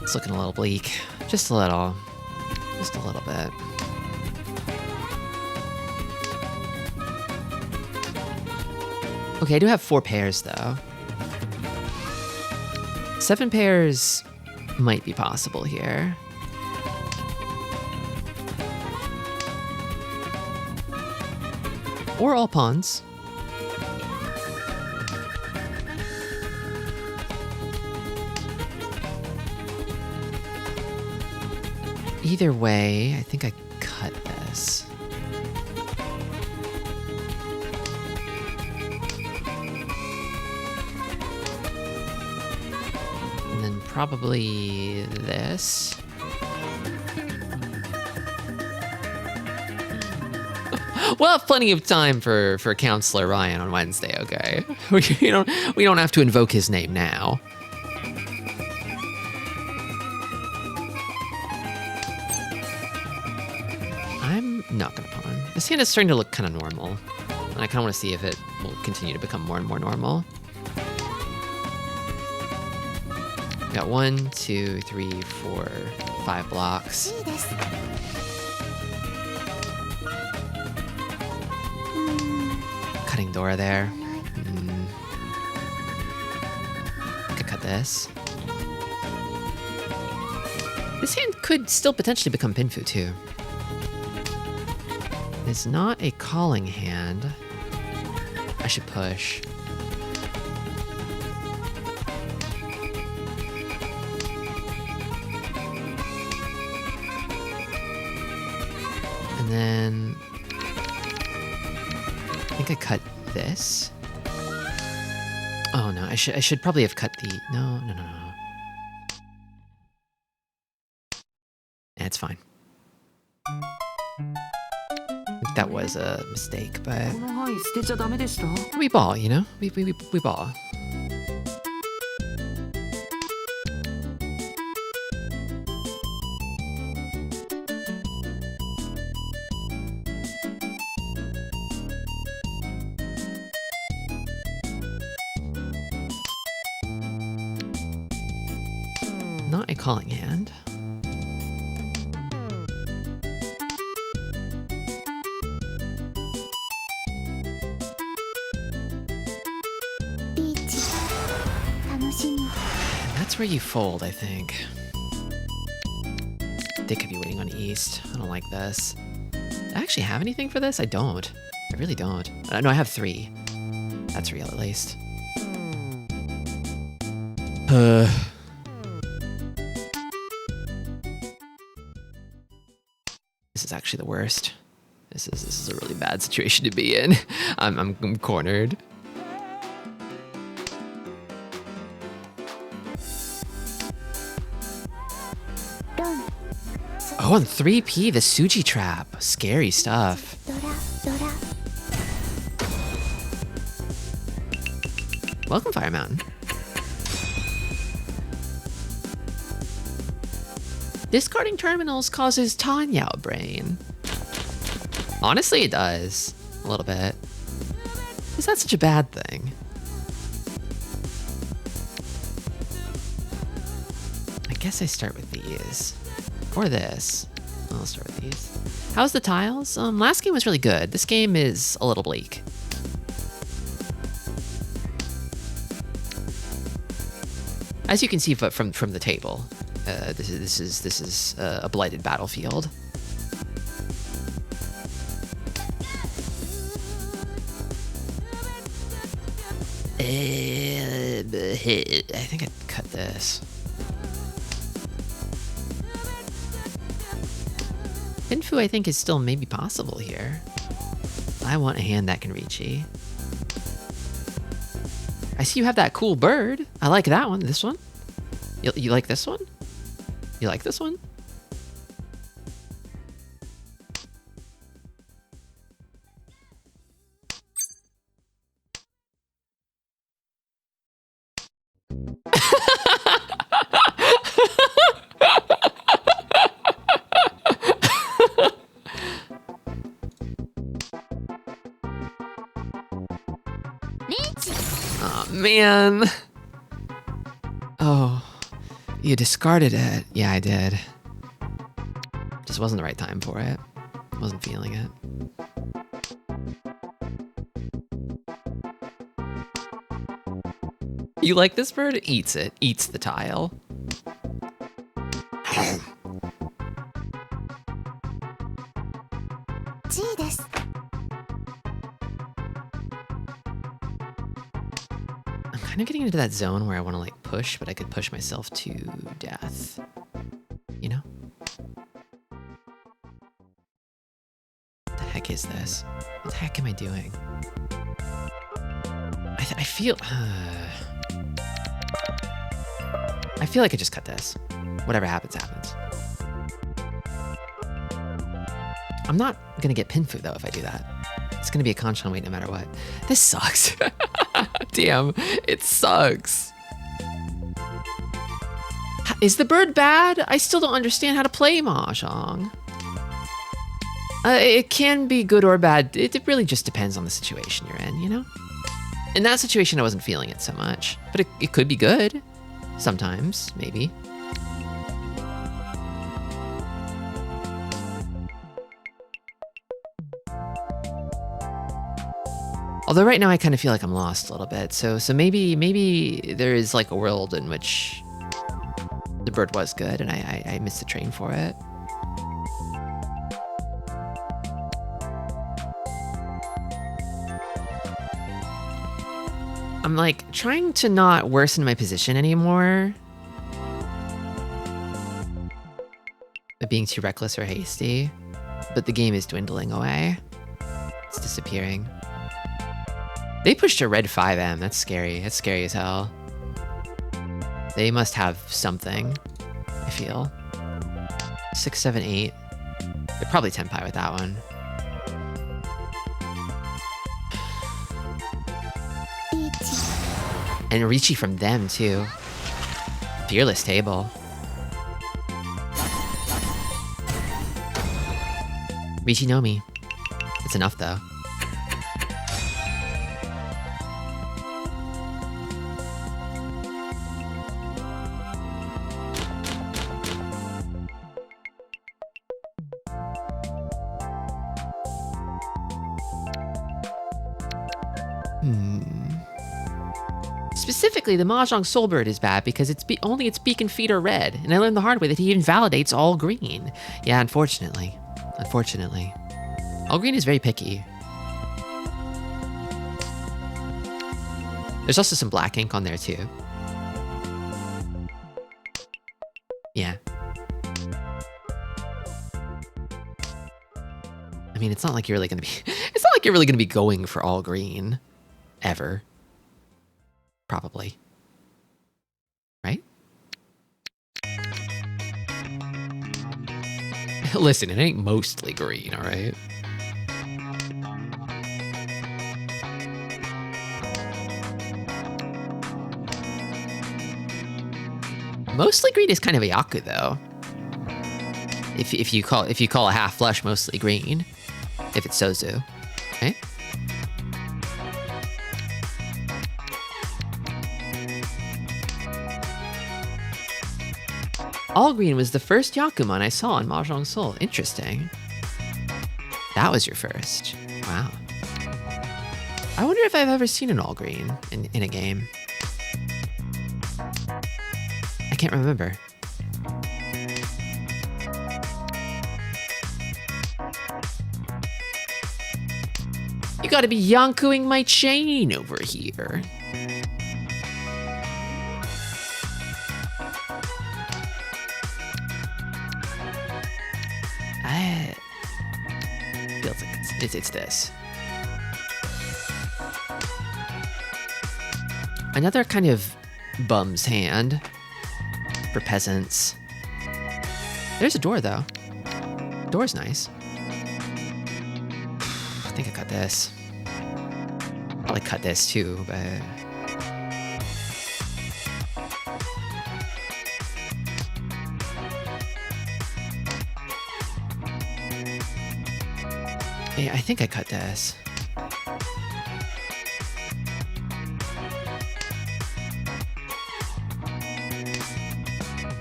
It's looking a little bleak. Just a little. Just a little bit. Okay, I do have 4 pairs, though. 7 pairs might be possible here. Or all pawns. Either way, I think I cut this. And then probably this. We'll have plenty of time for Counselor Ryan on Wednesday, okay? We don't have to invoke his name now. I'm not gonna pawn. This hand is starting to look kind of normal, and I kind of want to see if it will continue to become more and more normal. Got 1, 2, 3, 4, 5 blocks. Cutting Dora there. Could cut this. This hand could still potentially become Pinfu too. It's not a calling hand. I should push. And then I think I cut this. Oh no, I should probably have cut the no. It's fine. That was a mistake, but we ball, you know? We ball. Not a calling hand. That's where you fold, I think. They could be waiting on East. I don't like this. Do I actually have anything for this? I don't. I really don't. No, I have 3. That's real, at least. This is actually the worst. This is a really bad situation to be in. I'm cornered. Oh, on 3P, the Suji trap. Scary stuff. Welcome, Fire Mountain. Discarding terminals causes Tanyao brain. Honestly, it does. A little bit. Is that such a bad thing? I guess I start with these. Or this. I'll start with these. How's the tiles? Last game was really good. This game is a little bleak. As you can see from the table, this is a blighted battlefield. I think I'd cut this. Pinfu, I think, is still maybe possible here. I want a hand that can reach E. I see you have that cool bird. I like that one. This one? You like this one? You like this one? Oh, man. Oh, you discarded it. Yeah, I did. Just wasn't the right time for it. Wasn't feeling it. You like this bird? It eats it. Eats the tile. I'm kind of getting into that zone where I want to like push, but I could push myself to death. You know? What the heck is this? What the heck am I doing? I feel... I feel like I just cut this. Whatever happens, happens. I'm not gonna get Pinfu though if I do that. It's gonna be a Kanchan wait no matter what. This sucks. Damn, it sucks. Is the bird bad? I still don't understand how to play Mahjong. It can be good or bad. It really just depends on the situation you're in, you know? In that situation, I wasn't feeling it so much, but it could be good. Sometimes, maybe. Although right now I kind of feel like I'm lost a little bit. So maybe there is like a world in which the bird was good and I missed the train for it. I'm like trying to not worsen my position anymore by being too reckless or hasty, but the game is dwindling away. It's disappearing. They pushed a red 5M. That's scary. That's scary as hell. They must have something, I feel. 6, 7, 8. They're probably Tenpai with that one. And Richi from them, too. Fearless table. Richi no Mi. It's enough, though. Specifically, the Mahjong Soulbird is bad because only its beak and feet are red, and I learned the hard way that he invalidates all green. Yeah, unfortunately. Unfortunately. All green is very picky. There's also some black ink on there too. Yeah. mean, it's not like you're really gonna be. It's not like you're really gonna be going for all green, ever. Probably. Right? Listen, it ain't mostly green, all right? Mostly green is kind of a Yaku, though. If you call a half flush mostly green, if it's Sozu, right? All green was the first Yakumon I saw in Mahjong Soul. Interesting. That was your first. Wow. I wonder if I've ever seen an all green in a game. I can't remember. You gotta be Yankuing my chain over here. Feels like it's this. Another kind of bum's hand for peasants. There's a door, though. Door's nice. I think I cut this. Probably cut this too, but... yeah, I think I cut this.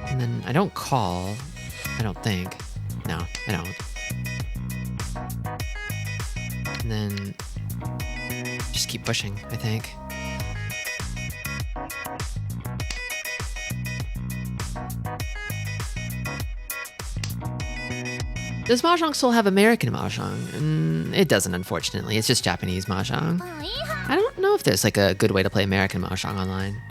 And then I don't call. I don't think. No, I don't. And then just keep pushing, I think. Does Mahjong Soul have American Mahjong? It doesn't, unfortunately. It's just Japanese Mahjong. I don't know if there's like a good way to play American Mahjong online.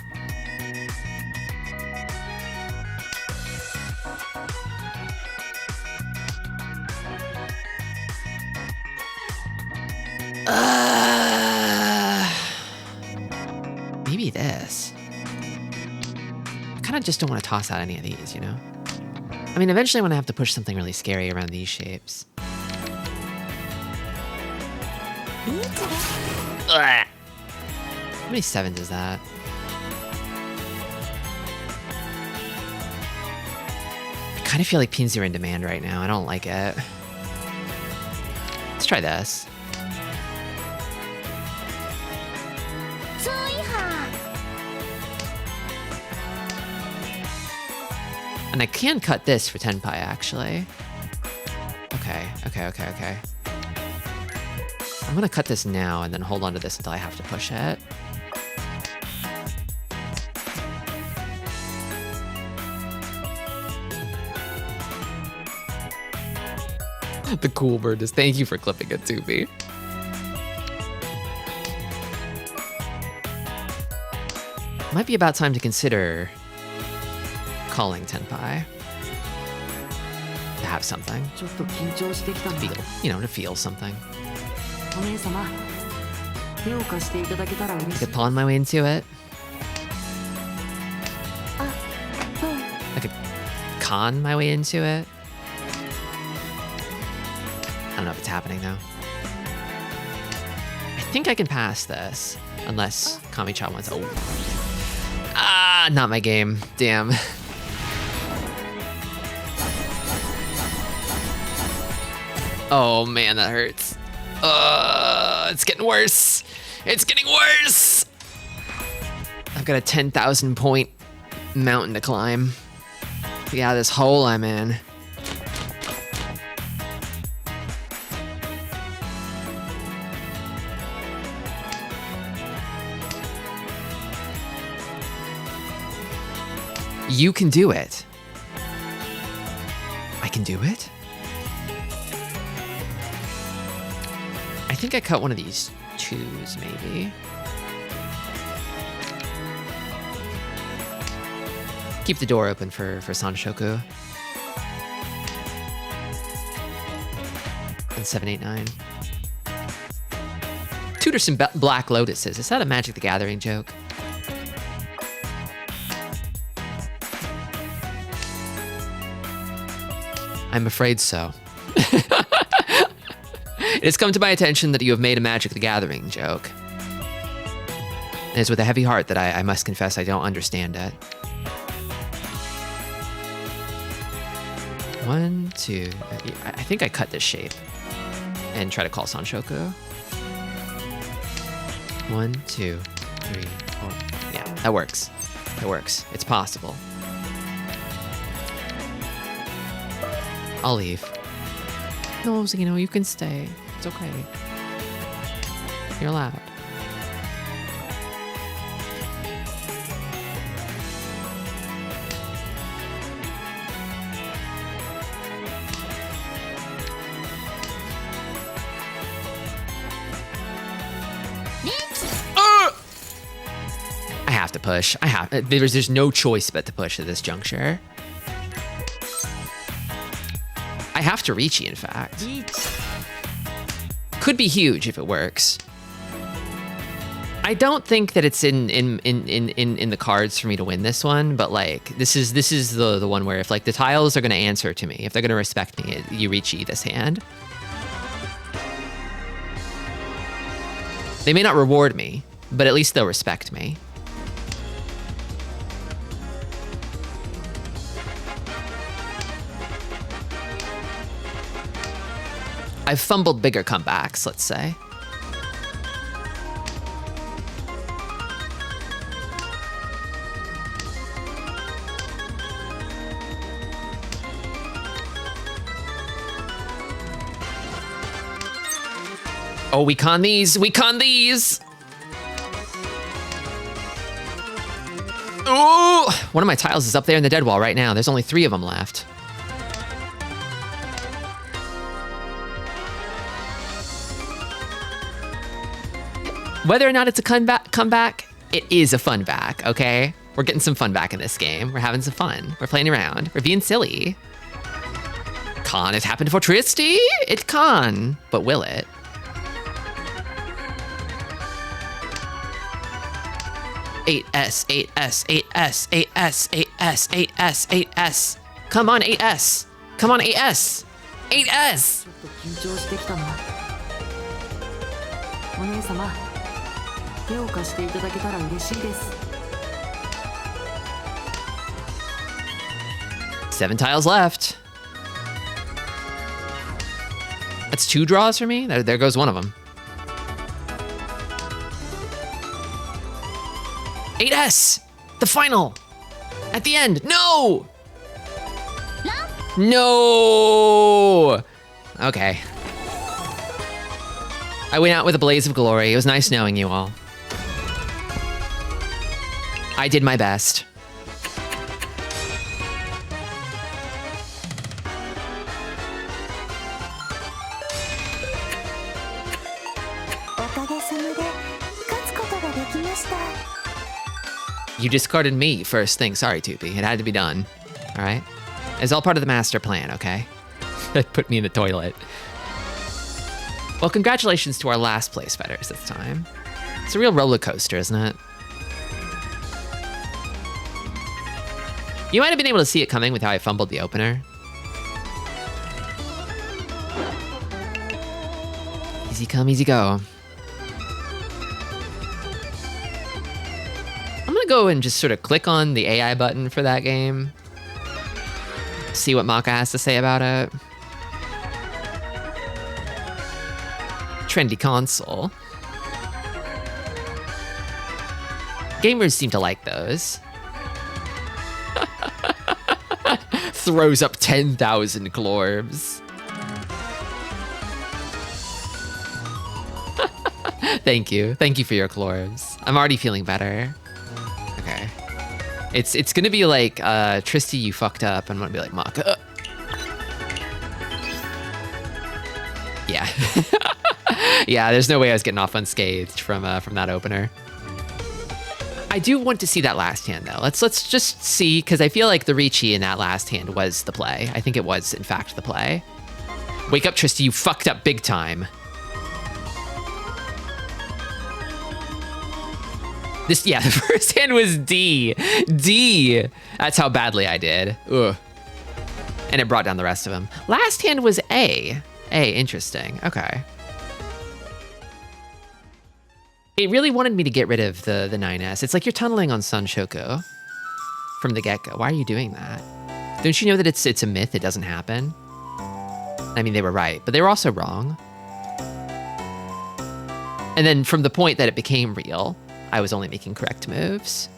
Maybe this. I kind of just don't want to toss out any of these, you know? I mean, eventually I'm going to have to push something really scary around these shapes. Ugh. How many sevens is that? I kind of feel like pins are in demand right now. I don't like it. Let's try this. And I can cut this for Tenpai, actually. Okay. I'm gonna cut this now and then hold on to this until I have to push it. The cool bird is thank you for clipping it to me. Might be about time to consider calling Tenpai. To have something. To feel, you know, to feel something. I could pawn my way into it. I could con my way into it. I don't know if it's happening though. I think I can pass this. Unless Kami-chan wants... oh. Ah, not my game. Damn. Oh man, that hurts. It's getting worse. It's getting worse. I've got a 10,000 point mountain to climb. Yeah, this hole I'm in. You can do it. I can do it? I think I cut one of these twos, maybe. Keep the door open for Sanshoku. And 7, 8, 9. Tutor some Black Lotuses. Is that a Magic the Gathering joke? I'm afraid so. It has come to my attention that you have made a Magic the Gathering joke. And it's with a heavy heart that I must confess I don't understand it. 1, 2. I think I cut this shape and try to call Sanshoku. 1, 2, 3, 4. Yeah, that works. It works. It's possible. I'll leave. No, Zeno, you can stay. It's okay. You're allowed. I have to push. There's no choice but to push at this juncture. I have to Ricci, in fact. Could be huge if it works. I don't think that it's in the cards for me to win this one, but like this is the one where if like the tiles are gonna answer to me, if they're gonna respect me, you Ricci this hand. They may not reward me, but at least they'll respect me. I've fumbled bigger comebacks, let's say. Oh, we con these! We con these! Oh! One of my tiles is up there in the dead wall right now. There's only 3 of them left. Whether or not it's a comeback, it is a fun back, okay? We're getting some fun back in this game. We're having some fun. We're playing around. We're being silly. Con has happened for Tristi? It con, but will it? Eight S, 8S, 8S, 8S, 8S, 8S, 8S. Come on, 8S. Come on, 8S. 8S. 手を貸していただけたら嬉しいです。 7 tiles left. That's 2 draws for me. There goes one of them. 8S! The final! At the end! No! No! Okay. I went out with a blaze of glory. It was nice knowing you all. I did my best. You discarded me first thing. Sorry, Tupi. It had to be done. All right? It's all part of the master plan, okay? That put me in the toilet. Well, congratulations to our last place betters this time. It's a real roller coaster, isn't it? You might have been able to see it coming with how I fumbled the opener. Easy come, easy go. I'm gonna go and just sort of click on the AI button for that game. See what Maka has to say about it. Trendy console. Gamers seem to like those. Throws up 10,000 Clorbs. Thank you. Thank you for your Clorbs. I'm already feeling better. Okay. It's gonna be like, Tristi, you fucked up. And I'm gonna be like, Maka. Yeah. Yeah, there's no way I was getting off unscathed from that opener. I do want to see that last hand though. Let's just see, because I feel like the Ricci in that last hand was the play. I think it was in fact the play. Wake up, Tristi, you fucked up big time. This, yeah, the first hand was D. D. That's how badly I did. Ugh. And it brought down the rest of them. Last hand was A. A, interesting. Okay. It really wanted me to get rid of the 9S. It's like you're tunneling on Sun Shoko from the get-go. Why are you doing that? Don't you know that it's a myth? It doesn't happen? I mean, they were right, but they were also wrong. And then from the point that it became real, I was only making correct moves.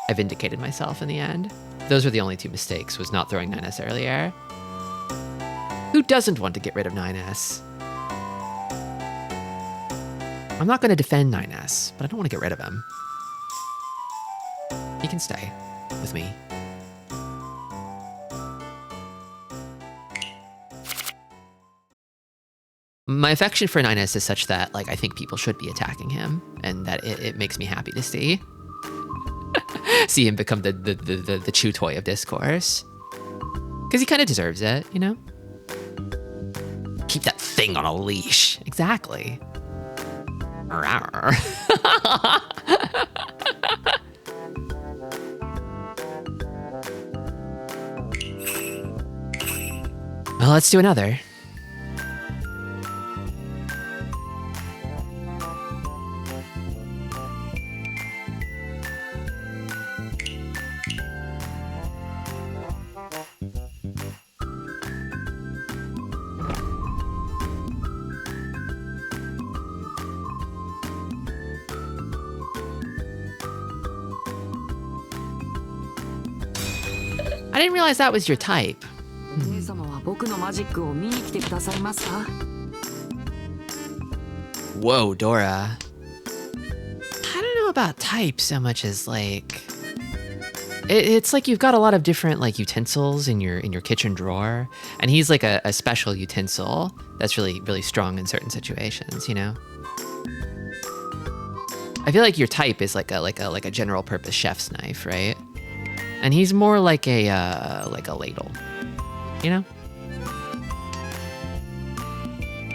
I vindicated myself in the end. Those were the only two mistakes, was not throwing 9S earlier. Who doesn't want to get rid of 9S? I'm not going to defend 9S, but I don't want to get rid of him. He can stay with me. My affection for 9S is such that, like, I think people should be attacking him, and that it makes me happy to see him become the chew toy of discourse. Because he kind of deserves it, you know? Keep that thing on a leash. Exactly. Rawr. Well, let's do another. I didn't realize that was your type. お姉様は僕のマジックを見に来てくださいますか? Whoa, Dora. I don't know about type so much as like... It's like you've got a lot of different like utensils in your kitchen drawer, and he's like a special utensil that's really strong in certain situations, you know? I feel like your type is like a general purpose chef's knife, right? And he's more like a ladle, you know?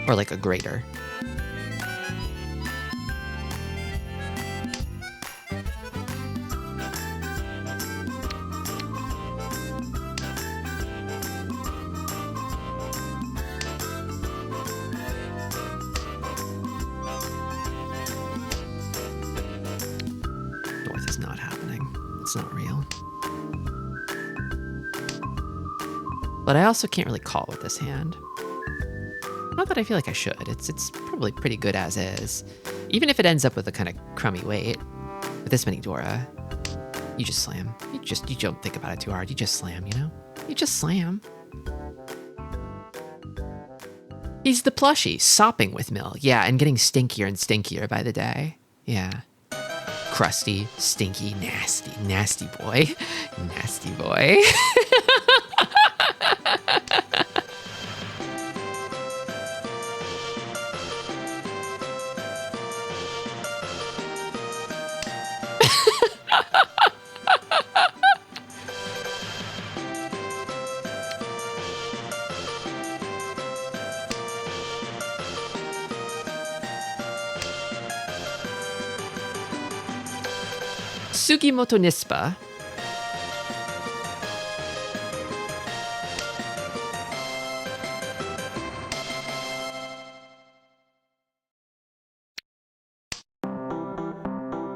Or like a grater. North is not happening. It's not real. But I also can't really call with this hand. Not that I feel like I should. It's probably pretty good as is. Even if it ends up with a kind of crummy weight. With this many Dora, you just slam. You don't think about it too hard. You just slam, you know? You just slam. He's the plushie, sopping with Mill. Yeah, and getting stinkier and stinkier by the day. Yeah. Crusty, stinky, nasty, nasty boy. Nasty boy. Sugimoto Nispa.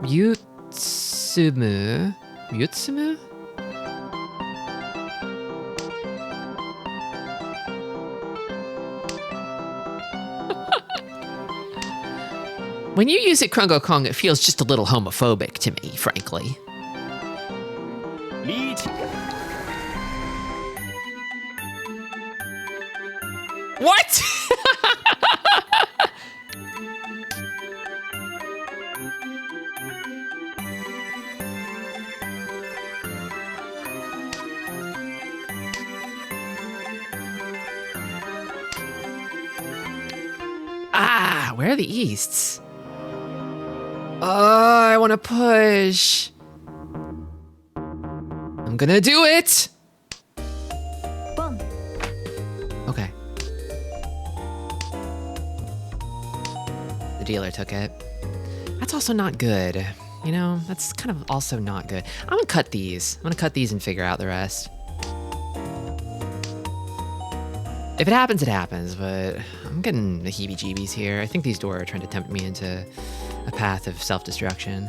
Ryutsumu? Ryutsumu? When you use it, Krungo Kong, it feels just a little homophobic to me, frankly. What? Ah, where are the easts? Oh, I want to push. I'm gonna do it. dealer took it. That's also not good. You know, that's kind of also not good. I'm gonna cut these. I'm gonna cut these and figure out the rest. If it happens, it happens, but I'm getting the heebie-jeebies here. I think these Dora are trying to tempt me into a path of self-destruction.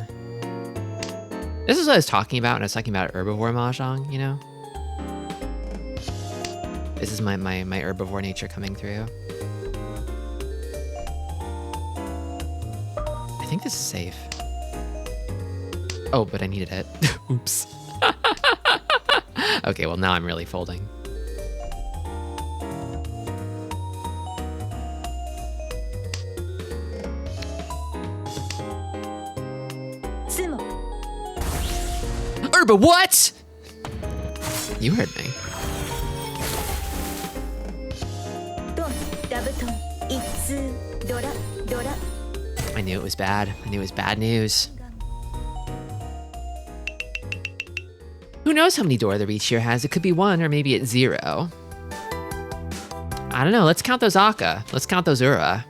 This is what I was talking about when I was talking about herbivore Mahjong, you know? This is my herbivore nature coming through. I think this is safe. Oh, but I needed it. Oops. Okay, well now I'm really folding. Herba, what? You heard me. I knew it was bad. I knew it was bad news. Who knows how many Dora the Reach here has? It could be 1 or maybe it's 0. I don't know. Let's count those Aka. Let's count those Ura.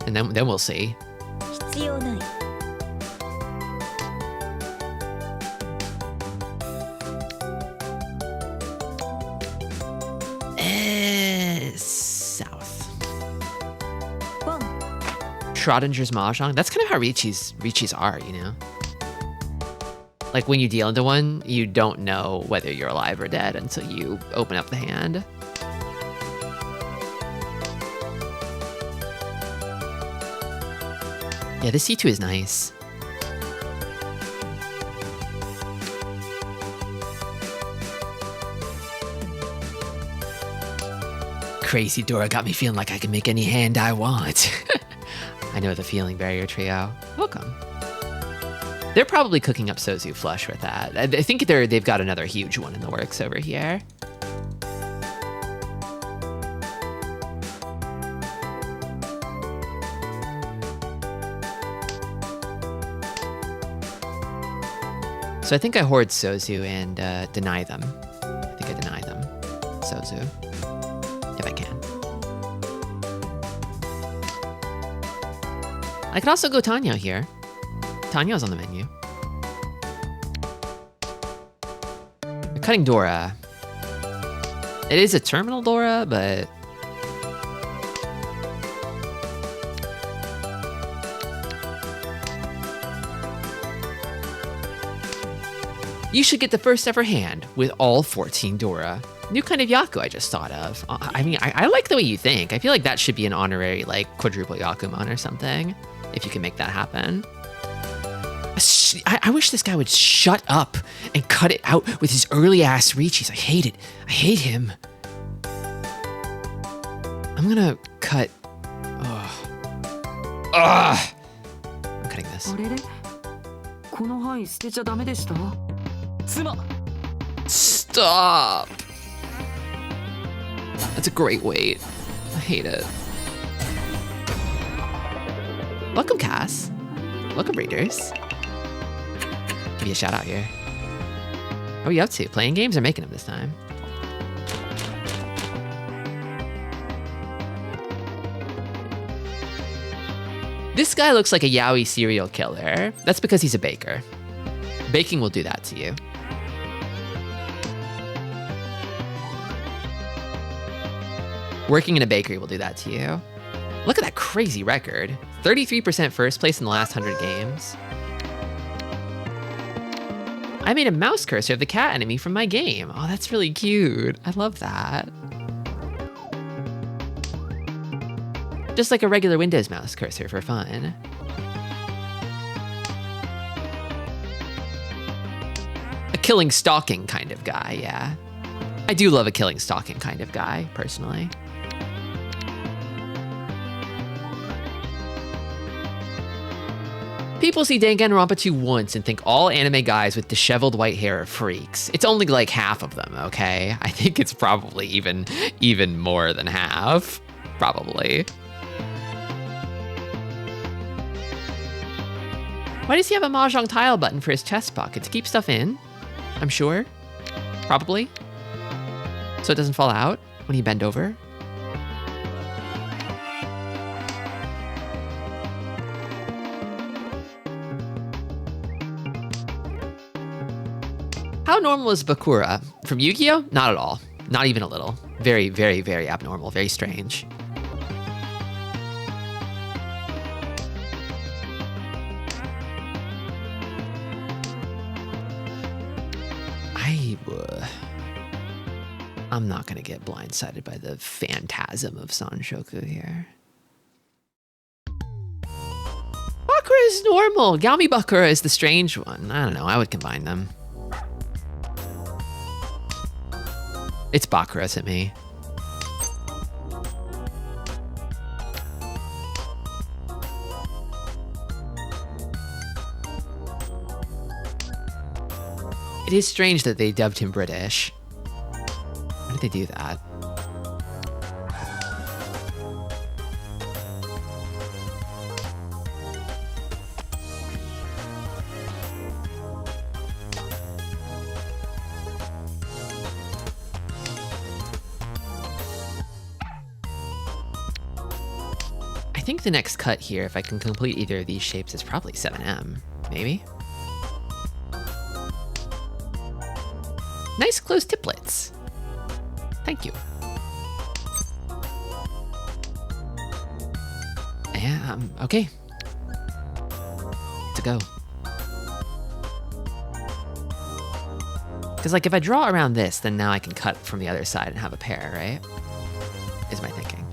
And then we'll see. South. Schrodinger's Mahjong. That's kind of how Richi's are, you know? Like when you deal into one, you don't know whether you're alive or dead until you open up the hand. Yeah, this C2 is nice. Crazy Dora got me feeling like I can make any hand I want. I know the feeling, Barrier Trio. Welcome. They're probably cooking up Sozu flush with that. I think they've got another huge one in the works over here. So I think I hoard Sozu and deny them. I think I deny them. Sozu. If I can. I could also go Tanyo here. Tanyo's on the menu. We're cutting Dora. It is a terminal Dora, but... You should get the first ever hand with all 14 Dora. New kind of Yaku I just thought of. I mean, I like the way you think. I feel like that should be an honorary, like, quadruple Yakumon or something, if you can make that happen. I wish this guy would shut up and cut it out with his early ass reaches. I hate it. I hate him. I'm gonna cut. Ugh. I'm cutting this. Stop. That's a great weight. I hate it. Welcome, Cass. Welcome, readers. Give you a shout out here. What are you up to? Playing games or making them this time? This guy looks like a yaoi serial killer. That's because he's a baker. Baking will do that to you. Working in a bakery will do that to you. Look at that crazy record. 33% first place in the last 100 games. I made a mouse cursor of the cat enemy from my game. Oh, that's really cute. I love that. Just like a regular Windows mouse cursor for fun. A killing stalking kind of guy, yeah. I do love a killing stalking kind of guy, personally. People see Danganronpa 2 once and think all anime guys with disheveled white hair are freaks. It's only like half of them, okay? I think it's probably even more than half. Probably. Why does he have a Mahjong tile button for his chest pocket? To keep stuff in? I'm sure. Probably. So it doesn't fall out when you bend over. abnormal is Bakura? From Yu-Gi-Oh? Not at all. Not even a little. Very, very, very abnormal. Very strange. I'm not gonna get blindsided by the phantasm of Sanshoku here. Bakura is normal. Yami Bakura is the strange one. I don't know, I would combine them. It's Bakura to me. It is strange that they dubbed him British. Why did they do that? I think the next cut here, if I can complete either of these shapes, is probably 7M, maybe? Nice close tiplets. Thank you. Yeah, okay. To go. Because like if I draw around this, then now I can cut from the other side and have a pair, right? Is my thinking.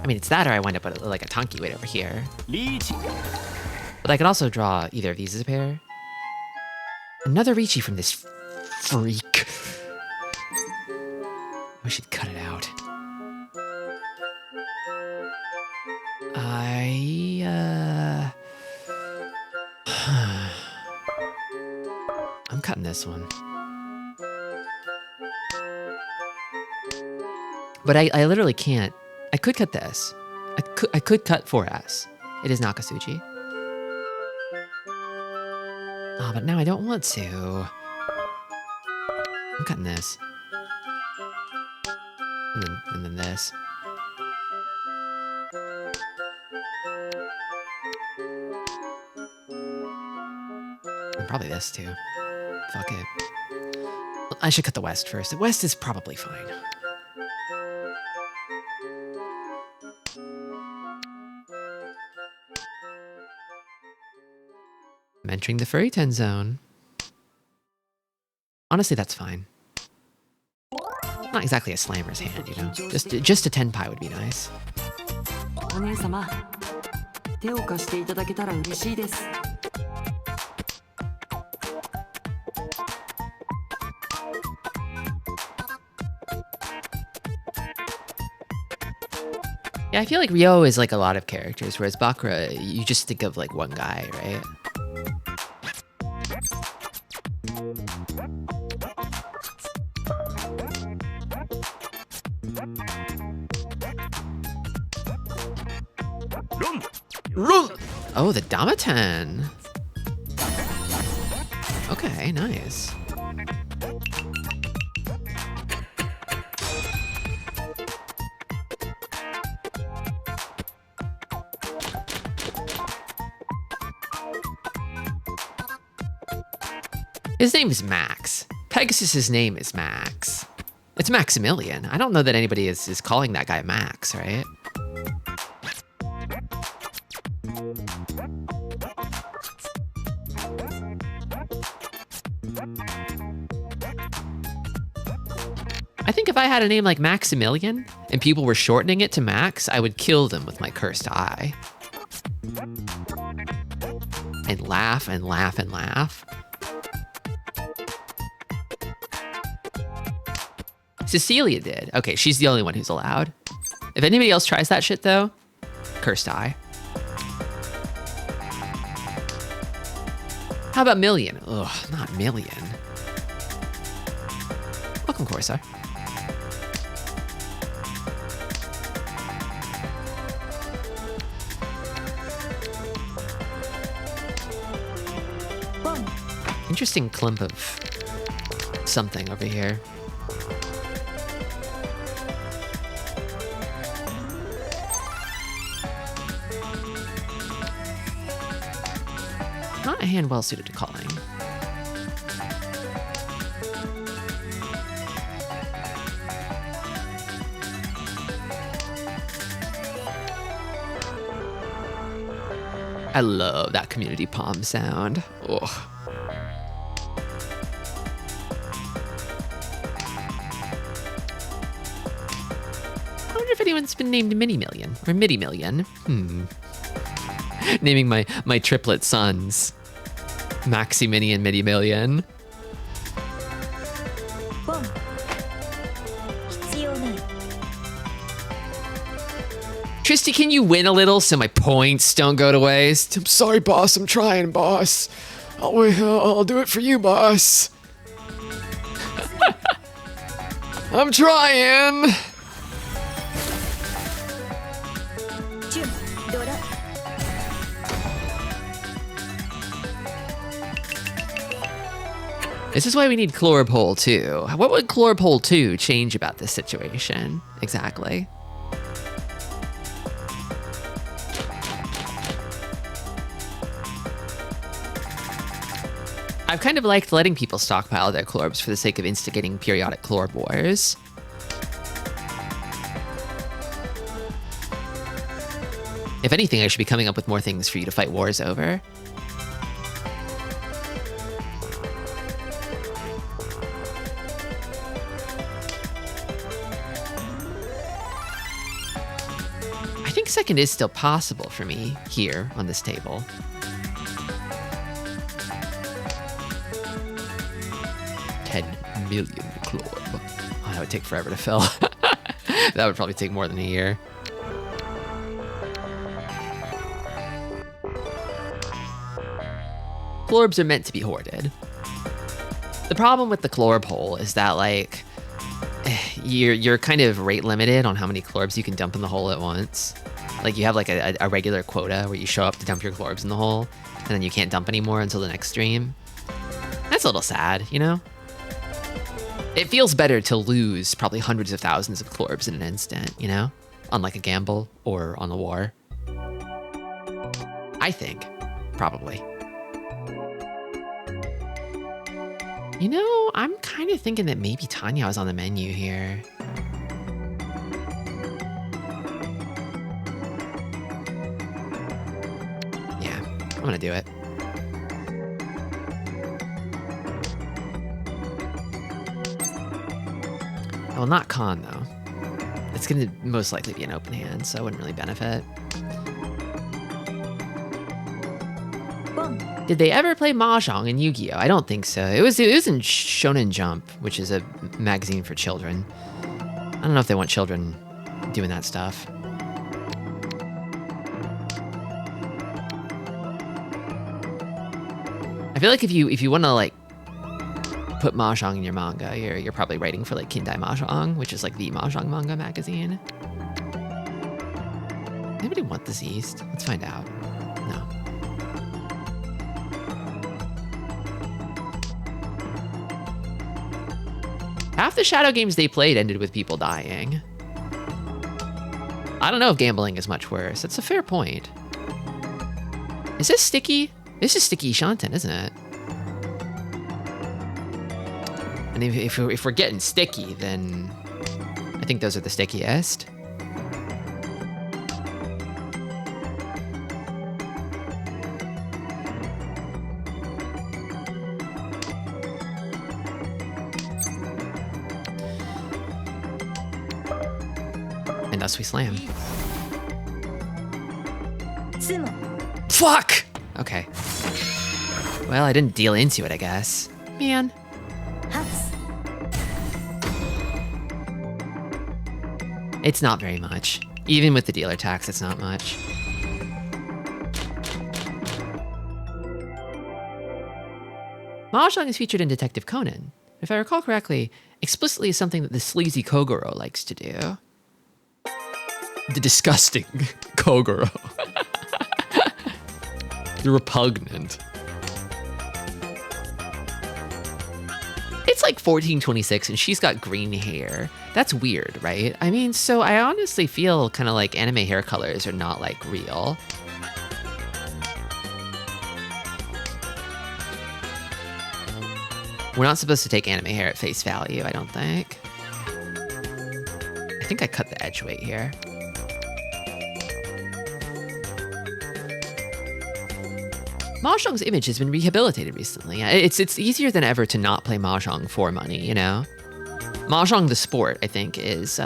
I mean, it's that or I wind up with like a Tonki weight over here. But I can also draw either of these as a pair. Another Riichi from this freak. We should cut it out. I'm cutting this one. But I literally can't. I could cut this. I could cut 4S. It is Nakatsuchi. Oh, but now I don't want to. I'm cutting this. And then this. And probably this too. Fuck it. I should cut the west first. The west is probably fine. I'm entering the furry 10 zone. Honestly, that's fine. Not exactly a slammer's hand, you know? Just a 10 pie would be nice. お姉様、手を貸していただけたら嬉しいです。Yeah, I feel like Ryo is like a lot of characters, whereas Bakura, you just think of like one guy, right? Run! Oh, the Damaten. Okay, nice. His name is Max. Pegasus's name is Max. It's Maximilian. I don't know that anybody is calling that guy Max, right? I think if I had a name like Maximilian and people were shortening it to Max, I would kill them with my cursed eye. And laugh and laugh and laugh. Cecilia did. Okay, she's the only one who's allowed. If anybody else tries that shit though, cursed eye. How about Million? Ugh, not Million. Welcome, Corsair. Interesting clump of something over here. not a hand well suited to calling. I love that community palm sound. Ugh. I wonder if anyone's been named Mini-Million or Midi-Million. Naming my triplet sons Maxi Mini and Midi-Million. Tristi, can you win a little so my points don't go to waste? I'm sorry, boss. I'm trying, boss. I'll do it for you, boss. I'm trying. This is why we need Chloropole 2. What would Chloropole 2 change about this situation? Exactly. I've kind of liked letting people stockpile their chlorbs for the sake of instigating periodic chlorb wars. If anything, I should be coming up with more things for you to fight wars over. I think second is still possible for me here on this table. Million chlorb. Oh, that would take forever to fill. That would probably take more than a year. Chlorbs are meant to be hoarded. The problem with the Chloropole is that, like, you're kind of rate limited on how many chlorbs you can dump in the hole at once. Like, you have like a regular quota where you show up to dump your chlorbs in the hole, and then you can't dump anymore until the next stream. That's a little sad, you know? It feels better to lose probably hundreds of thousands of chlorbs in an instant, you know? On like a gamble or on a war. I think, probably. You know, I'm kind of thinking that maybe Tanya was on the menu here. Yeah, I'm gonna do it. Well, not con, though. It's going to most likely be an open hand, so it wouldn't really benefit. Did they ever play Mahjong in Yu-Gi-Oh? I don't think so. It was in Shonen Jump, which is a magazine for children. I don't know if they want children doing that stuff. I feel like if you want to, like, put Mahjong in your manga, you're probably writing for like Kindai Mahjong, which is like the Mahjong manga magazine. Anybody want this East? Let's find out. No. Half the shadow games they played ended with people dying. I don't know if gambling is much worse. That's a fair point. Is this sticky? This is sticky Shanten, isn't it? And if we're getting sticky, then I think those are the stickiest. And thus we slam. Fuck! Okay. Well, I didn't deal into it, I guess. Man. It's not very much. Even with the dealer tax, it's not much. Mahjong is featured in Detective Conan. If I recall correctly, explicitly is something that the sleazy Kogoro likes to do. The disgusting Kogoro. The repugnant. It's like 1426 and she's got green hair. That's weird, right? I mean, so I honestly feel kind of like anime hair colors are not like real. We're not supposed to take anime hair at face value, I don't think. I think I cut the edge weight here. Mahjong's image has been rehabilitated recently. It's easier than ever to not play Mahjong for money, you know? Mahjong the sport, I think, is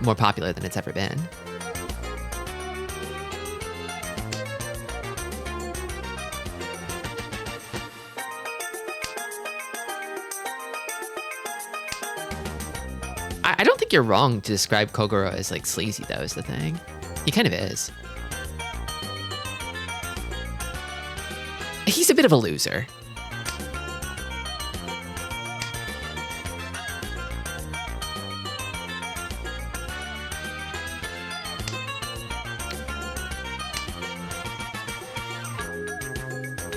more popular than it's ever been. I don't think you're wrong to describe Kogoro as like sleazy though, is the thing. He kind of is. He's a bit of a loser.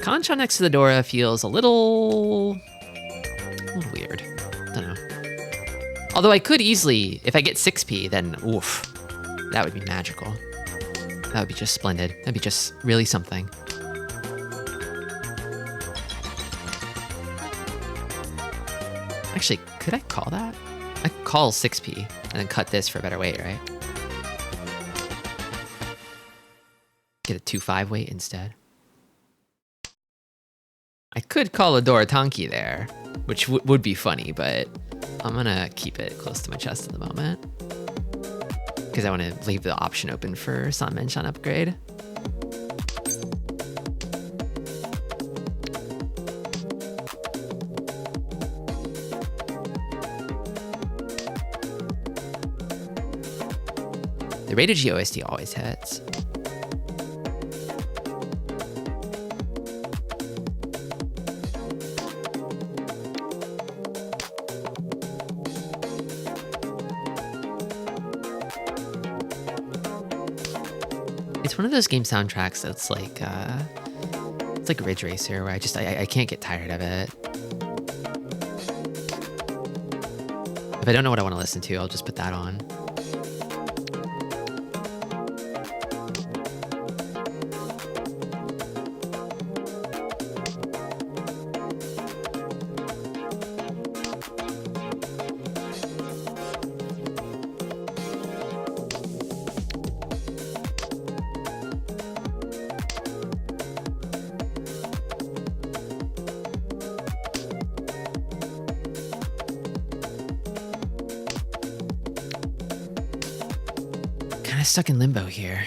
Concha next to the Dora feels a little weird. Don't know. Although I could easily, if I get 6p, then oof, that would be magical. That would be just splendid. That'd be just really something. Actually, could I call that? I could call 6p and then cut this for a better weight, right? Get a 2-5 weight instead. I could call a Dorotanki there, which would be funny, but I'm gonna keep it close to my chest at the moment. Because I want to leave the option open for Sanmenshan upgrade. The rated G OST always hits. It's one of those game soundtracks that's like, it's like Ridge Racer, where I can't get tired of it. If I don't know what I want to listen to, I'll just put that on. Stuck in limbo here.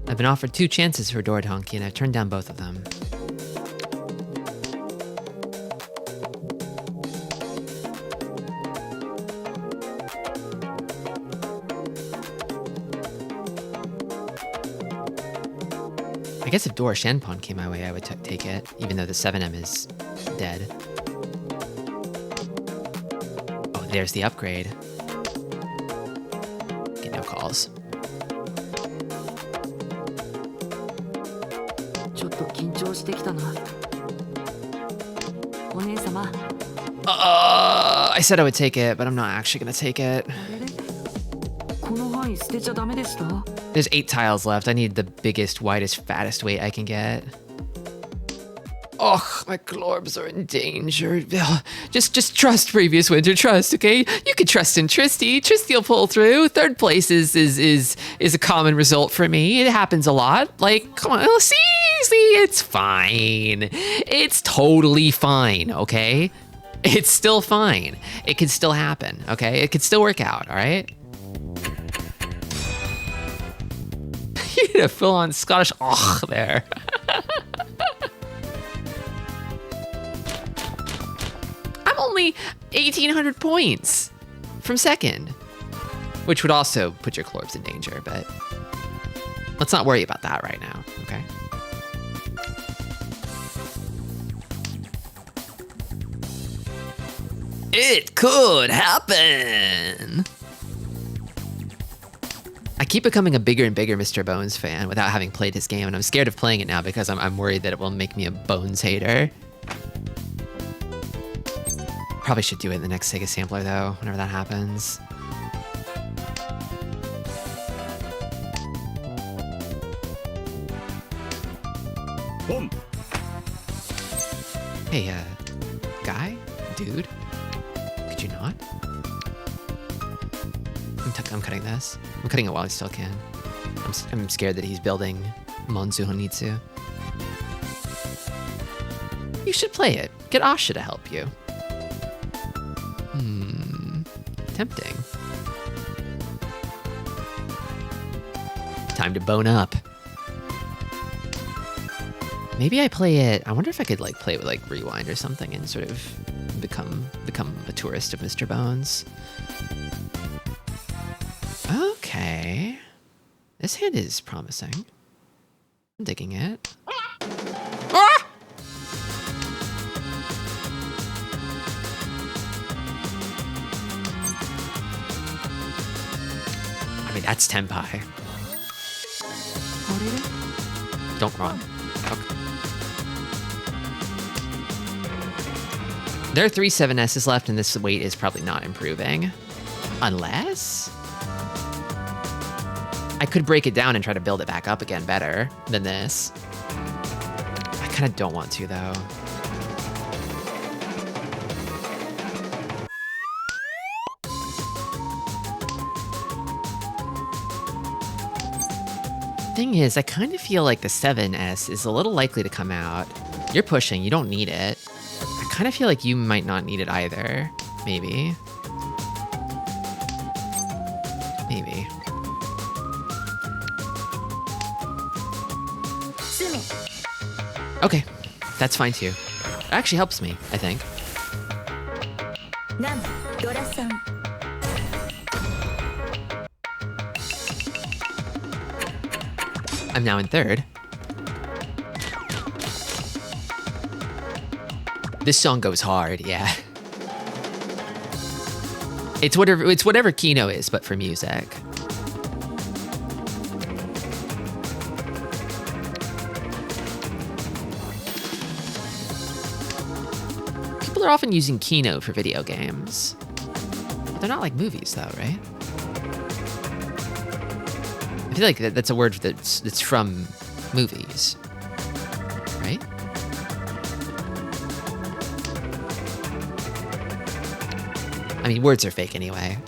I've been offered 2 chances for Dorotanki and I've turned down both of them. I guess if Dora Shenpon came my way, I would take it, even though the 7M is dead. Oh, there's the upgrade. Get no calls. I said I would take it, but I'm not actually gonna take it. There's 8 tiles left. I need the biggest, widest, fattest weight I can get. Oh, my glorbs are in danger. Just trust previous winter. Trust, okay? You can trust in Tristi. Tristi will pull through. 3rd place is a common result for me. It happens a lot. Like, come on, see, it's fine. It's totally fine, okay? It's still fine. It can still happen, okay? It can still work out, all right? You did a full-on Scottish "och" there. I'm only 1,800 points from 2nd, which would also put your Clorbs in danger, but let's not worry about that right now, okay? It could happen. I keep becoming a bigger and bigger Mr. Bones fan without having played his game, and I'm scared of playing it now because I'm worried that it will make me a Bones hater. Probably should do it in the next Sega sampler though, whenever that happens. Boom. Hey, guy? Dude? Could you not? I'm cutting this. I'm cutting it while I still can. I'm scared that he's building Monzu Honitsu. You should play it. Get Asha to help you. Tempting. Time to bone up. Maybe I play it. I wonder if I could like play it with like Rewind or something and sort of become a tourist of Mr. Bones. Okay. This hand is promising. I'm digging it. Ah! I mean, that's Tenpai. Don't run. Okay. There are 3 7S's left, and this weight is probably not improving. Unless... I could break it down and try to build it back up again better than this. I kind of don't want to, though. Thing is, I kind of feel like the 7S is a little likely to come out. You're pushing, you don't need it. I kind of feel like you might not need it either. Maybe. Maybe. Okay, that's fine too. It actually helps me, I think. I'm now in 3rd. This song goes hard, yeah. It's whatever Kino is, but for music. People are often using Kino for video games. But they're not like movies though, right? I feel like that's a word that's from movies, right? I mean, words are fake anyway.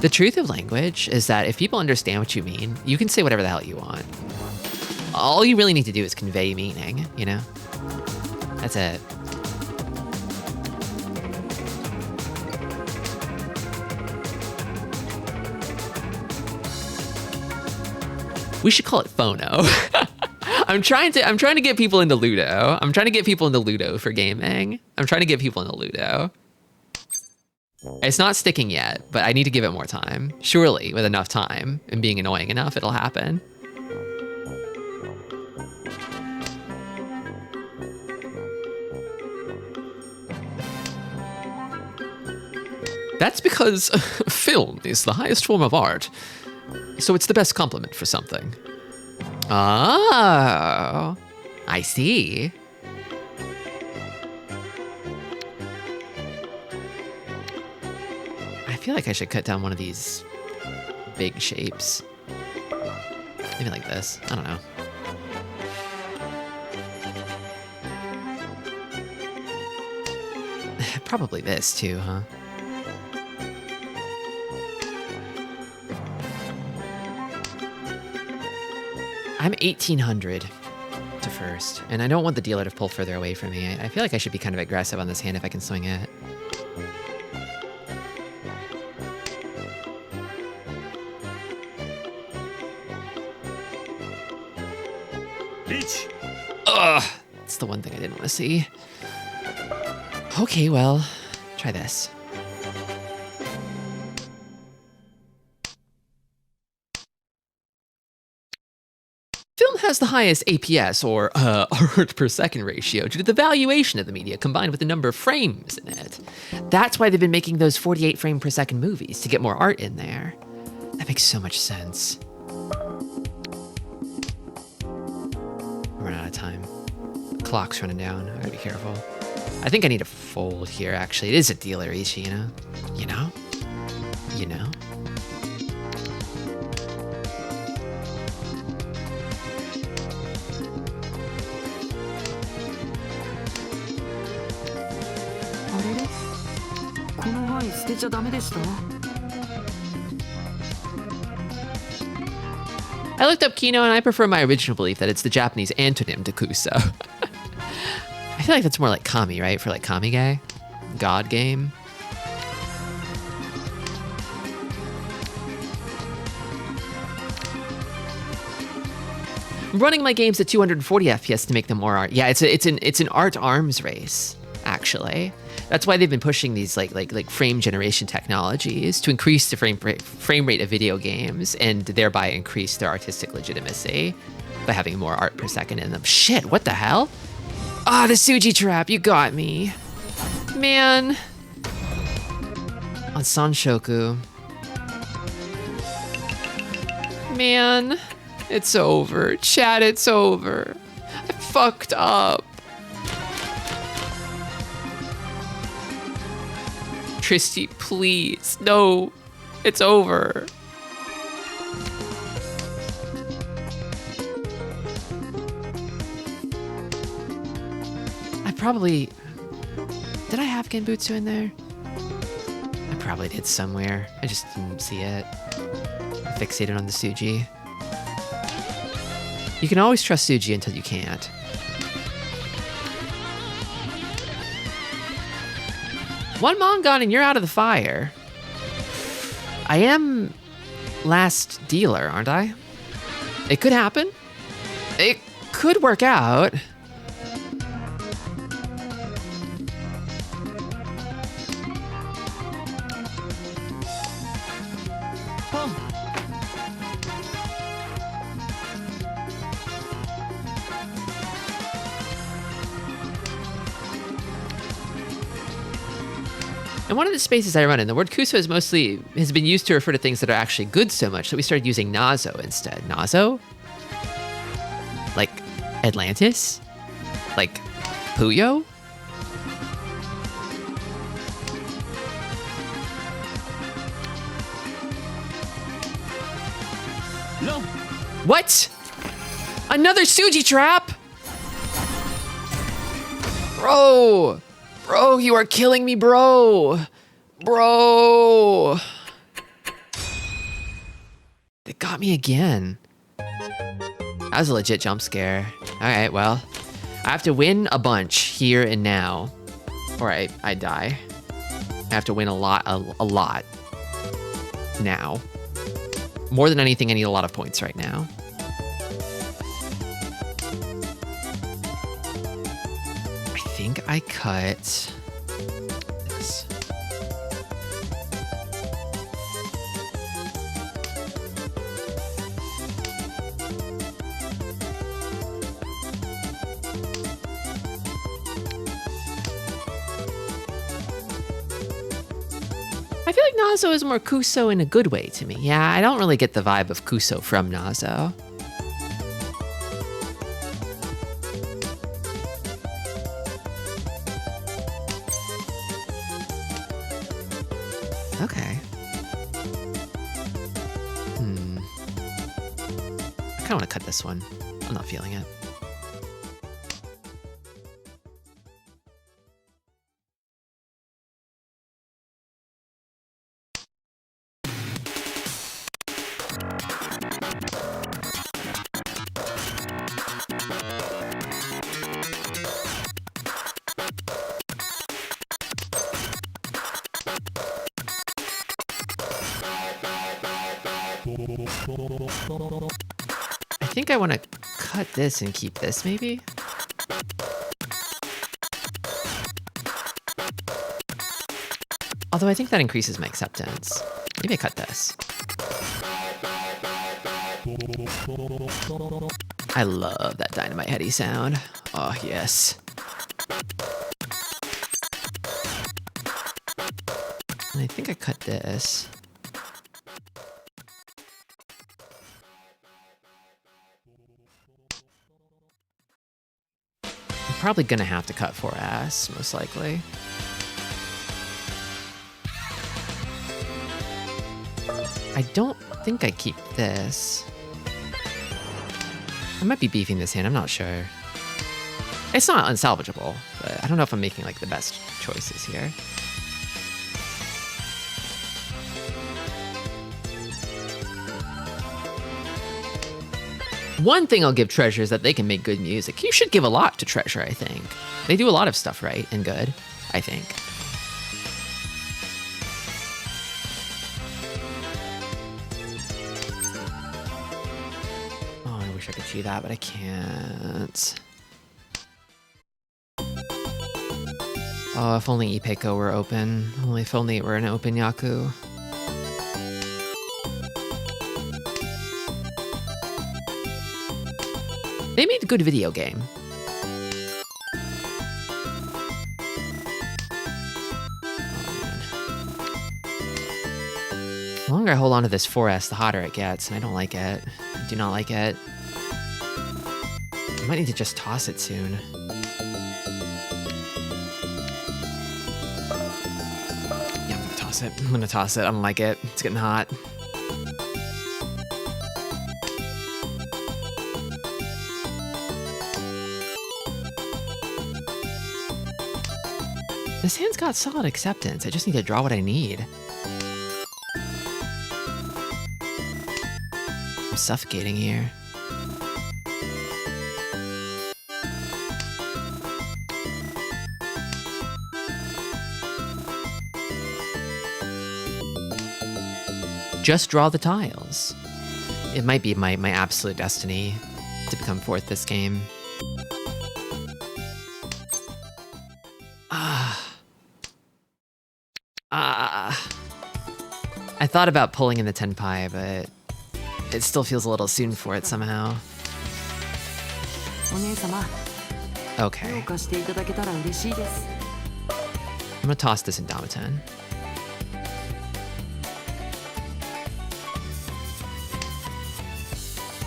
The truth of language is that if people understand what you mean, you can say whatever the hell you want. All you really need to do is convey meaning, you know? That's it. We should call it phono. I'm trying to get people into Ludo. I'm trying to get people into Ludo for gaming. I'm trying to get people into Ludo. It's not sticking yet, but I need to give it more time. Surely, with enough time and being annoying enough, it'll happen. That's because film is the highest form of art. So it's the best compliment for something. Oh, I see. I feel like I should cut down one of these big shapes. Maybe like this. I don't know. Probably this too, huh? I'm 1800 to first, and I don't want the dealer to pull further away from me. I feel like I should be kind of aggressive on this hand if I can swing it. Ugh, that's the one thing I didn't want to see. Okay, well, try this. Film has the highest APS, or art per second ratio, due to the valuation of the media combined with the number of frames in it. That's why they've been making those 48 frame per second movies, to get more art in there. That makes so much sense. run out of time. Clock's running down. I gotta be careful. I think I need a fold here, actually. It is a dealer Ichi, you know? You know? You know? I looked up Kino and I prefer my original belief that it's the Japanese antonym to Kuso. I feel like that's more like Kami, right? For like Kamige? God game. I'm running my games at 240 FPS to make them more art. Yeah, it's an art arms race, actually. That's why they've been pushing these like frame generation technologies to increase the frame rate of video games and thereby increase their artistic legitimacy by having more art per second in them. Shit, what the hell? Ah, the Suji trap, you got me. Man. On Sanshoku. Man, it's over. Chat, it's over. I fucked up. Tristi, please. No, it's over. Did I have Genbutsu in there? I probably did somewhere. I just didn't see it. I'm fixated on the Suji. You can always trust Suji until you can't. One Mongon and you're out of the fire. I am last dealer, aren't I? It could happen. It could work out. In one of the spaces I run in, the word Kuso has been used to refer to things that are actually good so much that we started using Nazo instead. Nazo? Like Atlantis? Like Puyo? No. What? Another Suji trap? Bro! Bro, you are killing me, bro! Bro! They got me again. That was a legit jump scare. Alright, well. I have to win a bunch here and now. Or I die. I have to win a lot now. More than anything, I need a lot of points right now. I think I cut this. I feel like Nazo is more Kuso in a good way to me. Yeah, I don't really get the vibe of Kuso from Nazo. Okay. I kind of want to cut this one. I'm not feeling it. I think I want to cut this and keep this, maybe? Although I think that increases my acceptance. Maybe I cut this. I love that dynamite heady sound. Oh, yes. And I think I cut this. probably gonna have to cut 4S, most likely. I don't think I keep this. I might be beefing this hand, I'm not sure. It's not unsalvageable, but I don't know if I'm making like the best choices here. One thing I'll give Treasure is that they can make good music. You should give a lot to Treasure, I think. They do a lot of stuff right and good, I think. Oh, I wish I could see that, but I can't. Oh, if only Ipeko were open. Only if only it were an open Yaku. They made a good video game. Oh, man. The longer I hold on to this 4S, the hotter it gets, and I don't like it. I do not like it. I might need to just toss it soon. Yeah, I'm gonna toss it. I'm gonna toss it. I don't like it. It's getting hot. This hand's got solid acceptance. I just need to draw what I need. I'm suffocating here. Just draw the tiles. It might be my absolute destiny to become fourth this game. I thought about pulling in the Tenpai, but it still feels a little soon for it somehow. お姉様、 Okay, 手を貸していただけたら嬉しいです。 I'm gonna toss this Indomiton.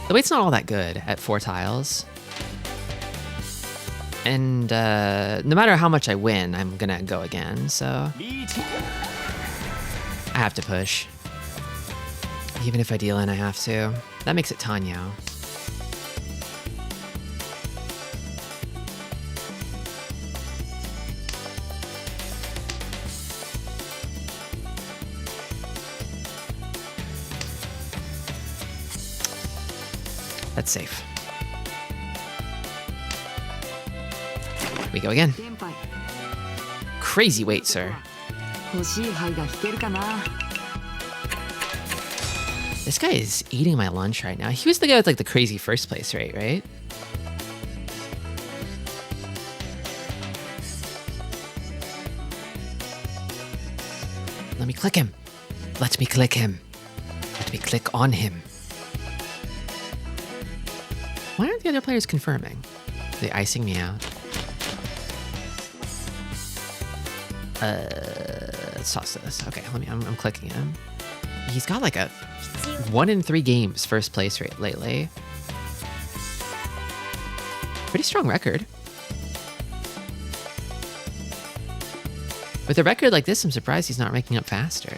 The weight's not all that good at 4 tiles. And no matter how much I win, I'm gonna go again, so... I have to push. Even if I deal in, I have to. That makes it Tanyo. That's safe. We go again. 先輩、 Crazy weight, sir. 欲しい牌が引けるかな。 This guy is eating my lunch right now. He was the guy with like the crazy first place rate, right? Let me click him. Let me click him. Let me click on him. Why aren't the other players confirming? Are they icing me out? Let's toss this. Okay, I'm clicking him. He's got like a 1 in 3 games first place rate lately. Pretty strong record. With a record like this, I'm surprised he's not ranking up faster.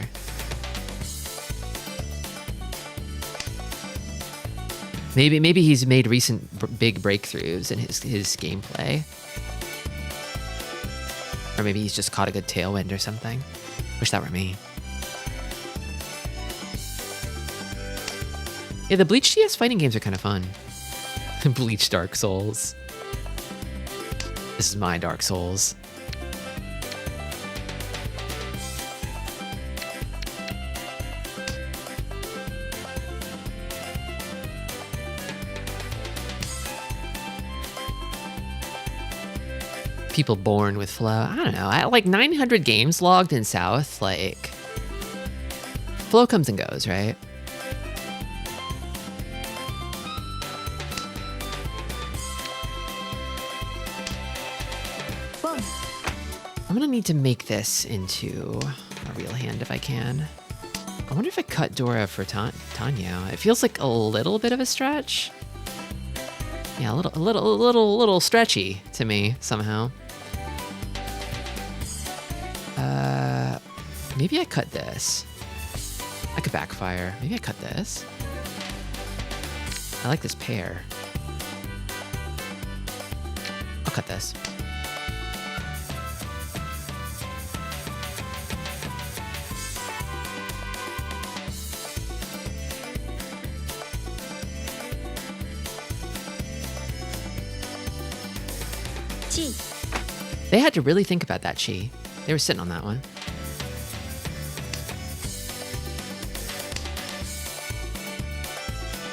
Maybe he's made recent big breakthroughs in his gameplay. Or maybe he's just caught a good tailwind or something. Wish that were me. Yeah, the Bleach DS fighting games are kind of fun. Bleach Dark Souls. This is my Dark Souls. People born with flow. I don't know. I like 900 games logged in South. Like, flow comes and goes, right? I'm gonna need to make this into a real hand if I can. I wonder if I cut Dora for Tanyo. It feels like a little bit of a stretch. Yeah, a little stretchy to me somehow. Maybe I cut this. I could backfire. Maybe I cut this. I like this pair. I'll cut this. They had to really think about that chi. They were sitting on that one.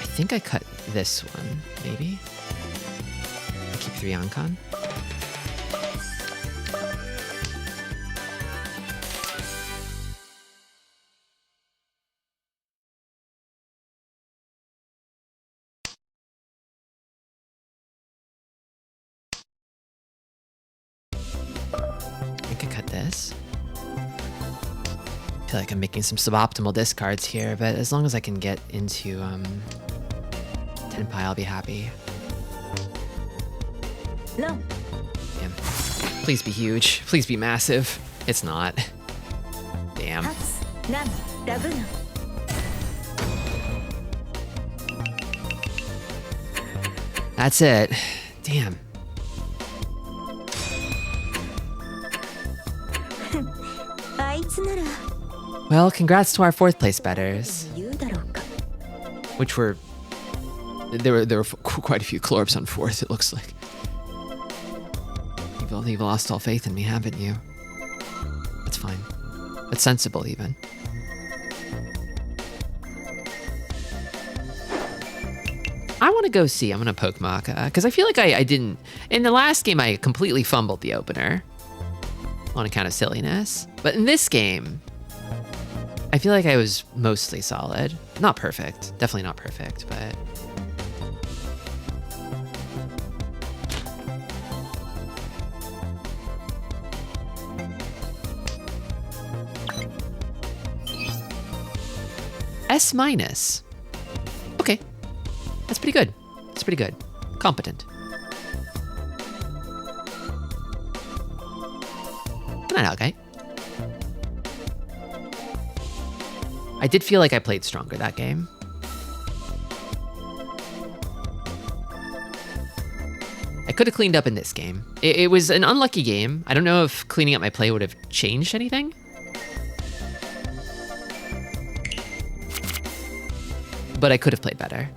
I think I cut this one, maybe. I keep 3 on con. I could cut this. I feel like I'm making some suboptimal discards here, but as long as I can get into Tenpai, I'll be happy. No. Damn. Please be huge. Please be massive. It's not. Damn. That's it. Damn. Well, congrats to our 4th place betters. Which were... There were quite a few Clorbs on 4th, it looks like. You've lost all faith in me, haven't you? That's fine. That's sensible, even. I want to go see. I'm going to poke Maka, because I feel like I didn't... In the last game, I completely fumbled the opener on account of silliness. But in this game, I feel like I was mostly solid. Not perfect. Definitely not perfect, but... S minus. Okay. That's pretty good. That's pretty good. Competent. Good night, okay. I did feel like I played stronger that game. I could have cleaned up in this game. It was an unlucky game. I don't know if cleaning up my play would have changed anything. But I could have played better.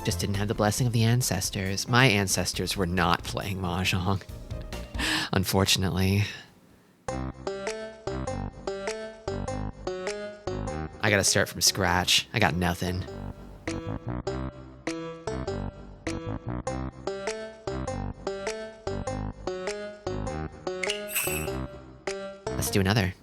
Just didn't have the blessing of the ancestors. My ancestors were not playing Mahjong, unfortunately. I gotta start from scratch. I got nothing. Let's do another.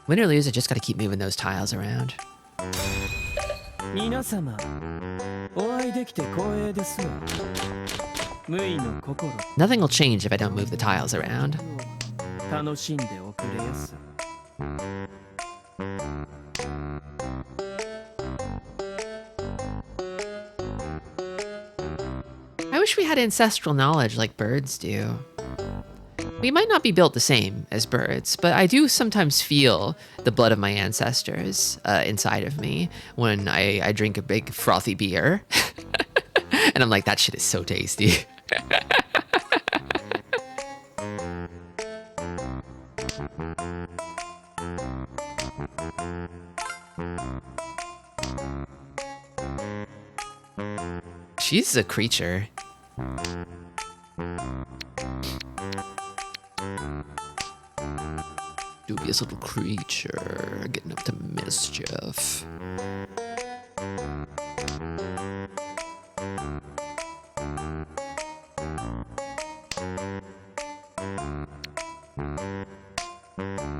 Win or lose, I just gotta keep moving those tiles around. Nothing will change if I don't move the tiles around. I wish we had ancestral knowledge like birds do. We might not be built the same as birds, but I do sometimes feel the blood of my ancestors inside of me when I drink a big frothy beer. And I'm like, that shit is so tasty. She's a creature. Dubious little creature, getting up to mischief.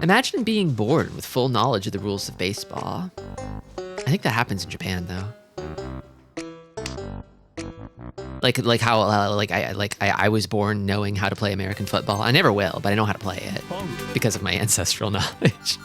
Imagine being born with full knowledge of the rules of baseball. I think that happens in Japan, though. Like how I was born knowing how to play American football. I never will, but I know how to play it because of my ancestral knowledge.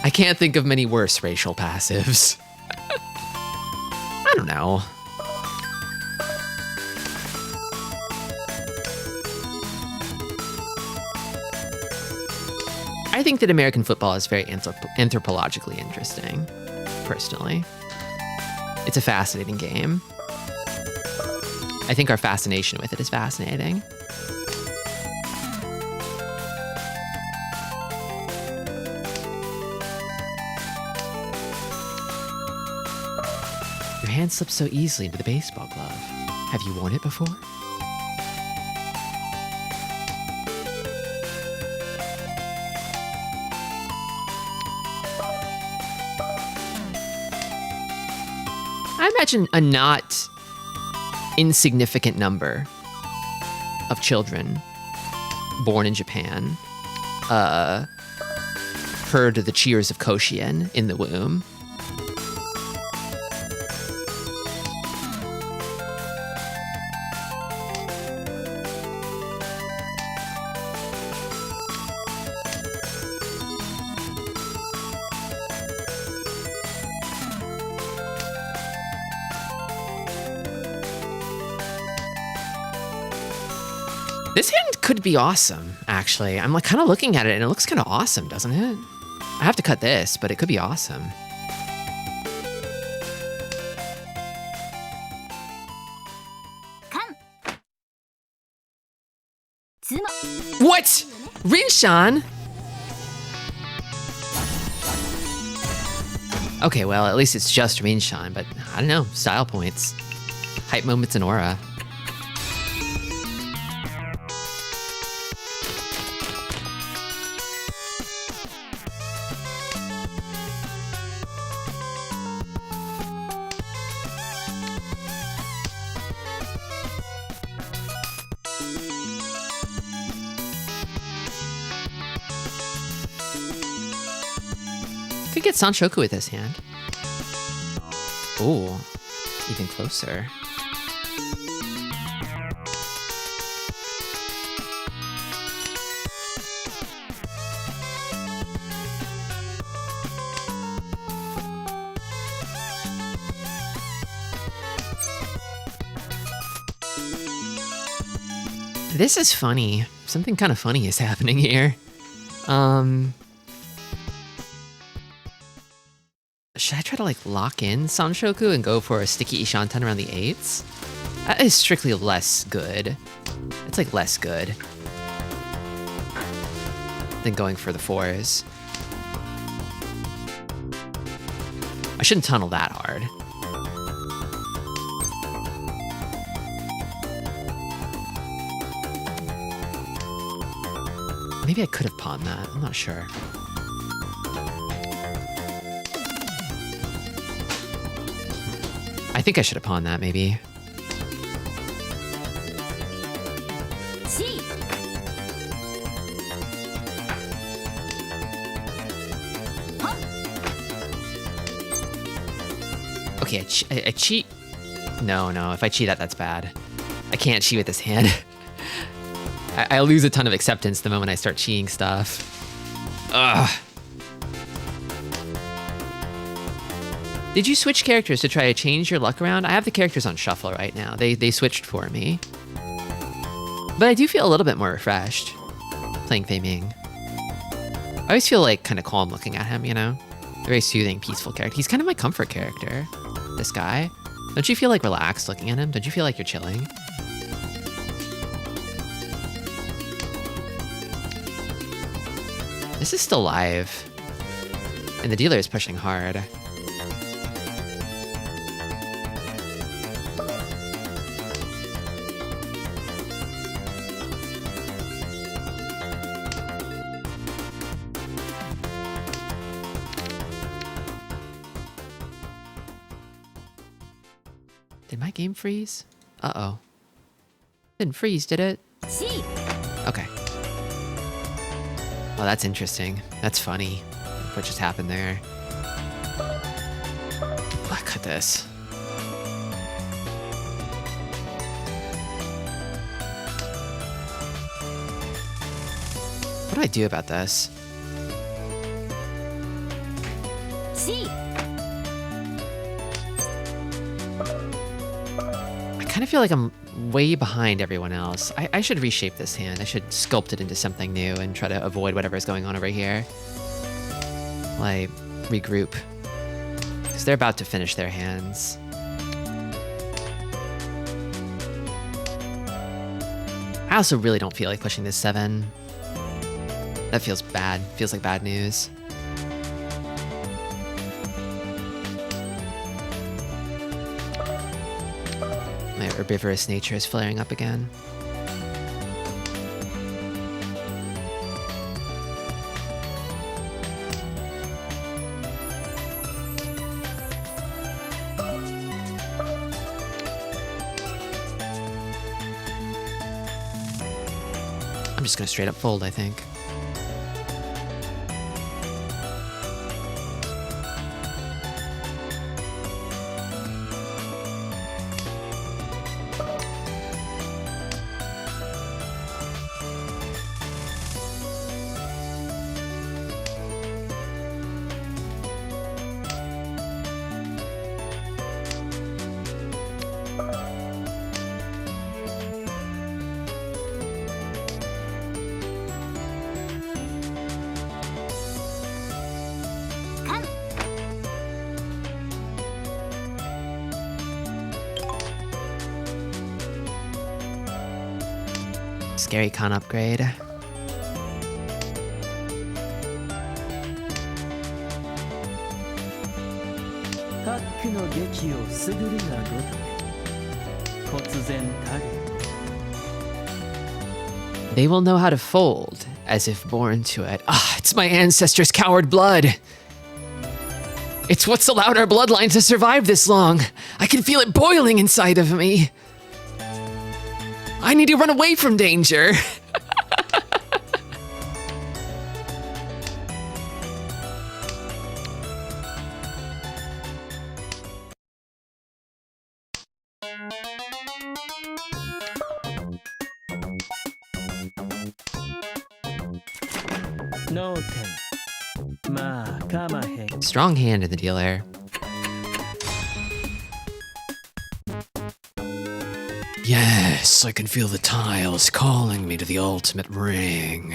I can't think of many worse racial passives. I don't know. I think that American football is very anthropologically interesting, personally. It's a fascinating game. I think our fascination with it is fascinating. Your hand slips so easily into the baseball glove. Have you worn it before? I imagine a not insignificant number of children born in Japan heard the cheers of Koshien in the womb. This hand could be awesome, actually. I'm like kind of looking at it and it looks kind of awesome, doesn't it? I have to cut this, but it could be awesome. What? Rinshan? Okay, well, at least it's just Rinshan, but I don't know, style points. Hype moments and aura. Could get Sanshoku with this hand. Ooh, even closer. This is funny. Something kind of funny is happening here. Should I try to like lock in Sanshoku and go for a sticky Ishantan around the 8s? That is strictly less good. It's like less good than going for the 4s. I shouldn't tunnel that hard. Maybe I could have pawned that. I'm not sure. I think I should have pawned that, maybe. Okay, I cheat. No, if I cheat that, that's bad. I can't cheat with this hand. I lose a ton of acceptance the moment I start cheating stuff. Ugh. Did you switch characters to try to change your luck around? I have the characters on shuffle right now. They switched for me. But I do feel a little bit more refreshed playing Fei Ming. I always feel like kind of calm looking at him, you know? Very soothing, peaceful character. He's kind of my comfort character, this guy. Don't you feel like relaxed looking at him? Don't you feel like you're chilling? This is still live. And the dealer is pushing hard. game freeze? Uh-oh. Didn't freeze, did it? C. Okay. Well, that's interesting. That's funny. What just happened there? Look at this. What do I do about this? C. I kind of feel like I'm way behind everyone else. I should reshape this hand. I should sculpt it into something new and try to avoid whatever is going on over here. While I regroup. Because they're about to finish their hands. I also really don't feel like pushing this 7. That feels bad. Feels like bad news. My herbivorous nature is flaring up again. I'm just gonna straight up fold, I think. Scary con upgrade. タックの劇をすぐるがごとく突然たる They will know how to fold, as if born to it. Ah, it's my ancestors' coward blood. It's what's allowed our bloodline to survive this long. I can feel it boiling inside of me. I need to run away from danger. No 点まあかまへん Strong hand in the dealer. Yes, I can feel the tiles calling me to the ultimate ring.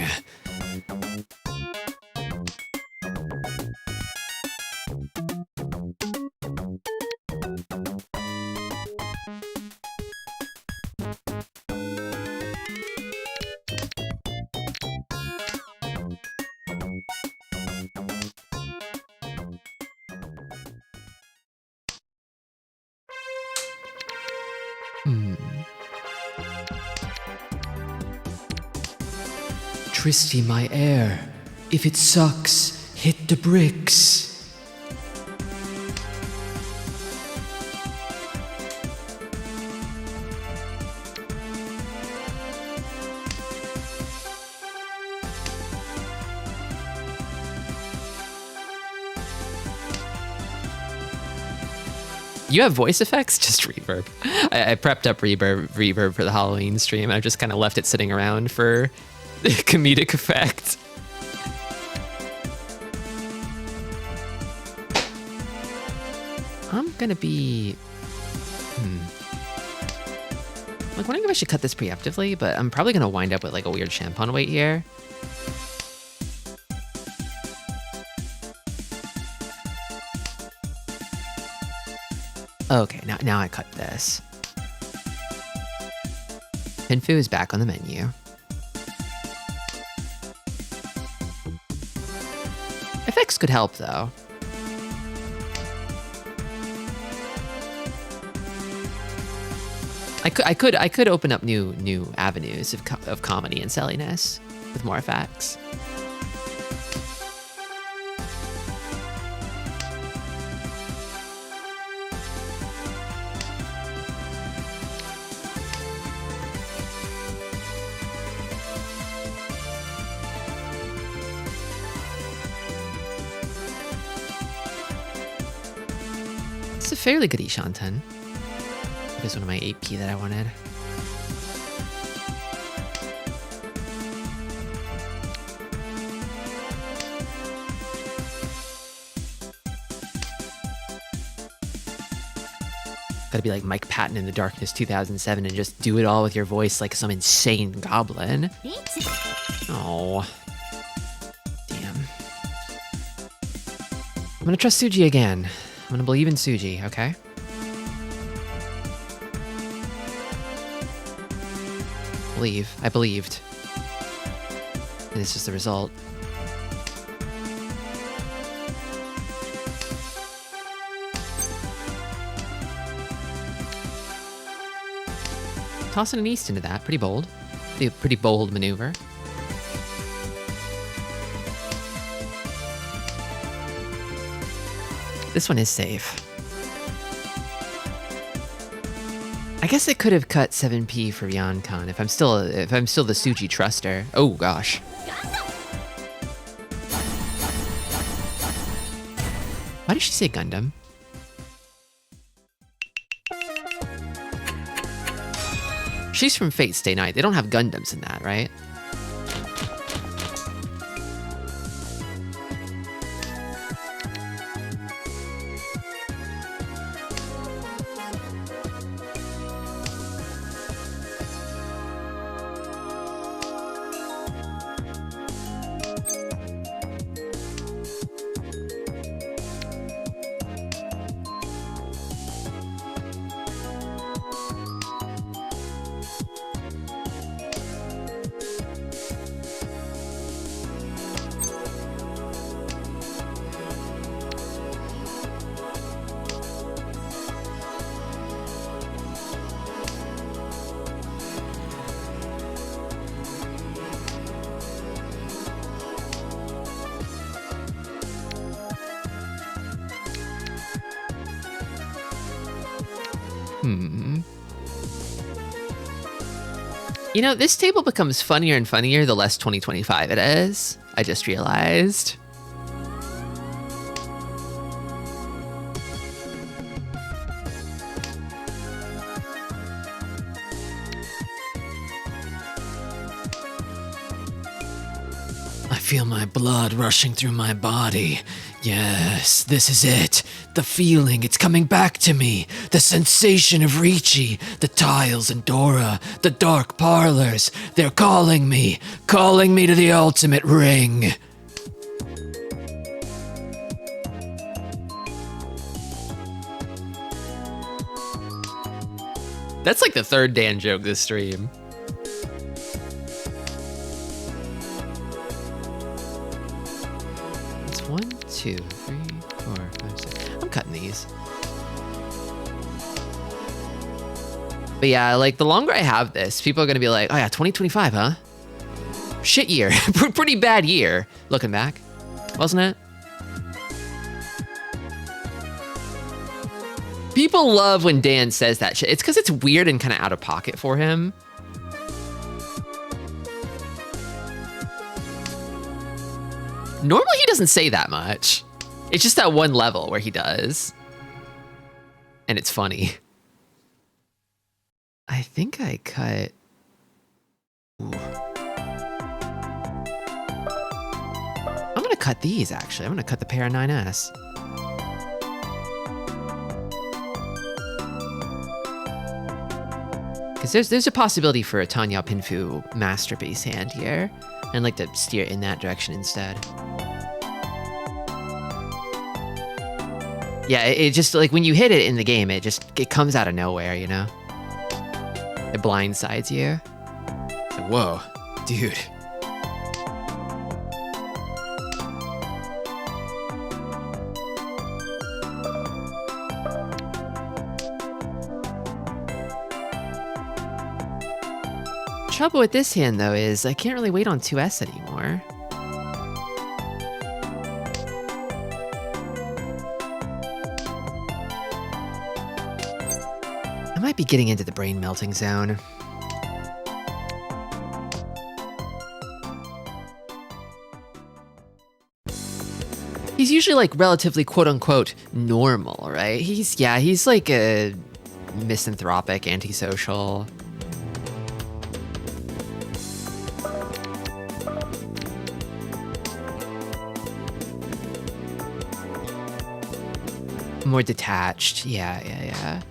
Tristi, my heir. If it sucks, hit the bricks. You have voice effects? Just reverb. I prepped up reverb for the Halloween stream. I've just kind of left it sitting around for comedic effect. I'm gonna be... Like, wondering if I should cut this preemptively, but I'm probably gonna wind up with like a weird champon weight here. Okay, now I cut this. Pinfu is back on the menu. FX could help though. I could open up new avenues of comedy and silliness with more effects. It's a fairly good Ishanten. Here's one of my 8p that I wanted. Gotta be like Mike Patton in The Darkness 2007 and just do it all with your voice like some insane goblin. Oh. Damn. I'm gonna trust Suji again. I'm gonna believe in Suji, okay? I believed. And it's just the result. Tossing an east into that, pretty bold. A pretty bold maneuver. This one is safe. I guess I could have cut 7p for Yankan if I'm still the Suji truster. Oh gosh. Why did she say Gundam? She's from Fate Stay Night. They don't have Gundams in that, right? You know, this table becomes funnier and funnier the less 2025 it is. I just realized. I feel my blood rushing through my body. Yes, this is it. The feeling, it's coming back to me. The sensation of Ricci, the tiles and Dora, the dark parlors. They're calling me to the ultimate ring. That's like the third Dan joke this stream. It's 1, 2, 3, 4, 5, 6. I'm cutting these. But yeah, like the longer I have this, people are gonna be like, oh yeah, 2025, huh? Shit year. Pretty bad year, looking back. Wasn't it? People love when Dan says that shit. It's because it's weird and kind of out of pocket for him. Normally he doesn't say that much. It's just that one level where he does. And it's funny. I think I cut... Ooh. I'm gonna cut these, actually. I'm gonna cut the pair of 9S. Because there's a possibility for a Tanya Pinfu masterpiece hand here. And I'd like to steer in that direction instead. Yeah, it just, like, when you hit it in the game, it comes out of nowhere, you know? It blindsides you. Whoa, dude. Trouble with this hand, though, is I can't really wait on 2S anymore. I might be getting into the brain melting zone. He's usually like relatively quote unquote normal, right? He's like a misanthropic, antisocial. More detached. Yeah.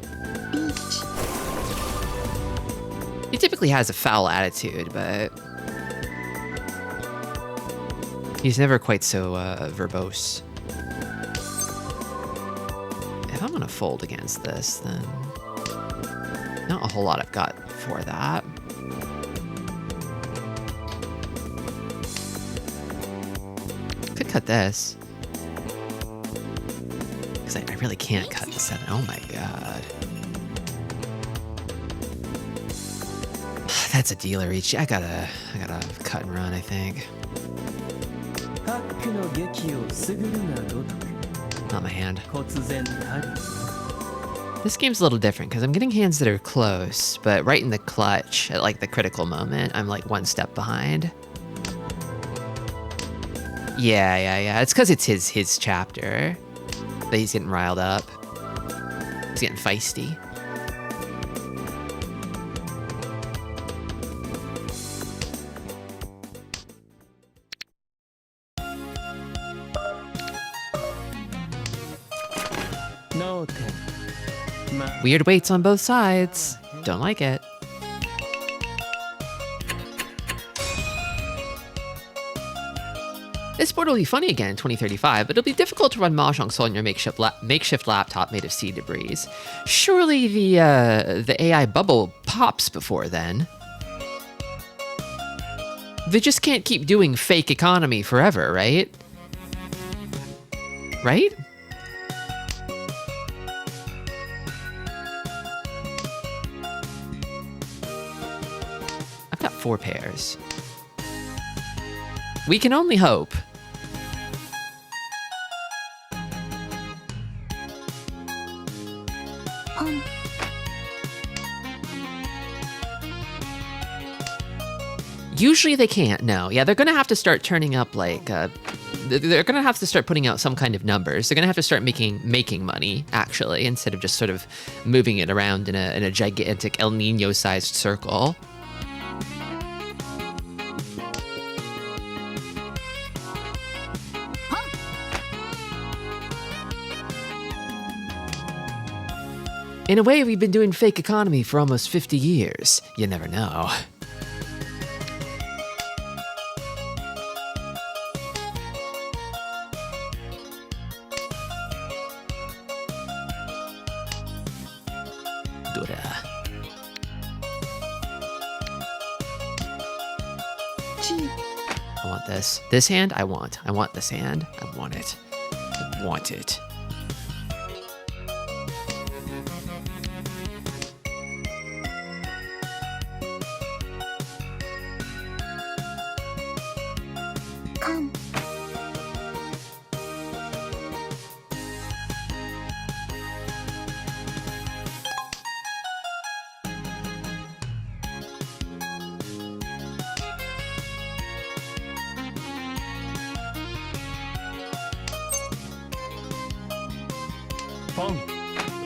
He typically has a foul attitude, but he's never quite so verbose. If I'm gonna fold against this, then not a whole lot I've got for that. Could cut this. Because I really can't cut the 7. Oh my god. That's a dealer reach. I gotta cut and run, I think. Not my hand. This game's a little different because I'm getting hands that are close, but right in the clutch, at like the critical moment, I'm like one step behind. Yeah. It's because it's his chapter that he's getting riled up. He's getting feisty. Weird weights on both sides. Don't like it. This board will be funny again in 2035, but it'll be difficult to run Mahjong Soul on your makeshift laptop made of sea debris. Surely the AI bubble pops before then. They just can't keep doing fake economy forever, right? Right? I've got 4 pairs. We can only hope. Usually they can't, no. Yeah, they're gonna have to start turning up like, they're gonna have to start putting out some kind of numbers. They're gonna have to start making money, actually, instead of just sort of moving it around in a gigantic El Nino-sized circle. In a way, we've been doing fake economy for almost 50 years. You never know. I want this. This hand, I want. I want this hand. I want it. I want it.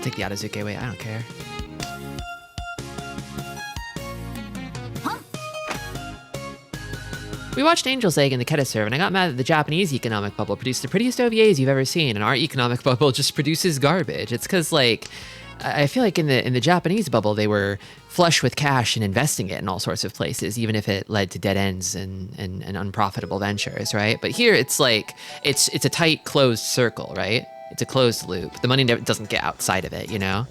Take the Adazuke away, I don't care. We watched Angel's Egg in the Keta serve, and I got mad that the Japanese economic bubble produced the prettiest OVAs you've ever seen, and our economic bubble just produces garbage. It's because, like, I feel like in the Japanese bubble, they were flush with cash and investing it in all sorts of places, even if it led to dead ends and unprofitable ventures, right? But here, it's like, it's a tight, closed circle, right? It's a closed loop. The money doesn't get outside of it, you know?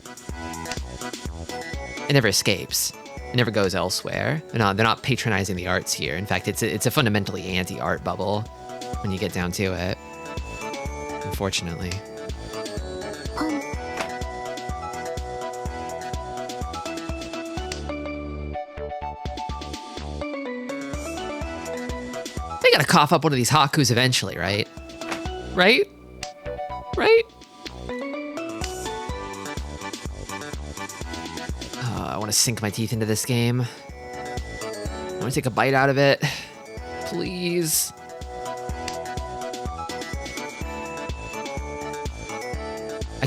It never escapes. It never goes elsewhere. They're not patronizing the arts here. In fact, it's a fundamentally anti-art bubble when you get down to it. Unfortunately. They gotta cough up one of these Hakus eventually, right? Right? Right? Oh, I want to sink my teeth into this game. I want to take a bite out of it. Please.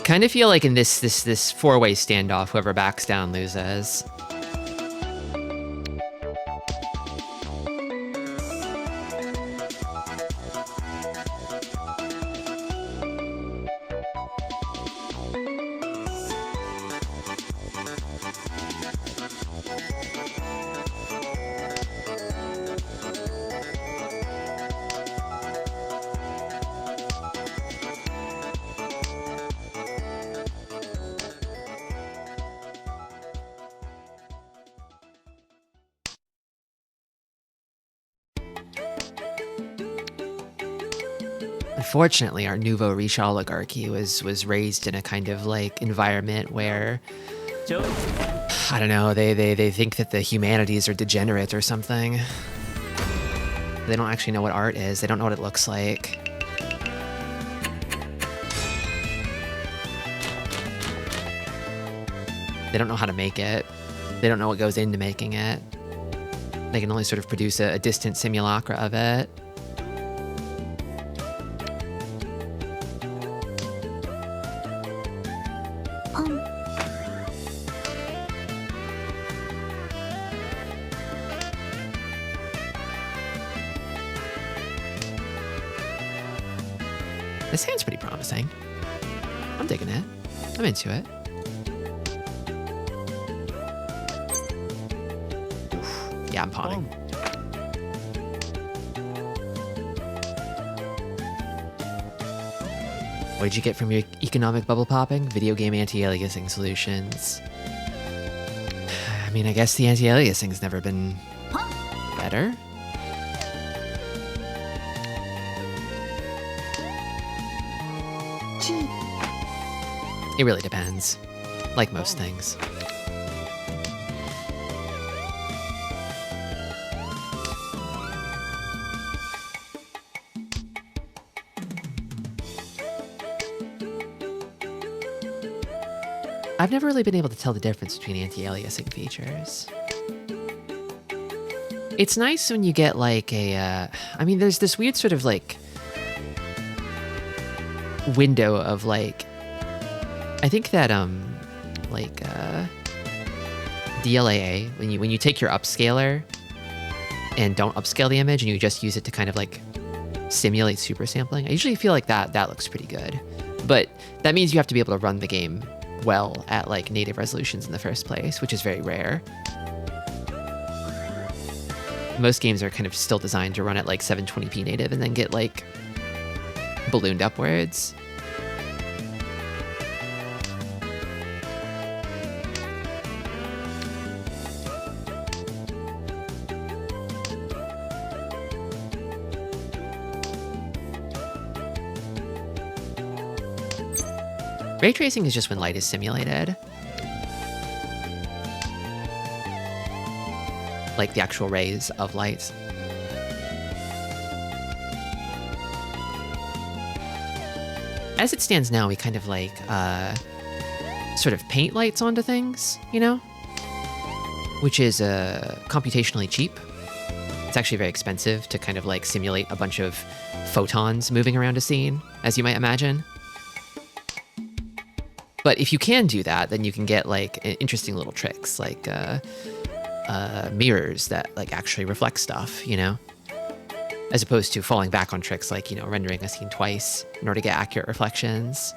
kind of feel like in this four-way standoff, whoever backs down loses. Unfortunately, our nouveau riche oligarchy was raised in a kind of like environment where, I don't know, they think that the humanities are degenerate or something. They don't actually know what art is. They don't know what it looks like. They don't know how to make it. They don't know what goes into making it. They can only sort of produce a distant simulacra of it. This hand's pretty promising. I'm digging it. I'm into it. Oof. Yeah, I'm pawning. What did you get from your economic bubble popping? Video game anti-aliasing solutions. I mean, I guess the anti-aliasing's never been better. It really depends, like most things. I've never really been able to tell the difference between anti-aliasing features. It's nice when you get like a, I mean, there's this weird sort of like window of like, I think that like DLAA, when you take your upscaler and don't upscale the image and you just use it to kind of like simulate super sampling, I usually feel like that looks pretty good. But that means you have to be able to run the game well at like native resolutions in the first place, which is very rare. Most games are kind of still designed to run at like 720p native and then get like ballooned upwards. Ray tracing is just when light is simulated. Like the actual rays of light. As it stands now, we kind of like sort of paint lights onto things, you know? Which is computationally cheap. It's actually very expensive to kind of like simulate a bunch of photons moving around a scene, as you might imagine. But if you can do that, then you can get like interesting little tricks, like mirrors that like actually reflect stuff, you know? As opposed to falling back on tricks like, you know, rendering a scene twice in order to get accurate reflections.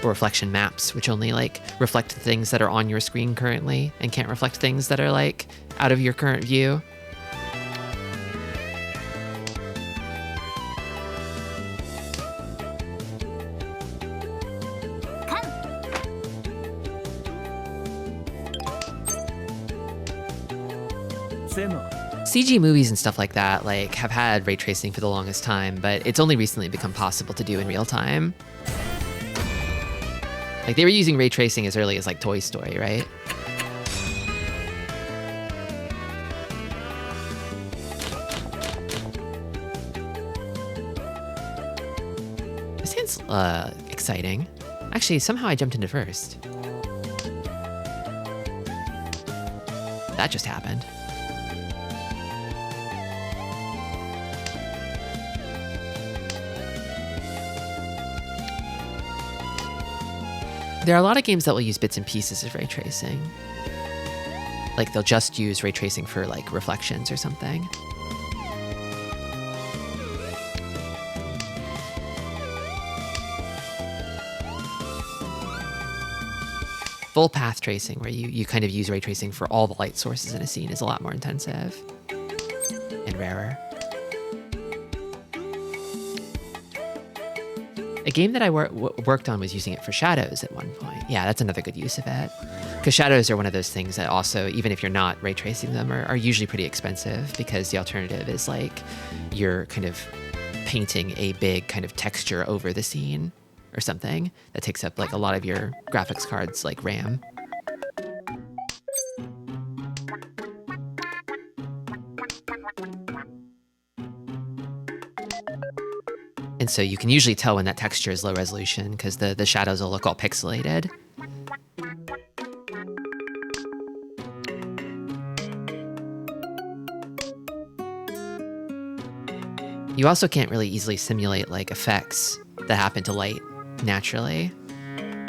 Or reflection maps, which only like reflect things that are on your screen currently and can't reflect things that are like out of your current view. CG movies and stuff like that like have had ray tracing for the longest time, but it's only recently become possible to do in real time. Like they were using ray tracing as early as like Toy Story, right? This hand's exciting. Actually, somehow I jumped into first. That just happened. There are a lot of games that will use bits and pieces of ray tracing. Like they'll just use ray tracing for like reflections or something. Full path tracing, where you kind of use ray tracing for all the light sources in a scene, is a lot more intensive and rarer. A game that I worked on was using it for shadows at one point. Yeah, that's another good use of it. Because shadows are one of those things that also, even if you're not ray tracing them, are usually pretty expensive, because the alternative is like you're kind of painting a big kind of texture over the scene or something that takes up like a lot of your graphics card's like RAM. And so you can usually tell when that texture is low resolution because the shadows will look all pixelated. You also can't really easily simulate like effects that happen to light naturally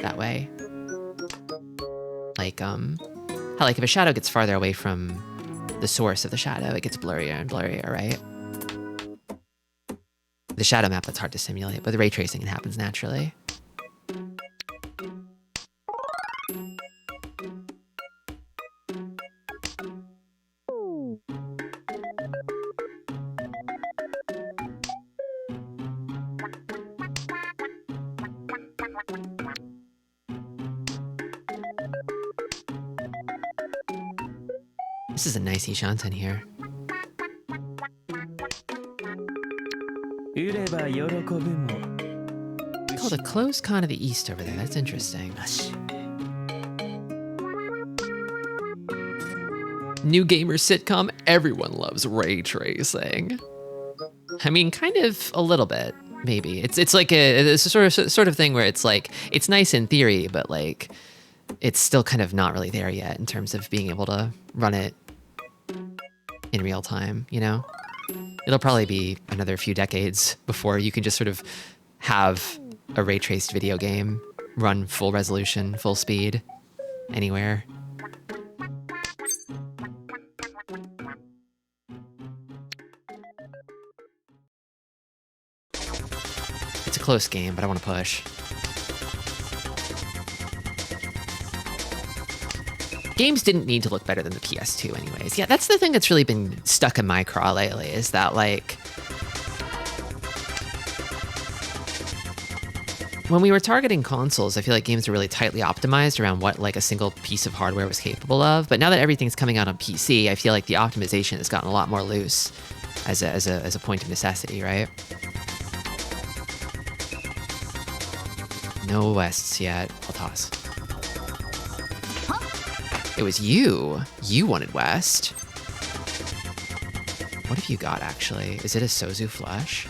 that way. Like how like if a shadow gets farther away from the source of the shadow, it gets blurrier and blurrier, right? The shadow map, that's hard to simulate, but the ray tracing, it happens naturally. This is a nice Ishanten here. 売れば喜ぶも Called a closed con of the East over there. That's interesting. New gamer sitcom. Everyone loves ray tracing. I mean, kind of a little bit, maybe. It's like it's a sort of thing where it's like it's nice in theory, but like it's still kind of not really there yet in terms of being able to run it in real time, you know? It'll probably be another few decades before you can just sort of have a ray traced video game run full resolution, full speed, anywhere. It's a close game, but I want to push. Games didn't need to look better than the PS2 anyways. Yeah, that's the thing that's really been stuck in my craw lately, is that like when we were targeting consoles, I feel like games were really tightly optimized around what like a single piece of hardware was capable of. But now that everything's coming out on PC, I feel like the optimization has gotten a lot more loose as a point of necessity, right? No Wests yet. I'll toss. It was you. You wanted West. What have you got, actually? Is it a Sozu flush?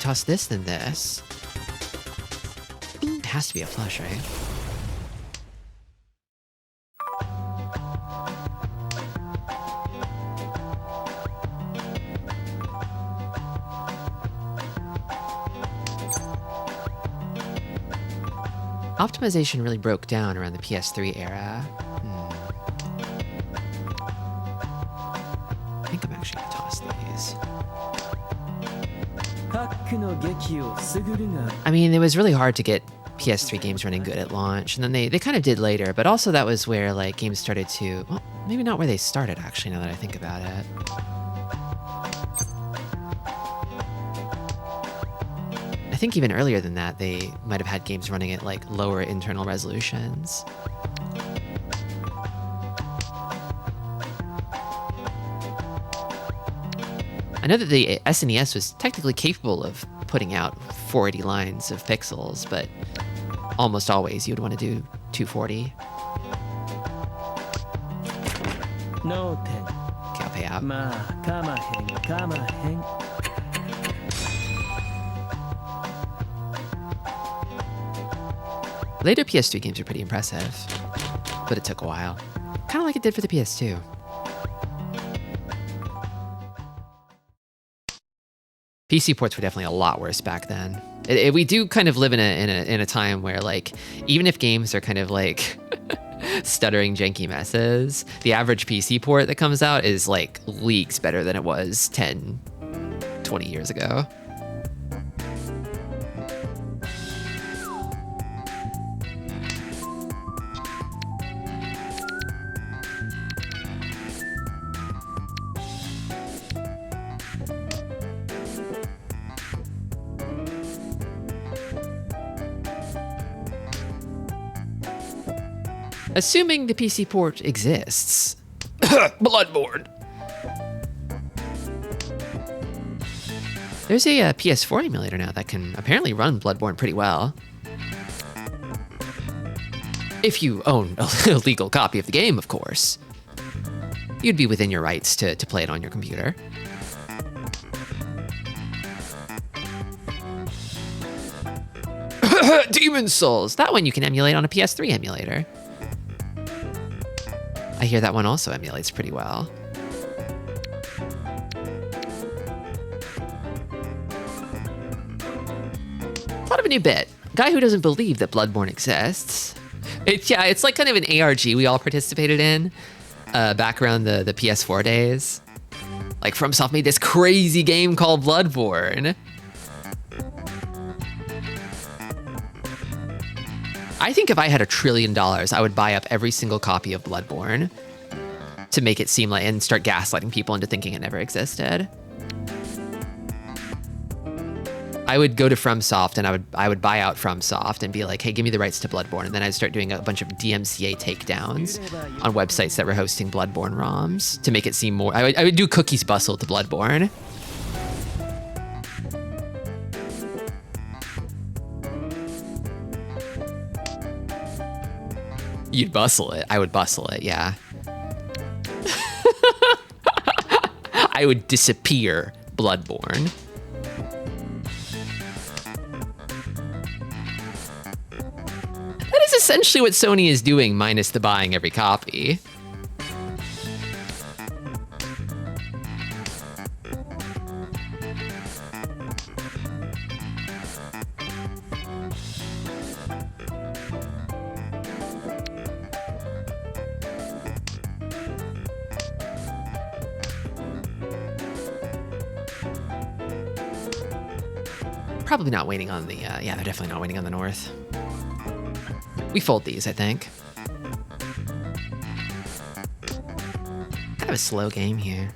Toss this, then this. It has to be a flush, right? Optimization really broke down around the PS3 era. I think I'm actually gonna toss these. I mean, it was really hard to get PS3 games running good at launch, and then they kind of did later, but also that was where like games started to, well, maybe not where they started actually, now that I think about it. I think even earlier than that, they might have had games running at like lower internal resolutions. I know that the SNES was technically capable of putting out 480 lines of pixels, but almost always you would want to do 240. No ten. Okay, I'll pay out. Later PS3 games are pretty impressive, but it took a while. Kind of like it did for the PS2. PC ports were definitely a lot worse back then. We do kind of live in a time where, like, even if games are kind of like stuttering janky messes, the average PC port that comes out is like leagues better than it was 10, 20 years ago. Assuming the PC port exists. Bloodborne. There's a PS4 emulator now that can apparently run Bloodborne pretty well. If you own a legal copy of the game, of course. You'd be within your rights to play it on your computer. Demon Souls! That one you can emulate on a PS3 emulator. I hear that one also emulates pretty well. Thought of a new bit. Guy who doesn't believe that Bloodborne exists. It's like kind of an ARG we all participated in back around the PS4 days. Like, FromSoft made this crazy game called Bloodborne. I think if I had $1 trillion, I would buy up every single copy of Bloodborne to make it seem like, and start gaslighting people into thinking it never existed. I would go to FromSoft and I would buy out FromSoft and be like, hey, give me the rights to Bloodborne. And then I'd start doing a bunch of DMCA takedowns on websites that were hosting Bloodborne ROMs to make it seem more, I would do cookies bustle to Bloodborne. You'd bustle it. I would bustle it, yeah. I would disappear Bloodborne. That is essentially what Sony is doing, minus the buying every copy. Probably not waiting on the, yeah, they're definitely not waiting on the north. We fold these, I think. Kind of a slow game here.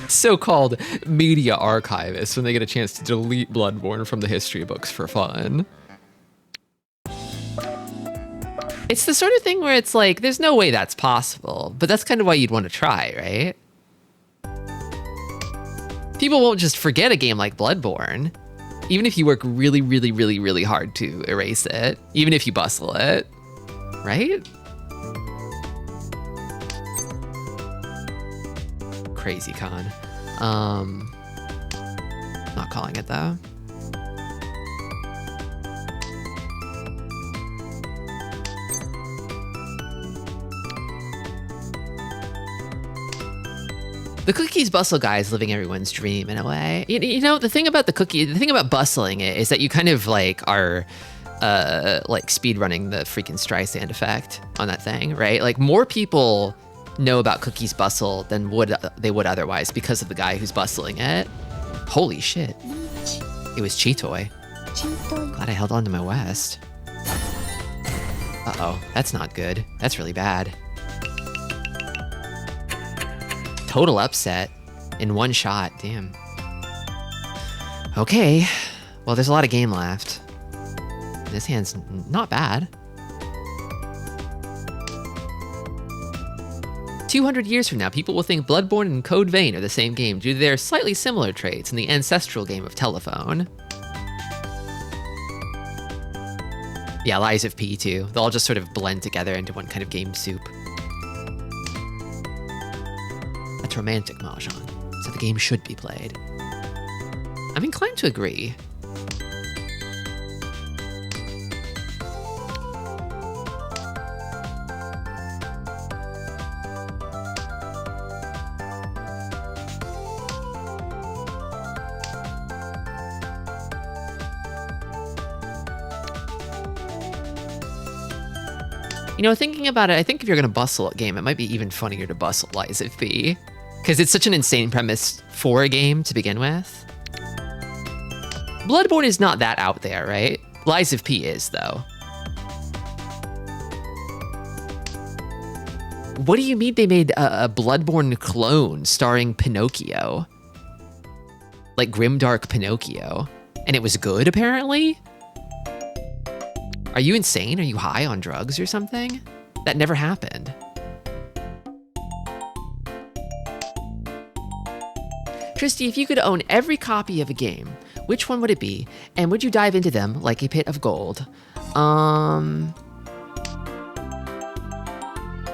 So-called media archivists when they get a chance to delete Bloodborne from the history books for fun. It's the sort of thing where it's like, there's no way that's possible, but that's kind of why you'd want to try, right? People won't just forget a game like Bloodborne, even if you work really, really, really, really hard to erase it, even if you bustle it, right? Crazy con. Not calling it though. The cookies bustle guy is living everyone's dream in a way. You know, the thing about the thing about bustling it is that you kind of like are like speed running the freaking Streisand effect on that thing, right? Like more people know about cookies bustle than they would otherwise because of the guy who's bustling it. Holy shit. It was Cheetoy. Glad I held on to my West. Uh-oh, that's not good. That's really bad. Total upset in one shot, damn. Okay, well, there's a lot of game left. This hand's not bad. 200 years from now, people will think Bloodborne and Code Vein are the same game due to their slightly similar traits in the ancestral game of telephone. Yeah, Lies of P too. They'll all just sort of blend together into one kind of game soup. That's romantic Mahjong, so the game should be played. I'm inclined to agree. You know, thinking about it, I think if you're going to bustle a game, it might be even funnier to bustle Lies of P. Because it's such an insane premise for a game to begin with. Bloodborne is not that out there, right? Lies of P is, though. What do you mean they made a Bloodborne clone starring Pinocchio? Like grimdark Pinocchio. And it was good, apparently? Are you insane? Are you high on drugs or something? That never happened. Tristi, if you could own every copy of a game, which one would it be? And would you dive into them like a pit of gold?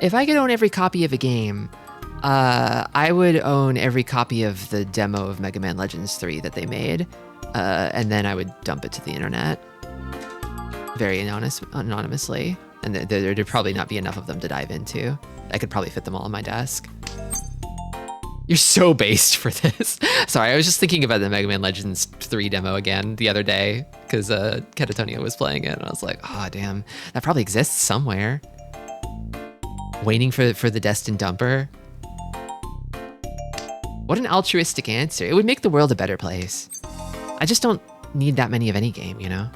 If I could own every copy of a game, I would own every copy of the demo of Mega Man Legends 3 that they made, and then I would dump it to the internet. Very anonymously, and there'd probably not be enough of them to dive into. I could probably fit them all on my desk. You're so based for this. Sorry, I was just thinking about the Mega Man Legends 3 demo again the other day, because Catatonia was playing it, and I was like, oh damn, that probably exists somewhere. Waiting for the destined dumper. What an altruistic answer. It would make the world a better place. I just don't need that many of any game, you know?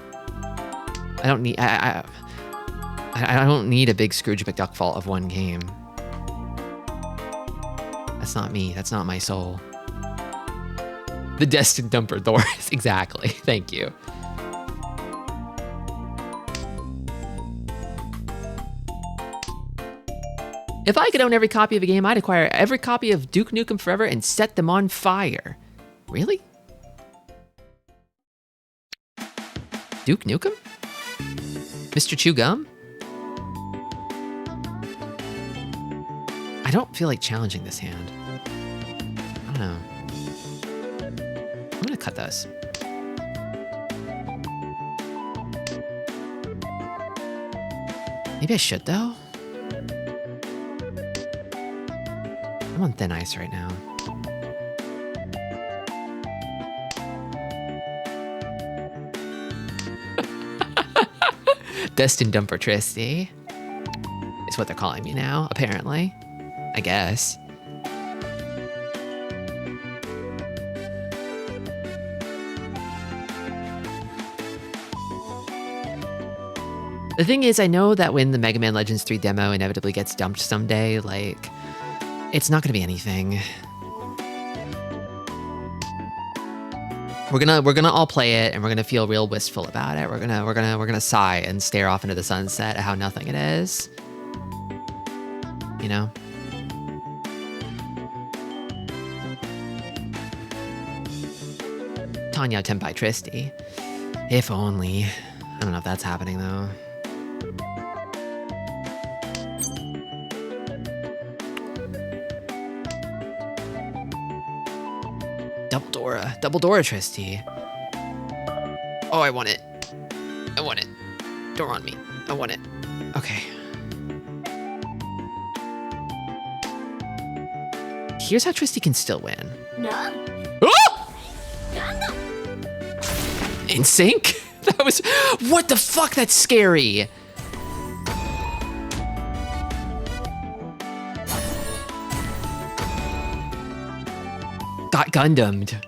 I don't need I don't need a big Scrooge McDuck fault of one game. That's not me. That's not my soul. The destined dumper, Doris. Exactly. Thank you. If I could own every copy of a game, I'd acquire every copy of Duke Nukem Forever and set them on fire. Really? Duke Nukem? Mr. Chew Gum? I don't feel like challenging this hand. I don't know. I'm gonna cut this. Maybe I should though? I'm on thin ice right now. Destined Dumper Tristi is what they're calling me now, apparently. I guess. The thing is, I know that when the Mega Man Legends 3 demo inevitably gets dumped someday, like, it's not gonna be anything. We're gonna all play it, and we're gonna feel real wistful about it. We're gonna sigh and stare off into the sunset at how nothing it is. You know? Tanya Tenpai Tristi. If only. I don't know if that's happening though. Double Dora Tristi. Oh, I want it. I want it. Don't run me. I want it. Okay. Here's how Tristi can still win. Oh! In sync? That was... What the fuck? That's scary. Got Gundammed.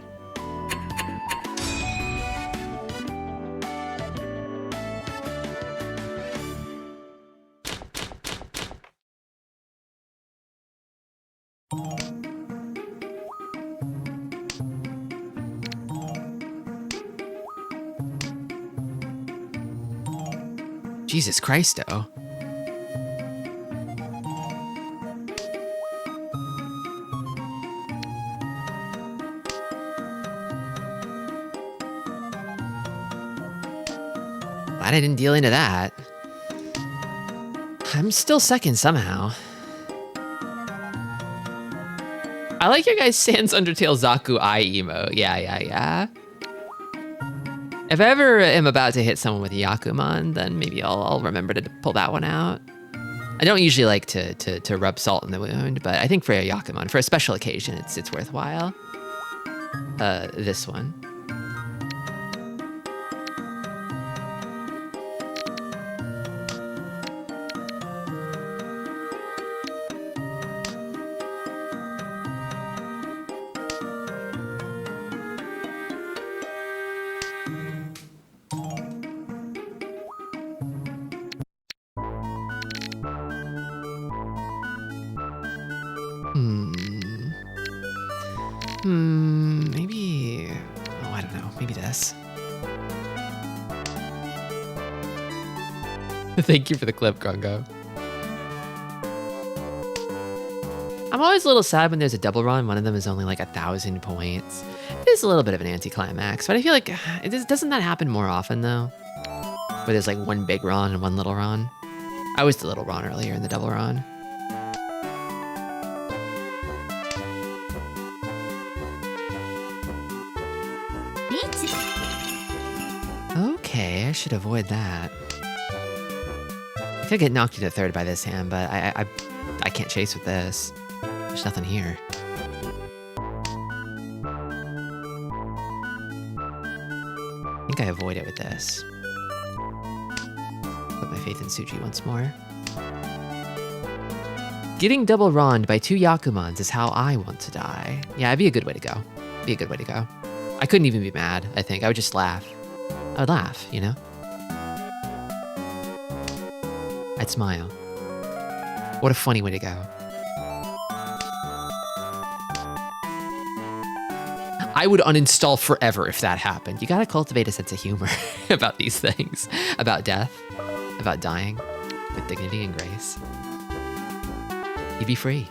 Jesus Christo. Glad I didn't deal into that. I'm still second somehow. I like your guys' Sans Undertale Zaku eye emo. Yeah. If I ever am about to hit someone with Yakuman, then maybe I'll remember to pull that one out. I don't usually like to rub salt in the wound, but I think for a Yakuman, for a special occasion, it's worthwhile. This one. Maybe... Oh, I don't know. Maybe this. Thank you for the clip, Grongo. I'm always a little sad when there's a double run. One of them is only like 1,000 points. It is a little bit of an anticlimax, but I feel like doesn't that happen more often though? Where there's like one big run and one little run. I was the little run earlier in the double run. Okay, I should avoid that. I could get knocked into third by this hand, but I can't chase with this. There's nothing here. I think I avoid it with this. Put my faith in Suji once more. Getting double ronned by 2 Yakumans is how I want to die. Yeah, it'd be a good way to go. Be a good way to go. I couldn't even be mad, I think. I would just laugh. I would laugh, you know? I'd smile. What a funny way to go. I would uninstall forever if that happened. You gotta cultivate a sense of humor about these things. About death. About dying. With dignity and grace. You'd be free.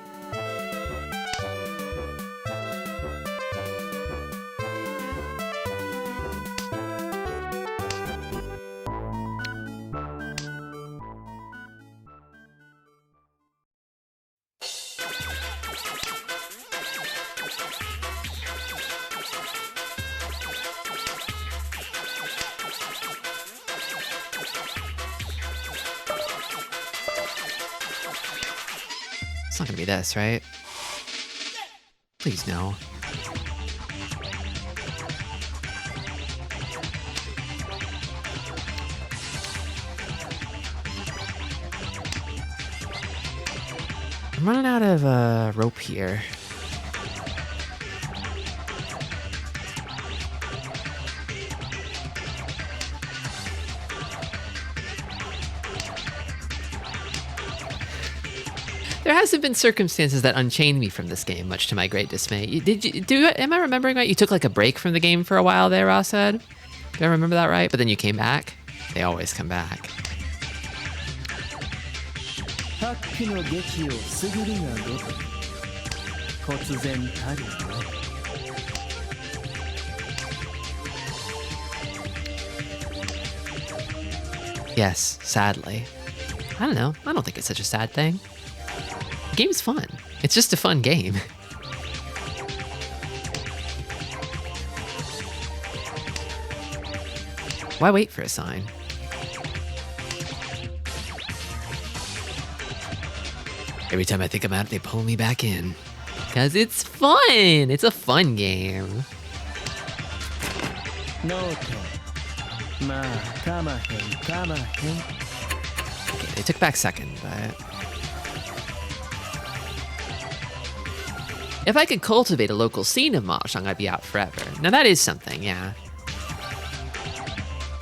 It's not gonna be this, right? Please, no. I'm running out of rope here. There hasn't been circumstances that unchained me from this game, much to my great dismay. Am I remembering right? You took like a break from the game for a while there, Ross said? Do I remember that right? But then you came back? They always come back. Yes, sadly. I don't know. I don't think it's such a sad thing. The game is fun. It's just a fun game. Why wait for a sign? Every time I think I'm out, they pull me back in. Because it's fun! It's a fun game. Okay, they took back second, but... If I could cultivate a local scene of Mahjong, I'd be out forever. Now that is something, yeah.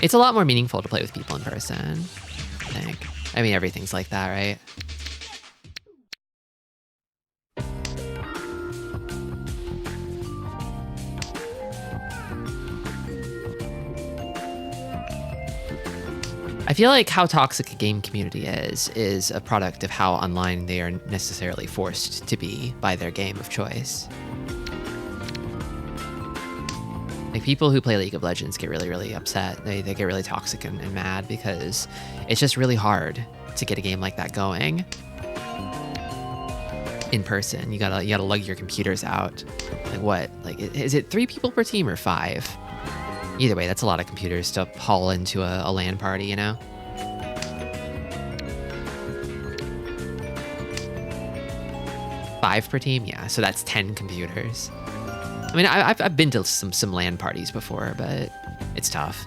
It's a lot more meaningful to play with people in person, I think. I mean, everything's like that, right? I feel like how toxic a game community is a product of how online they are necessarily forced to be by their game of choice. Like people who play League of Legends get really, really upset. They get really toxic and mad because it's just really hard to get a game like that going in person. You gotta lug your computers out. Like what? Like is it 3 people per team or 5? Either way, that's a lot of computers to haul into a LAN party, you know? Five per team? Yeah, so that's 10 computers. I mean, I've been to some LAN parties before, but it's tough.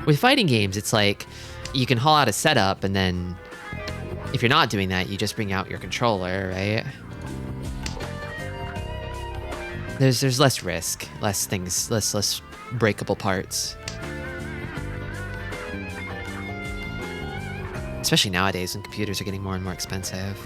With fighting games, it's like you can haul out a setup and then if you're not doing that, you just bring out your controller, right? There's less risk, less things, less breakable parts. Especially nowadays when computers are getting more and more expensive.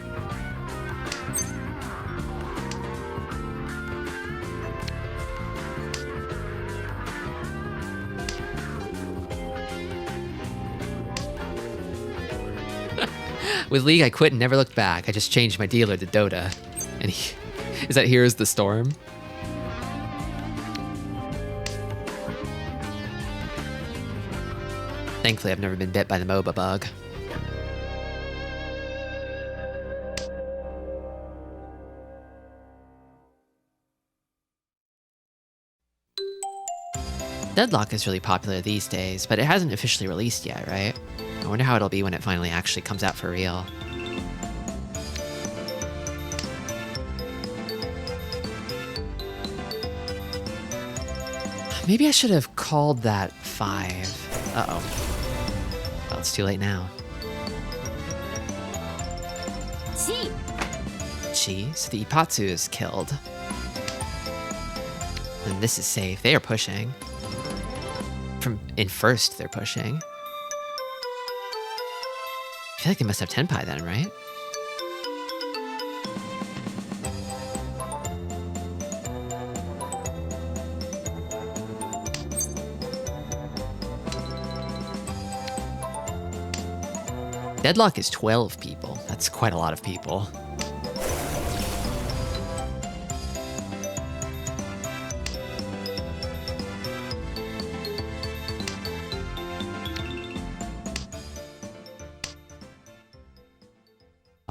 With League, I quit and never looked back. I just changed my dealer to Dota. And is that Here's the Storm? Thankfully, I've never been bit by the MOBA bug. Deadlock is really popular these days, but it hasn't officially released yet, right? I wonder how it'll be when it finally actually comes out for real. Maybe I should have called that 5. Uh-oh. Well, it's too late now. Chi, so the Ipatsu is killed. And this is safe. They are pushing. In first, they're pushing. I feel like they must have Tenpai then, right? Deadlock is 12 people. That's quite a lot of people.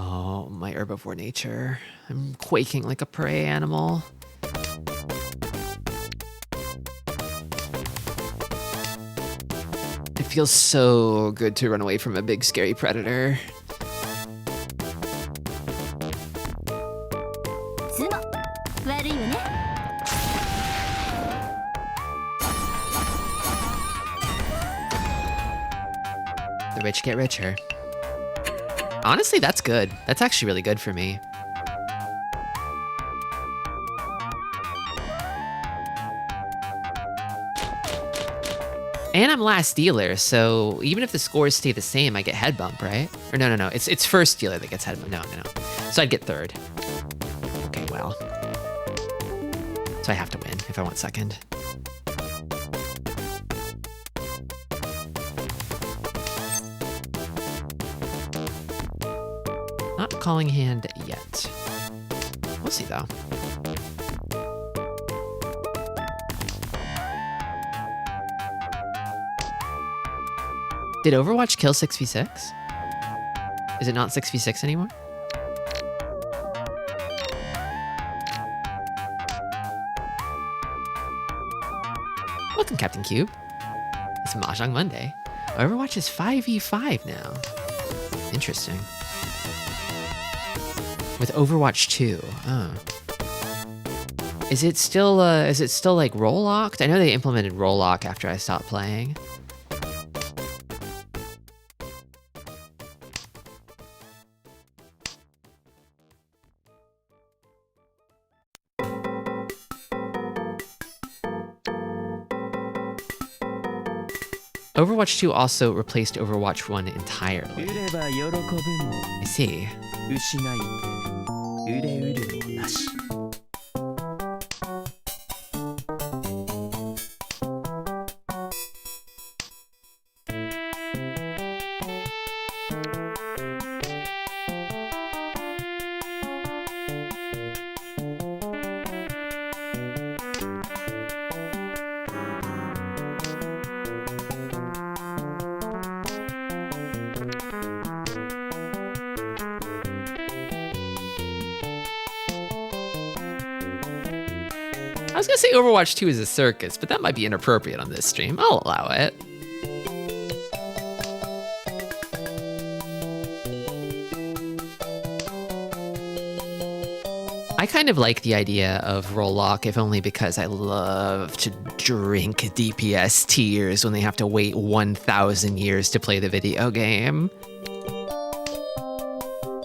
Oh, my herbivore nature. I'm quaking like a prey animal. It feels so good to run away from a big scary predator. The rich get richer. Honestly, that's good. That's actually really good for me. And I'm last dealer, so even if the scores stay the same, I get head bump, right? Or no. It's first dealer that gets head bump. No. So I'd get third. Okay, well. So I have to win if I want second. Not calling hand yet. We'll see though. Did Overwatch kill 6v6? Is it not 6v6 anymore? Welcome, Captain Cube. It's Mahjong Monday. Overwatch is 5v5 now. Interesting. With Overwatch 2. Oh. Is it still like role locked? I know they implemented role lock after I stopped playing. Overwatch 2 also replaced Overwatch 1 entirely. I see. I was gonna say Overwatch 2 is a circus, but that might be inappropriate on this stream. I'll allow it. I kind of like the idea of role lock, if only because I love to drink DPS tears when they have to wait 1,000 years to play the video game.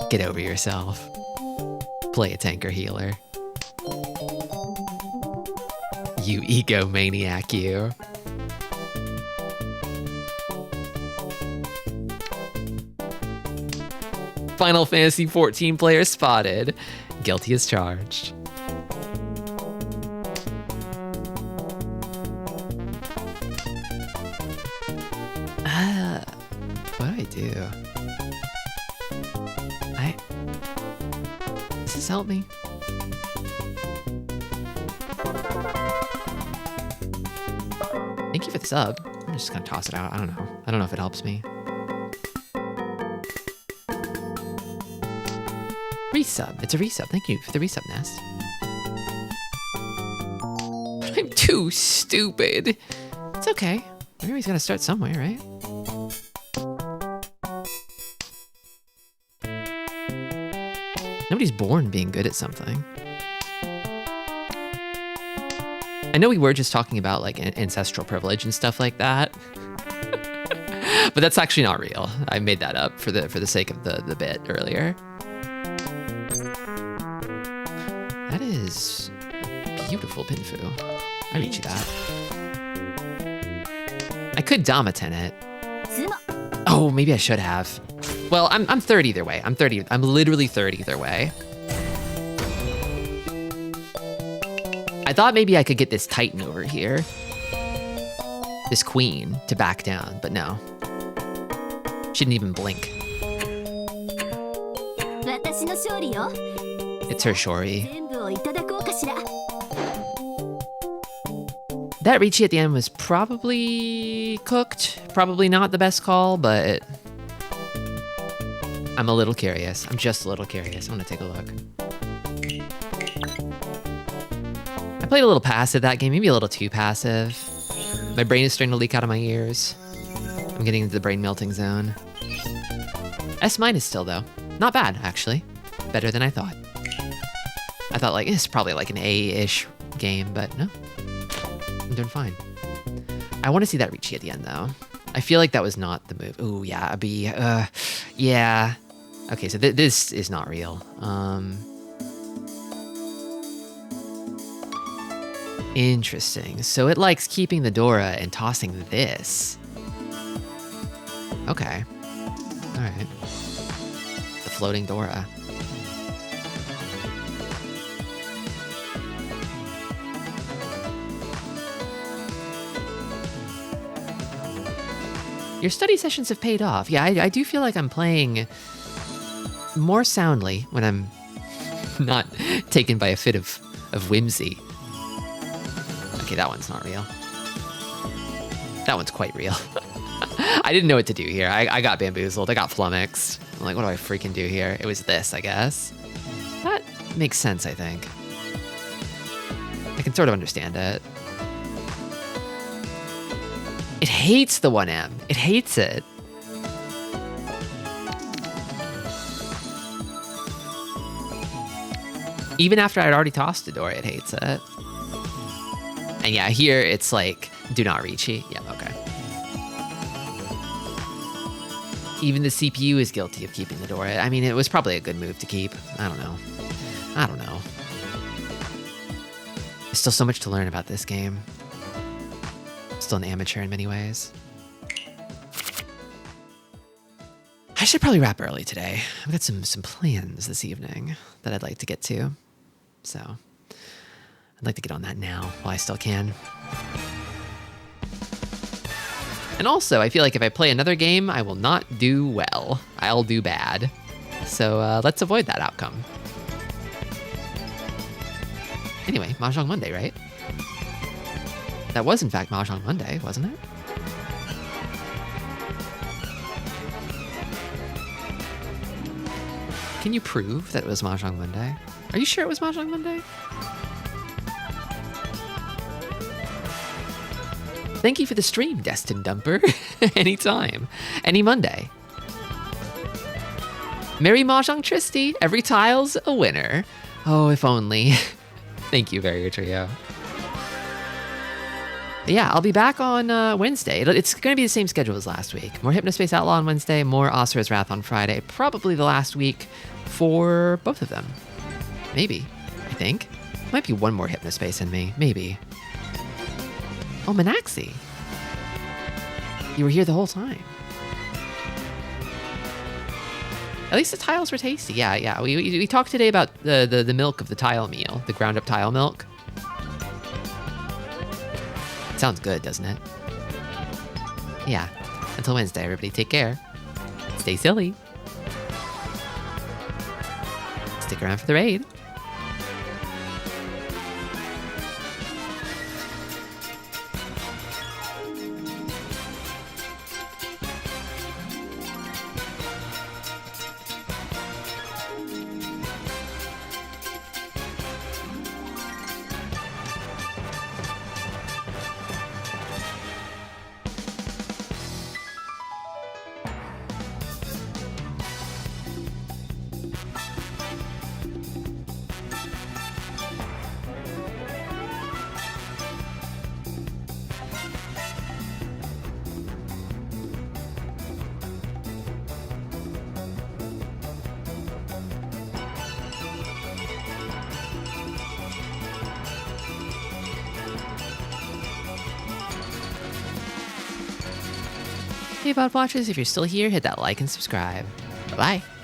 Get over yourself. Play a tank or healer. You egomaniac, you. Final Fantasy 14 player spotted. Guilty as charged. What do I do? Does this help me? Thank you for the sub. I'm just gonna toss it out. I don't know. I don't know if it helps me. Resub. It's a resub. Thank you for the resub, Nest. I'm too stupid. It's okay. Everybody's gotta start somewhere, right? Nobody's born being good at something. I know we were just talking about like ancestral privilege and stuff like that, but that's actually not real. I made that up for the sake of the bit earlier. That is beautiful, Pinfu. I reach you that. I could Damaten it. Oh, maybe I should have. Well, I'm third either way. I'm literally third either way. I thought maybe I could get this Titan over here. This Queen to back down, but no. She didn't even blink. It's her Shori. That Ricci at the end was probably cooked. Probably not the best call, but I'm a little curious. I'm just a little curious. I want to take a look. I played a little passive that game, maybe a little too passive. My brain is starting to leak out of my ears. I'm getting into the brain melting zone. S- still though. Not bad, actually. Better than I thought. I thought like, it's probably like an A-ish game, but no. I'm doing fine. I want to see that Ricci at the end though. I feel like that was not the move. Ooh, yeah, a B. Yeah. Okay, so this is not real. Interesting. So it likes keeping the Dora and tossing this. Okay. All right. The floating Dora. Your study sessions have paid off. Yeah, I do feel like I'm playing more soundly when I'm not taken by a fit of whimsy. Okay, that one's not real. That one's quite real. I didn't know what to do here. I got bamboozled. I got flummoxed. I'm like, what do I freaking do here? It was this, I guess. That makes sense, I think. I can sort of understand it. It hates the 1M. It hates it. Even after I'd already tossed a door, it hates it. And yeah, here it's like, do not reach. Yeah, okay. Even the CPU is guilty of keeping the door. I mean, it was probably a good move to keep. I don't know. There's still so much to learn about this game. Still an amateur in many ways. I should probably wrap early today. I've got some plans this evening that I'd like to get to. So I'd like to get on that now while I still can. And also, I feel like if I play another game, I will not do well. I'll do bad. So let's avoid that outcome. Anyway, Mahjong Monday, right? That was, in fact, Mahjong Monday, wasn't it? Can you prove that it was Mahjong Monday? Are you sure it was Mahjong Monday? Thank you for the stream, Destin Dumper. Anytime. Any Monday. Merry Mahjong Tristi. Every tile's a winner. Oh, if only. Thank you, Barrier Trio. But yeah, I'll be back on Wednesday. It's going to be the same schedule as last week. More Hypnospace Outlaw on Wednesday, more Asura's Wrath on Friday. Probably the last week for both of them. Maybe, I think. Might be one more Hypnospace in me, maybe. Oh, Manaxi. You were here the whole time. At least the tiles were tasty. Yeah. We talked today about the milk of the tile meal, the ground up tile milk. Sounds good, doesn't it? Yeah. Until Wednesday, everybody take care. Stay silly. Stick around for the raid. Hey, Bot Watchers, if you're still here, hit that like and subscribe. Bye-bye.